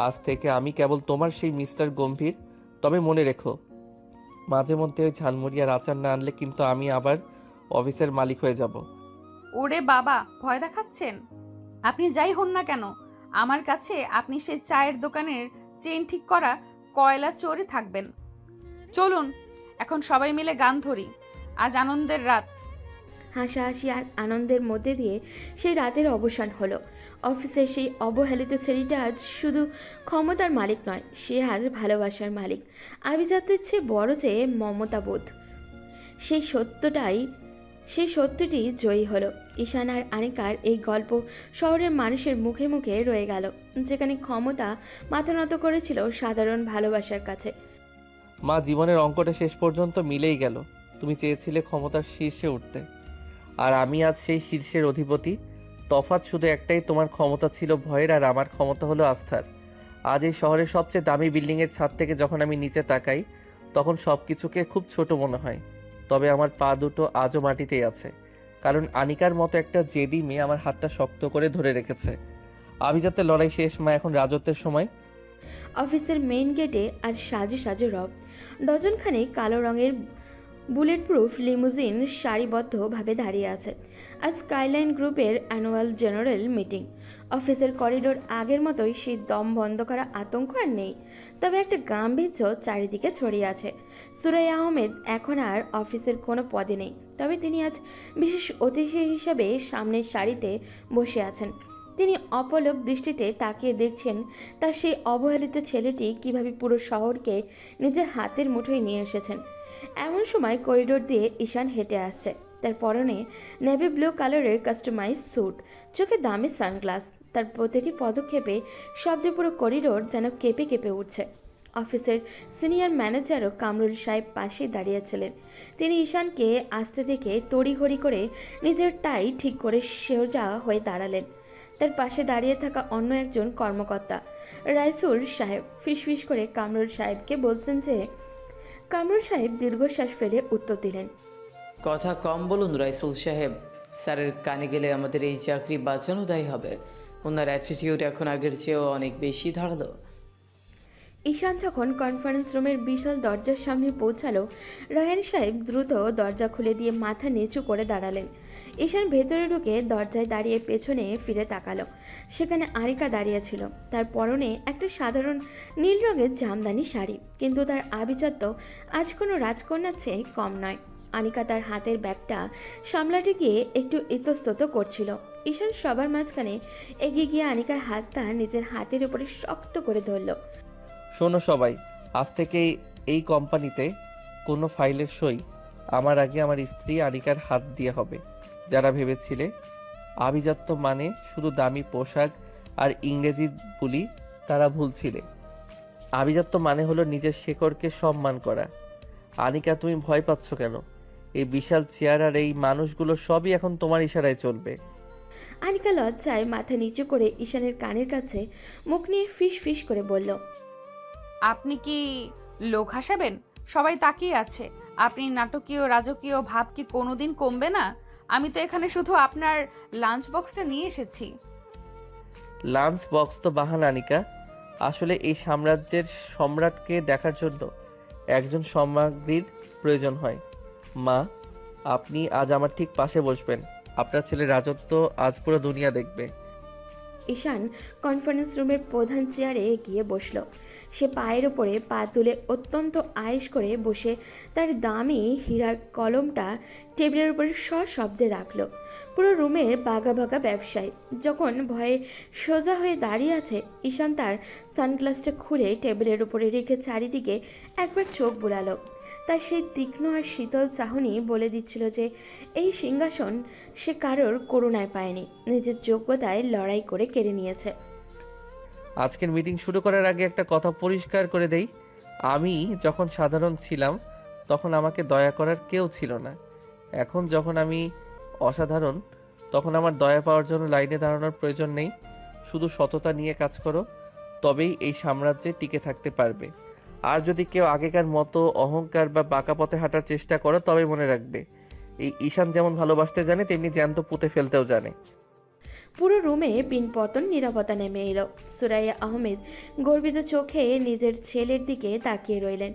Speaker 1: আজ থেকে আমি কেবল তোমার সেই মিস্টার গম্ভীর। তবে মনে রেখো, মাঝে মধ্যে ওই ঝালমুড়ি আর আচার না আনলে কিন্তু আমি আবার অফিসের মালিক হয়ে যাব।
Speaker 9: ওরে বাবা, ভয় দেখাচ্ছেন? আপনি যাই হন না কেন, আমার কাছে আপনি সেই চায়ের দোকানের চেইন ঠিক করা কয়লা চোরে থাকবেন। চলুন এখন সবাই মিলে গান ধরি, আজ আনন্দের রাত।
Speaker 2: হাসাহাসি আর আনন্দের মধ্যে দিয়ে সেই রাতের অবসান হলো। অফিসের সেই অবহেলিত ছেলেটা আজ শুধু ক্ষমতার মালিক নয়, সে আজ ভালোবাসার মালিক। আভিজাত্যের চেয়ে বড় যে মমতাবোধ, সেই সত্যটি জয়ী হলো। ঈশান আর আনিকার এই গল্প শহরের মানুষের মুখে মুখে রয়ে গেল, যেখানে ক্ষমতা মাথা নত করেছিল সাধারণ ভালোবাসার কাছে।
Speaker 1: মা, জীবনের অঙ্কটা শেষ পর্যন্ত মিলেই গেল। তুমি চেয়েছিলে ক্ষমতার শীর্ষে উঠতে, আর আমি আজ সেই শীর্ষের অধিপতি। তফাৎ শুধু একটাই, তোমার ক্ষমতা ছিল ভয়ের আর আমার ক্ষমতা হলো আস্থার। আজ এই শহরের সবচেয়ে দামি বিল্ডিংয়ের ছাদ থেকে যখন আমি নিচে তাকাই, তখন সব কিছুকে খুব ছোট মনে হয়। তবে আমার পা দুটো আজও মাটিতেই আছে, কারণ আনিকার মতো একটা জেদি মেয়ে আমার হাতটা শক্ত করে ধরে রেখেছে। আভিজাত্যের লড়াই শেষ মা, এখন রাজত্বের সময়।
Speaker 2: অফিসের মেইন গেটে আজ সাজে সাজে রব। ডজনখানেক কালো রঙের বুলেট প্রুফ লিমুজিন সারিবদ্ধভাবে দাঁড়িয়ে আছে। আজ স্কাইলাইন গ্রুপের অ্যানুয়াল জেনারেল মিটিং। অফিসের করিডোর আগের মতোই সেই দম বন্ধ করা আতঙ্ক আর নেই, তবে একটা গাম্ভীর্য চারিদিকে ছড়িয়ে আছে। সুরাইয়া আহমেদ এখন আর অফিসের কোনো পদে নেই, তবে তিনি আজ বিশেষ অতিথি হিসাবে সামনের সারিতে বসে আছেন। তিনি অপলক দৃষ্টিতে তাকিয়ে দেখছেন তার সেই অবহেলিত ছেলেটি কিভাবে পুরো শহরকে নিজের হাতের মুঠোয় নিয়ে এসেছেন। এমন সময় করিডোর দিয়ে ঈশান হেঁটে আসছে। তার পরনে নেভি ব্লু কালারের কাস্টমাইজ স্যুট, চোখে দামি সানগ্লাস। তার প্রতিটি পদক্ষেপে শব্দে পুরো করিডোর যেন কেঁপে কেঁপে উঠছে। অফিসের সিনিয়র ম্যানেজারও কামরুল সাহেব পাশে দাঁড়িয়েছিলেন। তিনি ঈশানকে আসতে দেখে তড়িঘড়ি করে নিজের টাই ঠিক করে সোজা হয়ে দাঁড়ালেন। তার পাশে দাঁড়িয়ে থাকা অন্য একজন কর্মকর্তা রাইসুল সাহেব ফিসফিস করে কামরুল সাহেবকে বলছেন যে, কামরুল সাহেব দীর্ঘশ্বাস ফেলে উত্তর দিলেন,
Speaker 4: কথা কম বলুন রাইসুল সাহেব, স্যারের কানে গেলে আমাদের এই চাকরি বাঁচানো দায়ী হবে। ওনার অ্যাটিটিউড এখন আগের চেয়েও অনেক বেশি ধারালো।
Speaker 2: ঈশান যখন কনফারেন্স রুমের বিশাল দরজার সামনে পৌঁছালো, রায়ান সাহেব দ্রুত দরজা খুলে দিয়ে মাথা নিচু করে দাঁড়ালেন। ঈশান ভেতরে ঢুকে দরজায় দাঁড়িয়ে পেছনে ফিরে তাকালো। সেখানে আনিকা দাঁড়িয়ে ছিল। তার পরনে একটা সাধারণ নীল রঙের জামদানি শাড়ি, কিন্তু তার আভিজাত্য আজ কোনো রাজকন্যার চেয়ে কম নয়। আনিকা তার হাতের ব্যাগটা সামলাতে গিয়ে একটু ইতস্তত করছিল। ঈশান সবার মাঝখানে এগিয়ে গিয়ে আনিকার হাতটা নিজের হাতের উপরে শক্ত করে ধরল।
Speaker 1: শোনো সবাই, আজ থেকে এই কোম্পানিতে কোনো ফাইলের সই আমার আগে আমার স্ত্রী আনিকার হাত দিয়ে হবে। যারা ভেবেছিলে আভিজাত্য মানে শুধু দামি পোশাক আর ইংরেজি বুলি, তারা ভুলছিলে। আভিজাত্য মানে হলো নিজের শেকড়কে সম্মান করা। আনিকা, তুমি ভয় পাচ্ছ কেন? এই বিশাল চেয়ার আর এই মানুষগুলো সবই এখন তোমার ইশারায় চলবে।
Speaker 2: আনিকা লজ্জায় মাথা নিচু করে ঈশানের কানের কাছে মুখ নিয়ে ফিস ফিস করে বলল,
Speaker 9: আপনি কি লোক হাসাবেন? সবাই তাকিয়ে আছে, আপনি নাটকীয় রাজকীয় ভাব কি কোনোদিন কমবে না? আমি তো এখানে শুধু আপনার লাঞ্চ বক্সটা নিয়ে এসেছি।
Speaker 1: লাঞ্চ বক্স তো বাহানা আনিকা। আসলে এই সাম্রাজ্যের সম্রাটকে দেখার জন্য একজন সামগ্রীর প্রয়োজন হয়। মা, আপনি আজ আমার ঠিক পাশে বসবেন। আপনার ছেলের রাজত্ব আজ পুরো দুনিয়া দেখবে।
Speaker 2: ঈশান কনফারেন্স রুমের প্রধান চেয়ারে গিয়ে বসল। সে পায়ের ওপরে পা তুলে অত্যন্ত আয়েশ করে বসে তার দামি হীরার কলমটা টেবিলের উপরে সশব্দে রাখল। পুরো রুমের বাঘা বাঘা ব্যবসায়ী যখন ভয়ে সোজা হয়ে দাঁড়িয়ে আছে, ঈশান তার সানগ্লাসটা খুলে টেবিলের উপরে রেখে চারিদিকে একবার চোখ বুলালো। তার সেই তীক্ষ্ণ আর শীতল চাহনি বলে দিচ্ছিল যে এই সিংহাসন সে কারোর করুণায় পায়নি, নিজের যোগ্যতায় লড়াই করে কেড়ে নিয়েছে।
Speaker 1: আজকের মিটিং শুরু করার আগে একটা কথা পরিষ্কার করে দেই। আমি যখন সাধারণ ছিলাম তখন আমাকে দয়া করার কেউ ছিল না। এখন যখন আমি অসাধারণ, তখন আমার দয়া পাওয়ার জন্য লাইনে দাঁড়ানোর প্রয়োজন নেই। শুধু সততা নিয়ে কাজ করো, তবেই এই সাম্রাজ্যে টিকে থাকতে পারবে। আর যদি কেউ আগেকার মতো অহংকার বা বাঁকা পথে হাঁটার চেষ্টা করো, তবে মনে রাখবে এই ঈশান যেমন ভালোবাসতে জানে, তেমনি জ্যান্ত পুঁতে ফেলতেও জানে।
Speaker 2: পুরো রুমে পিনপতন নীরবতা নেমে এলো। সুরাইয়া আহমেদ গর্বিত চোখে নিজের ছেলের দিকে তাকিয়ে রইলেন।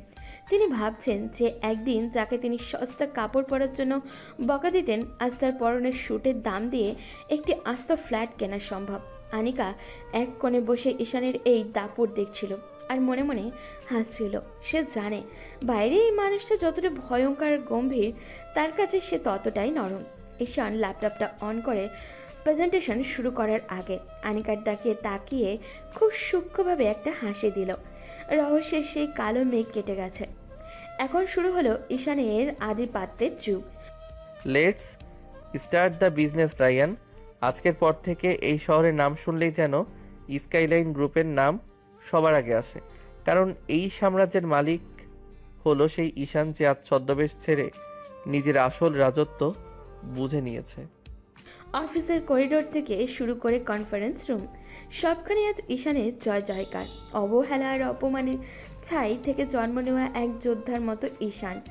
Speaker 2: তিনি ভাবছেন যে একদিন যাকে তিনি সস্তা কাপড় পরার জন্য বকা দিতেন, আজ তার পরনের স্যুটের দাম দিয়ে একটি আস্ত ফ্ল্যাট কেনা সম্ভব। আনিকা এক কোণে বসে ঈশানের এই দাপট দেখছিল আর মনে মনে হাসছিল। সে জানে বাইরে এই মানুষটা যতটা ভয়ঙ্কর গম্ভীর, তার কাছে সে ততটাই নরম। ঈশান ল্যাপটপটা অন করে প্রেজেন্টেশন শুরু করার আগে আনিকার দিকে তাকিয়ে খুব সূক্ষ্মভাবে একটা হাসি দিল। রহস্যের সেই কালো মেঘ কেটে গেছে। এখন শুরু হলো ঈশানের আধিপত্যের যুগ।
Speaker 1: Let's start the business Ryan. আজকের পর থেকে এই শহরের নাম শুনলেই যেন স্কাইলাইন গ্রুপের নাম সবার আগে আসে। কারণ এই সাম্রাজ্যের মালিক হলো সেই ঈশান যে আজ ছদ্মবেশ ছেড়ে নিজের আসল রাজত্ব বুঝে নিয়েছে।
Speaker 2: অফিসের করিডোর থেকে শুরু করে কনফারেন্স রুম, সবখানে আজ ঈশানের জয় জয়কার। অবহেলা আর অপমানের ছাই থেকে জন্ম নেওয়া এক যোদ্ধার মতো ঈশান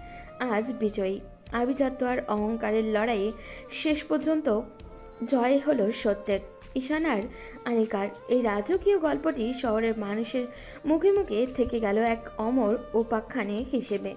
Speaker 2: আজ বিজয়ী। আভিজাত্য আর অহংকারের লড়াইয়ে শেষ পর্যন্ত জয় হলো সত্যের। ঈশান আর আনিকার এই রাজকীয় গল্পটি শহরের মানুষের মুখে মুখে থেকে গেল এক অমর উপাখ্যানে হিসেবে।